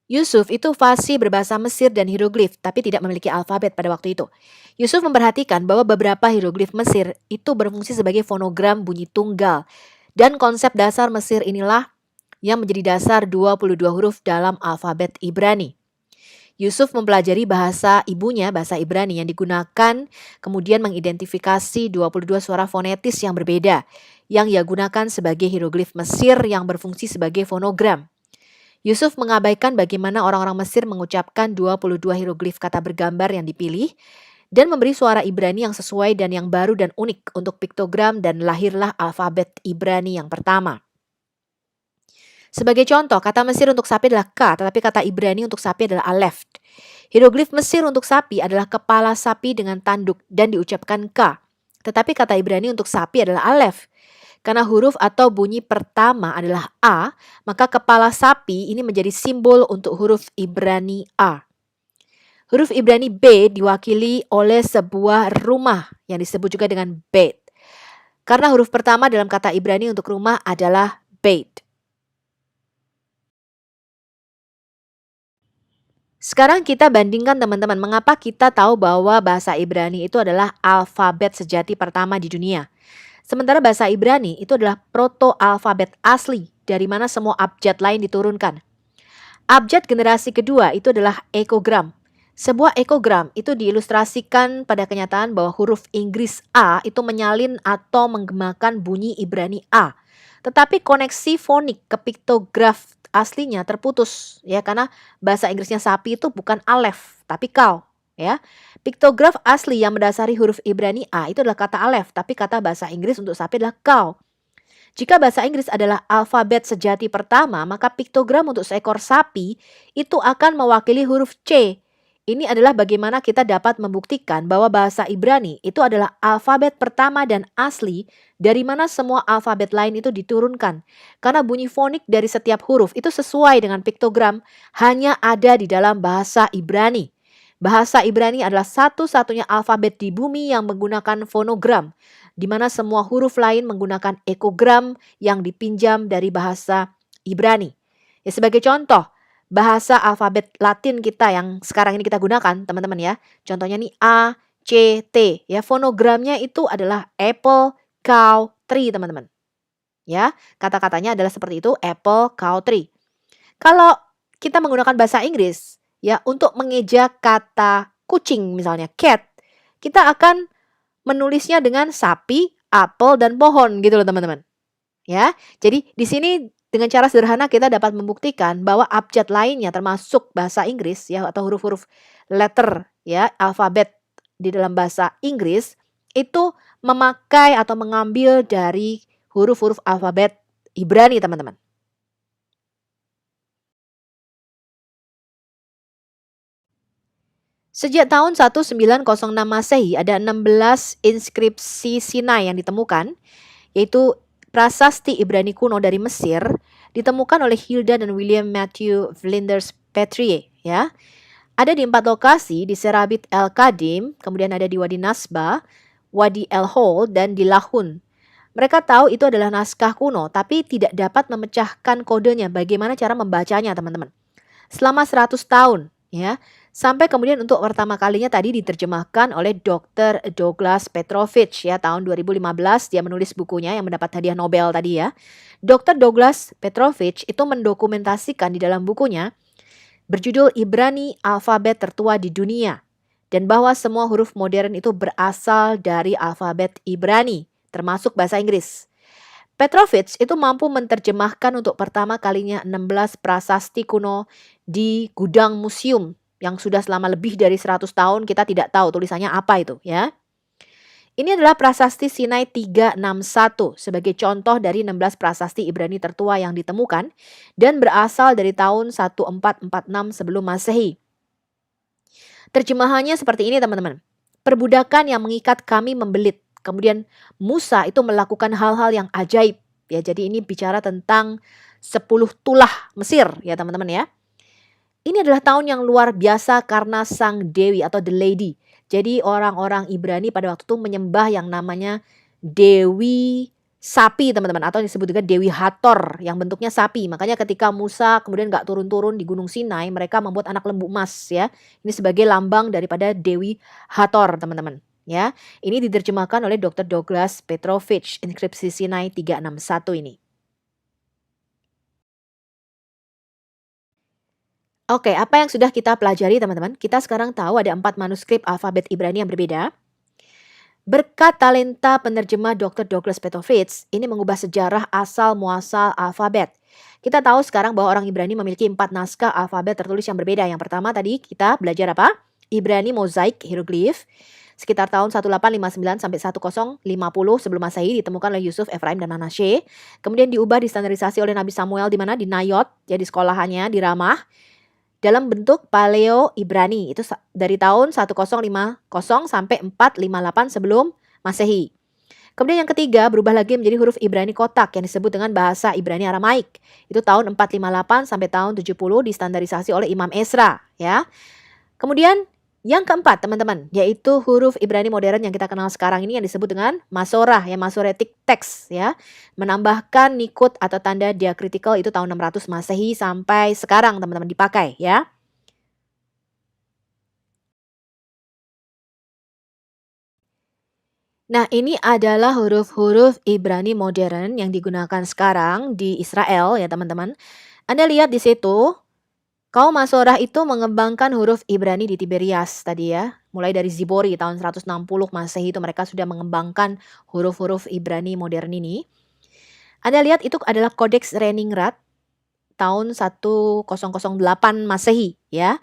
Yusuf itu fasih berbahasa Mesir dan hieroglif, tapi tidak memiliki alfabet pada waktu itu. Yusuf memperhatikan bahwa beberapa hieroglif Mesir itu berfungsi sebagai fonogram bunyi tunggal. Dan konsep dasar Mesir inilah yang menjadi dasar 22 huruf dalam alfabet Ibrani. Yusuf mempelajari bahasa ibunya, bahasa Ibrani yang digunakan, kemudian mengidentifikasi 22 suara fonetis yang berbeda, yang ia gunakan sebagai hieroglif Mesir yang berfungsi sebagai fonogram. Yusuf mengabaikan bagaimana orang-orang Mesir mengucapkan 22 hieroglif kata bergambar yang dipilih, dan memberi suara Ibrani yang sesuai dan yang baru dan unik untuk piktogram, dan lahirlah alfabet Ibrani yang pertama. Sebagai contoh, kata Mesir untuk sapi adalah K, tetapi kata Ibrani untuk sapi adalah Aleph. Hieroglif Mesir untuk sapi adalah kepala sapi dengan tanduk dan diucapkan K, tetapi kata Ibrani untuk sapi adalah Aleph. Karena huruf atau bunyi pertama adalah A, maka kepala sapi ini menjadi simbol untuk huruf Ibrani A. Huruf Ibrani B diwakili oleh sebuah rumah yang disebut juga dengan Beit. Karena huruf pertama dalam kata Ibrani untuk rumah adalah Beit. Sekarang kita bandingkan teman-teman, mengapa kita tahu bahwa bahasa Ibrani itu adalah alfabet sejati pertama di dunia. Sementara bahasa Ibrani itu adalah proto-alfabet asli dari mana semua abjad lain diturunkan. Abjad generasi kedua itu adalah ekogram. Sebuah ekogram itu diilustrasikan pada kenyataan bahwa huruf Inggris A itu menyalin atau menggemakan bunyi Ibrani A. Tetapi koneksi fonik ke piktograf aslinya terputus ya, karena bahasa Inggrisnya sapi itu bukan Aleph tapi Kau ya. Piktograf asli yang mendasari huruf Ibrani A itu adalah kata Aleph, tapi kata bahasa Inggris untuk sapi adalah Kau. Jika bahasa Inggris adalah alfabet sejati pertama, maka piktogram untuk seekor sapi itu akan mewakili huruf C. Ini adalah bagaimana kita dapat membuktikan bahwa bahasa Ibrani itu adalah alfabet pertama dan asli dari mana semua alfabet lain itu diturunkan. Karena bunyi fonik dari setiap huruf itu sesuai dengan piktogram hanya ada di dalam bahasa Ibrani. Bahasa Ibrani adalah satu-satunya alfabet di bumi yang menggunakan fonogram, di mana semua huruf lain menggunakan ekogram yang dipinjam dari bahasa Ibrani. Ya, sebagai contoh, bahasa alfabet Latin kita yang sekarang ini kita gunakan, teman-teman ya. Contohnya nih A, C, T. Ya, fonogramnya itu adalah apple, cow, tree, teman-teman. Ya, kata-katanya adalah seperti itu, apple, cow, tree. Kalau kita menggunakan bahasa Inggris, ya, untuk mengeja kata kucing misalnya cat, kita akan menulisnya dengan sapi, apel, dan pohon gitu loh teman-teman. Ya, jadi di sini dengan cara sederhana kita dapat membuktikan bahwa abjad lainnya termasuk bahasa Inggris ya, atau huruf-huruf letter ya, alfabet di dalam bahasa Inggris itu memakai atau mengambil dari huruf-huruf alfabet Ibrani, teman-teman. Sejak tahun 1906 Masehi ada 16 inskripsi Sinai yang ditemukan, yaitu prasasti Ibrani kuno dari Mesir, ditemukan oleh Hilda dan William Matthew Flinders Petrie ya. Ada di 4 lokasi, di Serabit El Kadim, kemudian ada di Wadi Nasba, Wadi El Hol, dan di Lahun. Mereka tahu itu adalah naskah kuno, tapi tidak dapat memecahkan kodenya, bagaimana cara membacanya teman-teman. Selama 100 tahun ya, sampai kemudian untuk pertama kalinya tadi diterjemahkan oleh Dr. Douglas Petrovich ya, tahun 2015 dia menulis bukunya yang mendapat hadiah Nobel tadi ya. Dr. Douglas Petrovich itu mendokumentasikan di dalam bukunya berjudul Ibrani Alfabet Tertua di Dunia, dan bahwa semua huruf modern itu berasal dari alfabet Ibrani, termasuk bahasa Inggris. Petrovich itu mampu menerjemahkan untuk pertama kalinya 16 prasasti kuno di gudang museum yang sudah selama lebih dari 100 tahun kita tidak tahu tulisannya apa itu ya. Ini adalah prasasti Sinai 361 sebagai contoh dari 16 prasasti Ibrani tertua yang ditemukan dan berasal dari tahun 1446 sebelum Masehi. Terjemahannya seperti ini teman-teman. Perbudakan yang mengikat kami membelit. Kemudian Musa itu melakukan hal-hal yang ajaib. Ya, jadi ini bicara tentang 10 tulah Mesir ya teman-teman ya. Ini adalah tahun yang luar biasa karena sang dewi atau the lady. Jadi orang-orang Ibrani pada waktu itu menyembah yang namanya Dewi Sapi teman-teman, atau disebut juga Dewi Hathor yang bentuknya sapi. Makanya ketika Musa kemudian gak turun-turun di Gunung Sinai, mereka membuat anak lembu emas ya. Ini sebagai lambang daripada Dewi Hathor teman-teman. Ya, ini diterjemahkan oleh Dr. Douglas Petrovich, inskripsi Sinai 361 ini. Oke, apa yang sudah kita pelajari teman-teman? Kita sekarang tahu ada 4 manuskrip alfabet Ibrani yang berbeda. Berkat talenta penerjemah Dr. Douglas Petovitz, ini mengubah sejarah asal-muasal alfabet. Kita tahu sekarang bahwa orang Ibrani memiliki 4 naskah alfabet tertulis yang berbeda. Yang pertama tadi kita belajar apa? Ibrani mozaik hieroglif. Sekitar tahun 1859 sampai 1050 sebelum Masehi ditemukan oleh Yusuf, Efraim, dan Manasye. Kemudian diubah distandarisasi oleh Nabi Samuel di mana? Di Nayot, jadi sekolahannya di Ramah. Dalam bentuk Paleo Ibrani, itu dari tahun 1050 sampai 458 sebelum Masehi. Kemudian yang ketiga berubah lagi menjadi huruf Ibrani kotak yang disebut dengan bahasa Ibrani Aramaik. Itu tahun 458 sampai tahun 70 distandarisasi oleh Imam Esra, ya. Kemudian yang keempat teman-teman, yaitu huruf Ibrani modern yang kita kenal sekarang ini yang disebut dengan Masorah, ya, Masoretic Text, ya. Menambahkan nikut atau tanda diakritikal itu tahun 600 Masehi sampai sekarang teman-teman dipakai, ya. Nah, ini adalah huruf-huruf Ibrani modern yang digunakan sekarang di Israel ya teman-teman. Anda lihat di situ, kaum Masorah itu mengembangkan huruf Ibrani di Tiberias tadi ya. Mulai dari Zibori tahun 160 Masehi itu mereka sudah mengembangkan huruf-huruf Ibrani modern ini. Anda lihat itu adalah Codex Leningrad tahun 1008 Masehi ya.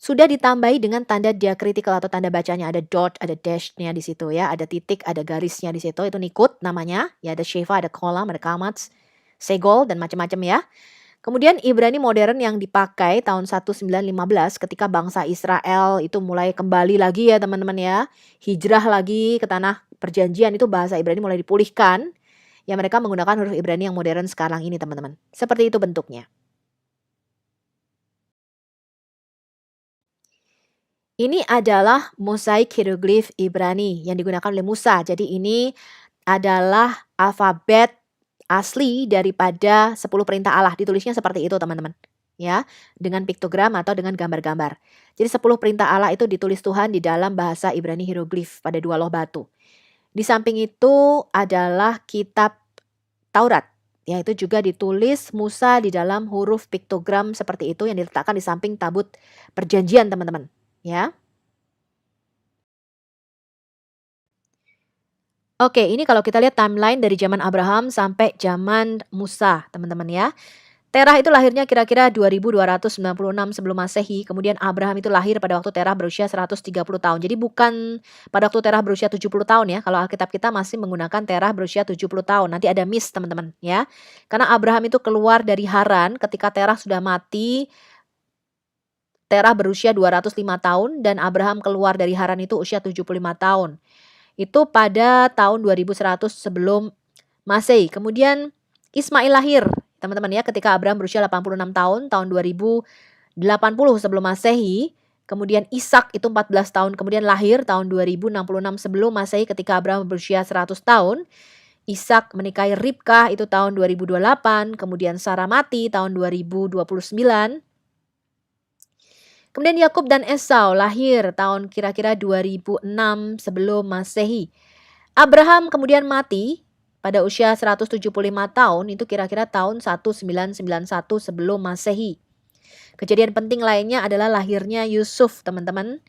Sudah ditambahi dengan tanda diakritikal atau tanda bacanya, ada dot, ada dash-nya di situ ya, ada titik, ada garisnya di situ, itu nikut namanya. Ya, ada sheva, ada kolam, ada kamats, segol dan macam-macam ya. Kemudian Ibrani modern yang dipakai tahun 1915 ketika bangsa Israel itu mulai kembali lagi ya teman-teman ya. Hijrah lagi ke tanah perjanjian, itu bahasa Ibrani mulai dipulihkan. Ya, mereka menggunakan huruf Ibrani yang modern sekarang ini teman-teman. Seperti itu bentuknya. Ini adalah mosaik hieroglif Ibrani yang digunakan oleh Musa. Jadi ini adalah alfabet asli daripada 10 perintah Allah. Ditulisnya seperti itu teman-teman. Ya, dengan piktogram atau dengan gambar-gambar. Jadi 10 perintah Allah itu ditulis Tuhan di dalam bahasa Ibrani hieroglif pada 2 loh batu. Di samping itu adalah kitab Taurat. Ya, itu juga ditulis Musa di dalam huruf piktogram seperti itu yang diletakkan di samping tabut perjanjian teman-teman. Ya. Oke, ini kalau kita lihat timeline dari zaman Abraham sampai zaman Musa, teman-teman ya. Terah itu lahirnya kira-kira 2296 sebelum Masehi, kemudian Abraham itu lahir pada waktu Terah berusia 130 tahun. Jadi bukan pada waktu Terah berusia 70 tahun ya. Kalau Alkitab kita masih menggunakan Terah berusia 70 tahun. Nanti ada miss teman-teman ya. Karena Abraham itu keluar dari Haran ketika Terah sudah mati. Terah berusia 205 tahun dan Abraham keluar dari Haran itu usia 75 tahun. Itu pada tahun 2100 sebelum Masehi. Kemudian Ismail lahir, teman-teman ya, ketika Abraham berusia 86 tahun, tahun 2080 sebelum Masehi. Kemudian Ishak itu 14 tahun kemudian lahir tahun 2066 sebelum Masehi ketika Abraham berusia 100 tahun. Ishak menikahi Ribkah itu tahun 2028, kemudian Sarah mati tahun 2029. Kemudian Yakub dan Esau lahir tahun kira-kira 2006 sebelum Masehi. Abraham kemudian mati pada usia 175 tahun, itu kira-kira tahun 1991 sebelum Masehi. Kejadian penting lainnya adalah lahirnya Yusuf, teman-teman.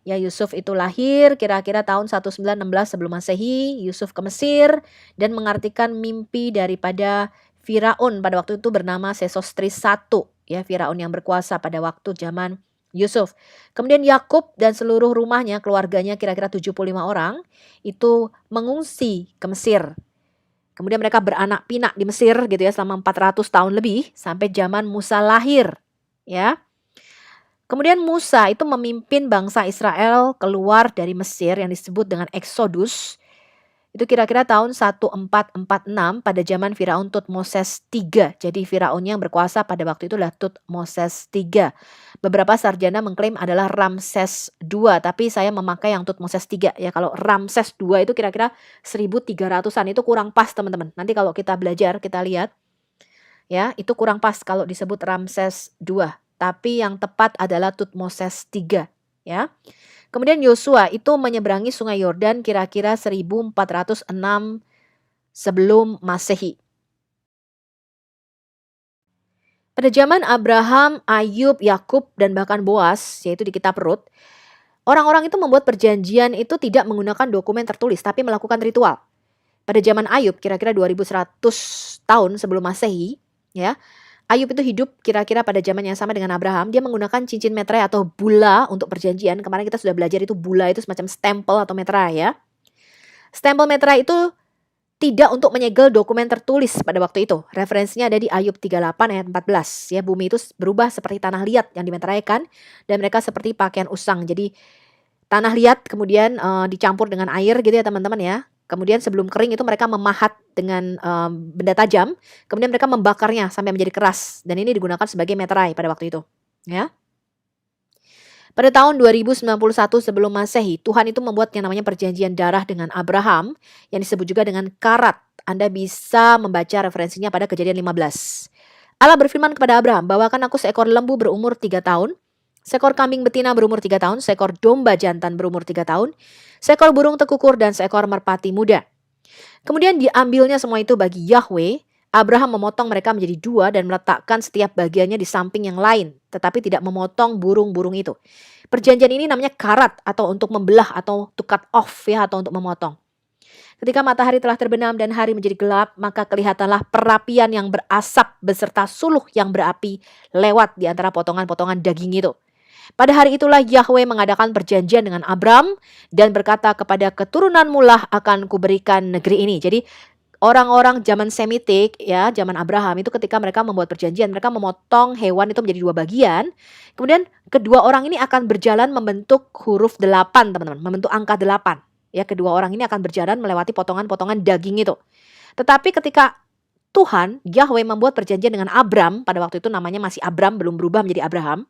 Ya, Yusuf itu lahir kira-kira tahun 1916 sebelum Masehi. Yusuf ke Mesir dan mengartikan mimpi daripada Firaun pada waktu itu bernama Sesostris I, ya, Firaun yang berkuasa pada waktu zaman Yusuf. Kemudian Yakub dan seluruh rumahnya, keluarganya kira-kira 75 orang itu mengungsi ke Mesir. Kemudian mereka beranak pinak di Mesir gitu ya selama 400 tahun lebih sampai zaman Musa lahir, ya. Kemudian Musa itu memimpin bangsa Israel keluar dari Mesir yang disebut dengan Exodus. Itu kira-kira tahun 1446 pada zaman Firaun Tutmosis III. Jadi Firaun yang berkuasa pada waktu itu adalah Tutmosis III. Beberapa sarjana mengklaim adalah Ramses II, tapi saya memakai yang Tutmosis III ya. Kalau Ramses II itu kira-kira 1300-an, itu kurang pas teman-teman. Nanti kalau kita belajar kita lihat ya, itu kurang pas kalau disebut Ramses II. Tapi yang tepat adalah Tutmosis III ya. Kemudian Yosua itu menyeberangi sungai Yordan kira-kira 1406 sebelum Masehi. Pada zaman Abraham, Ayub, Yakub, dan bahkan Boas, yaitu di kitab Rut, orang-orang itu membuat perjanjian itu tidak menggunakan dokumen tertulis, tapi melakukan ritual. Pada zaman Ayub, kira-kira 2100 tahun sebelum Masehi, ya, Ayub itu hidup kira-kira pada zaman yang sama dengan Abraham. Dia menggunakan cincin meterai atau bula untuk perjanjian. Kemarin kita sudah belajar itu bula itu semacam stempel atau meterai ya. Stempel meterai itu tidak untuk menyegel dokumen tertulis pada waktu itu. Referensinya ada di Ayub 38 ayat 14. Ya, bumi itu berubah seperti tanah liat yang dimeteraikan dan mereka seperti pakaian usang. Jadi tanah liat kemudian dicampur dengan air gitu ya teman-teman ya. Kemudian sebelum kering itu mereka memahat dengan benda tajam. Kemudian mereka membakarnya sampai menjadi keras. Dan ini digunakan sebagai meterai pada waktu itu. Ya. Pada tahun 2091 sebelum Masehi, Tuhan itu membuat yang namanya perjanjian darah dengan Abraham, yang disebut juga dengan karat. Anda bisa membaca referensinya pada Kejadian 15. Allah berfirman kepada Abraham, bawakan aku seekor lembu berumur 3 tahun, seekor kambing betina berumur 3 tahun, seekor domba jantan berumur 3 tahun, seekor burung tekukur, dan seekor merpati muda. Kemudian diambilnya semua itu bagi Yahweh. Abraham memotong mereka menjadi 2 dan meletakkan setiap bagiannya di samping yang lain, tetapi tidak memotong burung-burung itu. Perjanjian ini namanya karat atau untuk membelah atau to cut off ya, atau untuk memotong. Ketika matahari telah terbenam dan hari menjadi gelap, maka kelihatanlah perapian yang berasap beserta suluh yang berapi lewat di antara potongan-potongan daging itu. Pada hari itulah Yahweh mengadakan perjanjian dengan Abram dan berkata kepada keturunanmu lah akan kuberikan negeri ini. Jadi orang-orang zaman Semitik ya, zaman Abraham itu ketika mereka membuat perjanjian, mereka memotong hewan itu menjadi 2 bagian. Kemudian kedua orang ini akan berjalan membentuk huruf 8, teman-teman, membentuk angka 8. Ya, kedua orang ini akan berjalan melewati potongan-potongan daging itu. Tetapi ketika Tuhan, Yahweh membuat perjanjian dengan Abram, pada waktu itu namanya masih Abram, belum berubah menjadi Abraham.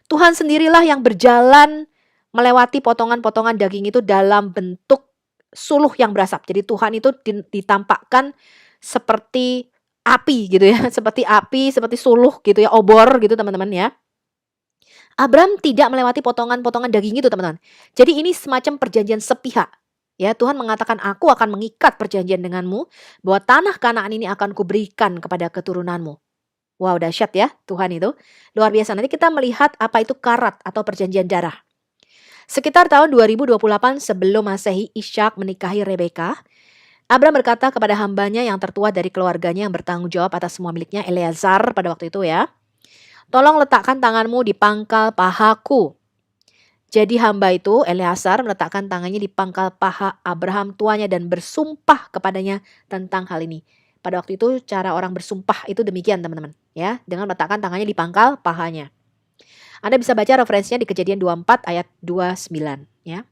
Tuhan sendirilah yang berjalan melewati potongan-potongan daging itu dalam bentuk suluh yang berasap. Jadi Tuhan itu ditampakkan seperti api gitu ya, seperti api, seperti suluh gitu ya, obor gitu teman-teman ya. Abram tidak melewati potongan-potongan daging itu teman-teman. Jadi ini semacam perjanjian sepihak. Ya, Tuhan mengatakan aku akan mengikat perjanjian denganmu bahwa tanah Kanaan ini akan kuberikan kepada keturunanmu. Wow, dahsyat ya Tuhan itu. Luar biasa. Nanti kita melihat apa itu karat atau perjanjian darah. Sekitar tahun 2028 sebelum Masehi, Ishak menikahi Rebeka. Abram berkata kepada hambanya yang tertua dari keluarganya yang bertanggung jawab atas semua miliknya, Eleazar pada waktu itu ya. Tolong letakkan tanganmu di pangkal pahaku. Jadi hamba itu, Eleazar, meletakkan tangannya di pangkal paha Abraham tuanya dan bersumpah kepadanya tentang hal ini. Pada waktu itu cara orang bersumpah itu demikian teman-teman. Ya, dengan meletakkan tangannya di pangkal pahanya. Anda bisa baca referensinya di Kejadian 24 ayat 29 ya.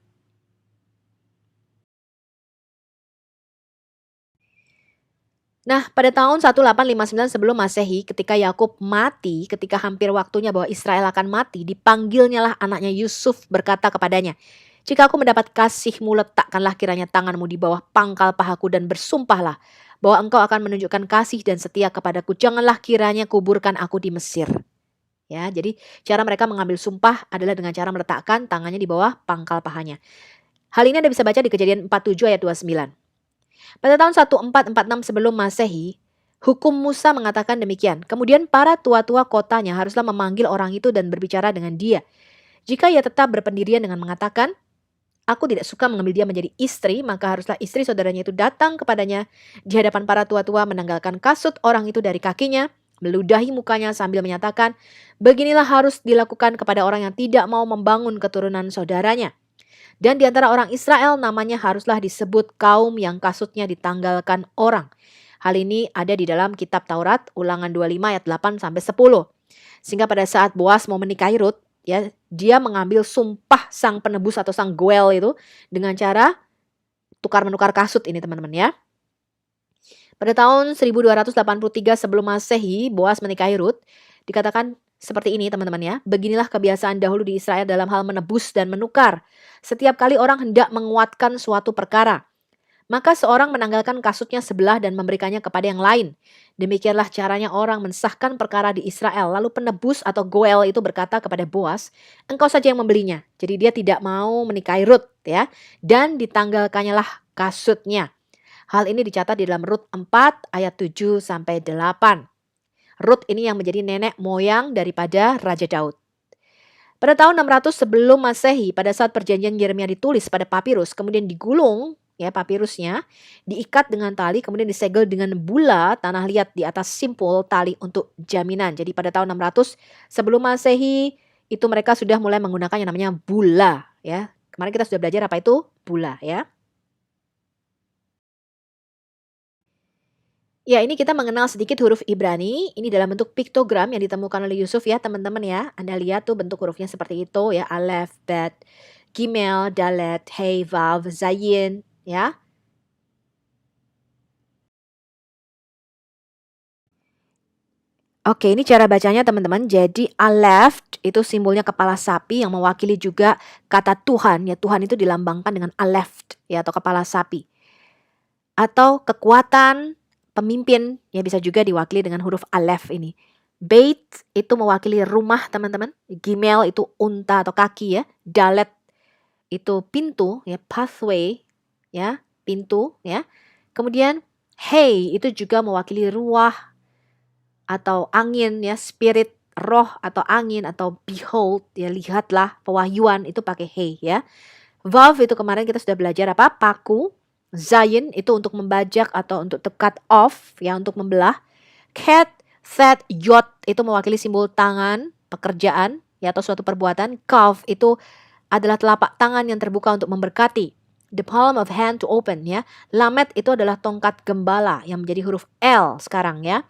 Nah, pada tahun 1859 sebelum Masehi, ketika Yakub mati, ketika hampir waktunya bahwa Israel akan mati, dipanggilnya lah anaknya Yusuf berkata kepadanya, jika aku mendapat kasihmu, letakkanlah kiranya tanganmu di bawah pangkal pahaku dan bersumpahlah bahwa engkau akan menunjukkan kasih dan setia kepadaku. Janganlah kiranya kuburkan aku di Mesir. Ya, jadi cara mereka mengambil sumpah adalah dengan cara meletakkan tangannya di bawah pangkal pahanya. Hal ini Anda bisa baca di Kejadian 47 ayat 29. Pada tahun 1446 sebelum Masehi, hukum Musa mengatakan demikian. Kemudian para tua-tua kotanya haruslah memanggil orang itu dan berbicara dengan dia. Jika ia tetap berpendirian dengan mengatakan, aku tidak suka mengambil dia menjadi istri, maka haruslah istri saudaranya itu datang kepadanya di hadapan para tua-tua, menanggalkan kasut orang itu dari kakinya, meludahi mukanya sambil menyatakan, beginilah harus dilakukan kepada orang yang tidak mau membangun keturunan saudaranya. Dan di antara orang Israel namanya haruslah disebut kaum yang kasutnya ditanggalkan orang. Hal ini ada di dalam kitab Taurat, Ulangan 25 ayat 8 sampai 10. Sehingga pada saat Boas mau menikahi Rut, ya, dia mengambil sumpah sang penebus atau sang goel itu dengan cara tukar-menukar kasut ini teman-teman ya. Pada tahun 1283 sebelum Masehi, Boas menikahi Rut. Dikatakan seperti ini teman-teman ya. Beginilah kebiasaan dahulu di Israel dalam hal menebus dan menukar. Setiap kali orang hendak menguatkan suatu perkara, maka seorang menanggalkan kasutnya sebelah dan memberikannya kepada yang lain. Demikianlah caranya orang mensahkan perkara di Israel. Lalu penebus atau goel itu berkata kepada Boas, engkau saja yang membelinya. Jadi dia tidak mau menikahi Rut ya. Dan ditanggalkannya lah kasutnya. Hal ini dicatat di dalam Rut 4 ayat 7 sampai 8. Ruth ini yang menjadi nenek moyang daripada Raja Daud. Pada tahun 600 sebelum Masehi, pada saat perjanjian Yeremia ditulis pada papirus, kemudian digulung ya papirusnya, diikat dengan tali, kemudian disegel dengan bula tanah liat di atas simpul tali untuk jaminan. Jadi pada tahun 600 sebelum Masehi itu mereka sudah mulai menggunakan yang namanya bula ya. Kemarin kita sudah belajar apa itu bula ya. Ya, ini kita mengenal sedikit huruf Ibrani. Ini dalam bentuk piktogram yang ditemukan oleh Yusuf ya, teman-teman ya. Anda lihat tuh bentuk hurufnya seperti itu ya, alef, bet, gimel, dalet, hey, vav, zayin ya. Oke, ini cara bacanya teman-teman. Jadi alef itu simbolnya kepala sapi yang mewakili juga kata Tuhan ya. Tuhan itu dilambangkan dengan alef ya atau kepala sapi. Atau kekuatan pemimpin ya bisa juga diwakili dengan huruf alef ini. Bait itu mewakili rumah teman-teman. Gimel itu unta atau kaki ya. Dalet itu pintu ya, pathway ya, pintu ya. Kemudian hey itu juga mewakili ruah atau angin ya, spirit, roh atau angin atau behold ya, lihatlah, pewahyuan itu pakai hey ya. Vav itu kemarin kita sudah belajar apa? Paku. Zayin itu untuk membajak atau untuk to cut off ya, untuk membelah. Cat, that, yod itu mewakili simbol tangan, pekerjaan ya atau suatu perbuatan. Kaf itu adalah telapak tangan yang terbuka untuk memberkati. The palm of hand to open ya. Lamet itu adalah tongkat gembala yang menjadi huruf L sekarang ya.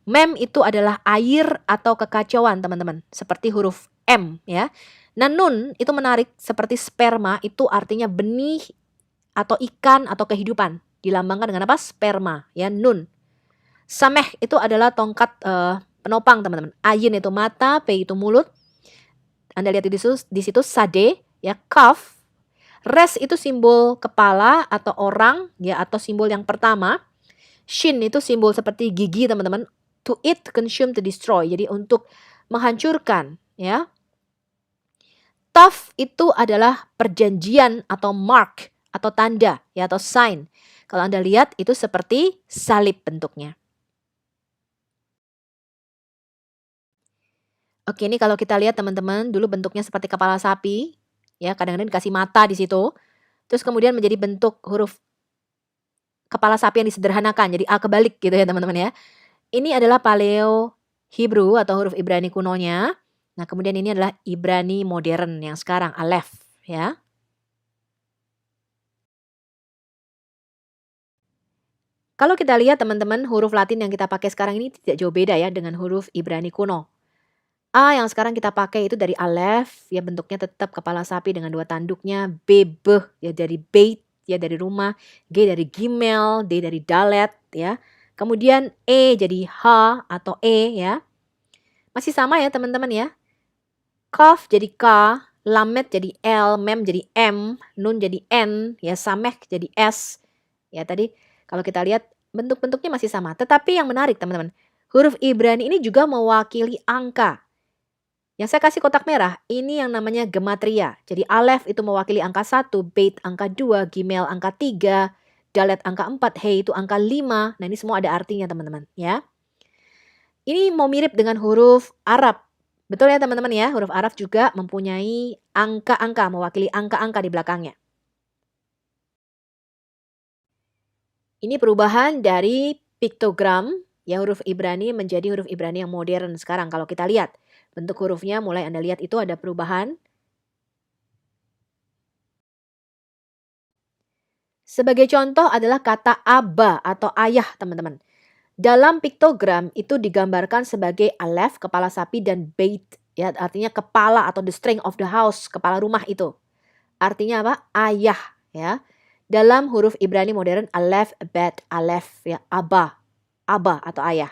Mem itu adalah air atau kekacauan teman-teman, seperti huruf M ya. Nah nun itu menarik seperti sperma, itu artinya benih atau ikan atau kehidupan. Dilambangkan dengan apa? Sperma ya, nun. Sameh itu adalah tongkat penopang teman-teman. Ayin itu mata, P itu mulut. Anda lihat di situ sade ya, kaf. Res itu simbol kepala atau orang ya atau simbol yang pertama. Shin itu simbol seperti gigi teman-teman. To eat, consume, to destroy. Jadi untuk menghancurkan ya. Taf itu adalah perjanjian atau mark atau tanda ya atau sign. Kalau Anda lihat itu seperti salib bentuknya. Oke, ini kalau kita lihat teman-teman, dulu bentuknya seperti kepala sapi, ya kadang-kadang dikasih mata di situ. Terus kemudian menjadi bentuk huruf kepala sapi yang disederhanakan, jadi A kebalik gitu ya teman-teman ya. Ini adalah Paleo Hebrew atau huruf Ibrani kunonya. Nah, kemudian ini adalah Ibrani modern yang sekarang, Aleph ya. Kalau kita lihat teman-teman, huruf Latin yang kita pakai sekarang ini tidak jauh beda ya dengan huruf Ibrani kuno. A yang sekarang kita pakai itu dari Aleph, ya bentuknya tetap kepala sapi dengan dua tanduknya. B, beh, ya dari bait, ya dari rumah. G dari gimel, D dari dalet, ya. Kemudian E jadi H atau E, ya. Masih sama ya teman-teman ya. Kaf jadi K, lamet jadi L, mem jadi M, nun jadi N, ya sameh jadi S. Ya tadi kalau kita lihat bentuk-bentuknya masih sama. Tetapi yang menarik teman-teman, huruf Ibrani ini juga mewakili angka. Yang saya kasih kotak merah, ini yang namanya gematria. Jadi Aleph itu mewakili angka 1, Beit angka 2, Gimel angka 3, Dalet angka 4, He itu angka 5. Nah ini semua ada artinya teman-teman ya. Ini mau mirip dengan huruf Arab. Betul ya teman-teman ya, huruf Arab juga mempunyai angka-angka, mewakili angka-angka di belakangnya. Ini perubahan dari piktogram, ya huruf Ibrani menjadi huruf Ibrani yang modern sekarang kalau kita lihat. Bentuk hurufnya mulai Anda lihat itu ada perubahan. Sebagai contoh adalah kata aba atau ayah teman-teman. Dalam piktogram itu digambarkan sebagai alef, kepala sapi, dan bait. Ya, artinya kepala atau the strength of the house, kepala rumah itu. Artinya apa? Ayah. Ya. Dalam huruf Ibrani modern, alef, bet, alef, ya, aba. Aba atau ayah.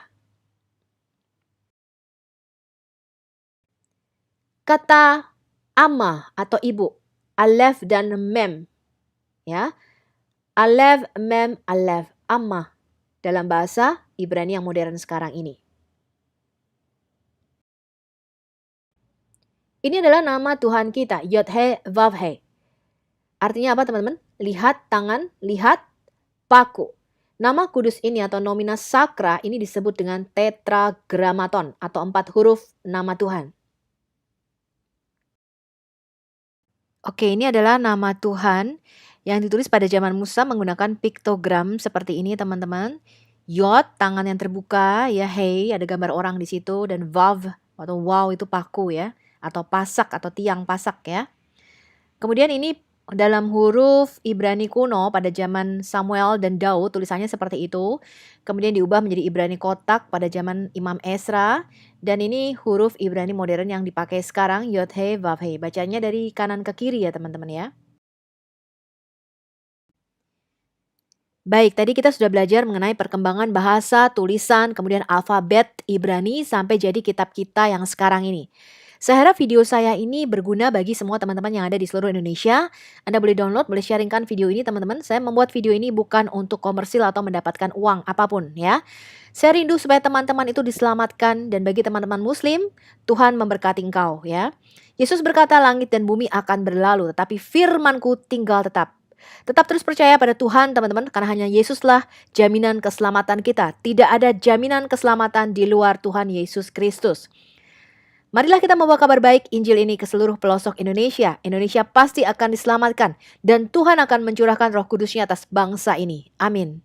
Kata ama atau ibu, alef dan mem. Ya. Alef, mem, alef, amma dalam bahasa Ibrani yang modern sekarang ini. Ini adalah nama Tuhan kita, Yod-He, Vav-He. Artinya apa teman-teman? Lihat tangan, lihat paku. Nama kudus ini atau nomina sacra ini disebut dengan tetragrammaton atau 4 huruf nama Tuhan. Oke, ini adalah nama Tuhan yang ditulis pada zaman Musa menggunakan piktogram seperti ini, teman-teman. Yod, tangan yang terbuka, ya, Hei, ada gambar orang di situ, dan Vav atau wow itu paku ya, atau pasak atau tiang pasak ya. Kemudian ini dalam huruf Ibrani kuno pada zaman Samuel dan Daud tulisannya seperti itu. Kemudian diubah menjadi Ibrani kotak pada zaman Imam Esra. Dan ini huruf Ibrani modern yang dipakai sekarang, Yod He Vav He. Bacanya dari kanan ke kiri ya teman-teman ya. Baik, tadi kita sudah belajar mengenai perkembangan bahasa, tulisan, kemudian alfabet Ibrani sampai jadi kitab kita yang sekarang ini. Saya harap video saya ini berguna bagi semua teman-teman yang ada di seluruh Indonesia. Anda boleh download, boleh sharingkan video ini teman-teman. Saya membuat video ini bukan untuk komersil atau mendapatkan uang apapun ya. Saya rindu supaya teman-teman itu diselamatkan dan bagi teman-teman muslim, Tuhan memberkati engkau ya. Yesus berkata langit dan bumi akan berlalu tetapi firmanku tinggal tetap. Tetap terus percaya pada Tuhan teman-teman karena hanya Yesuslah jaminan keselamatan kita. Tidak ada jaminan keselamatan di luar Tuhan Yesus Kristus. Marilah kita membawa kabar baik Injil ini ke seluruh pelosok Indonesia. Indonesia pasti akan diselamatkan dan Tuhan akan mencurahkan Roh Kudus-Nya atas bangsa ini. Amin.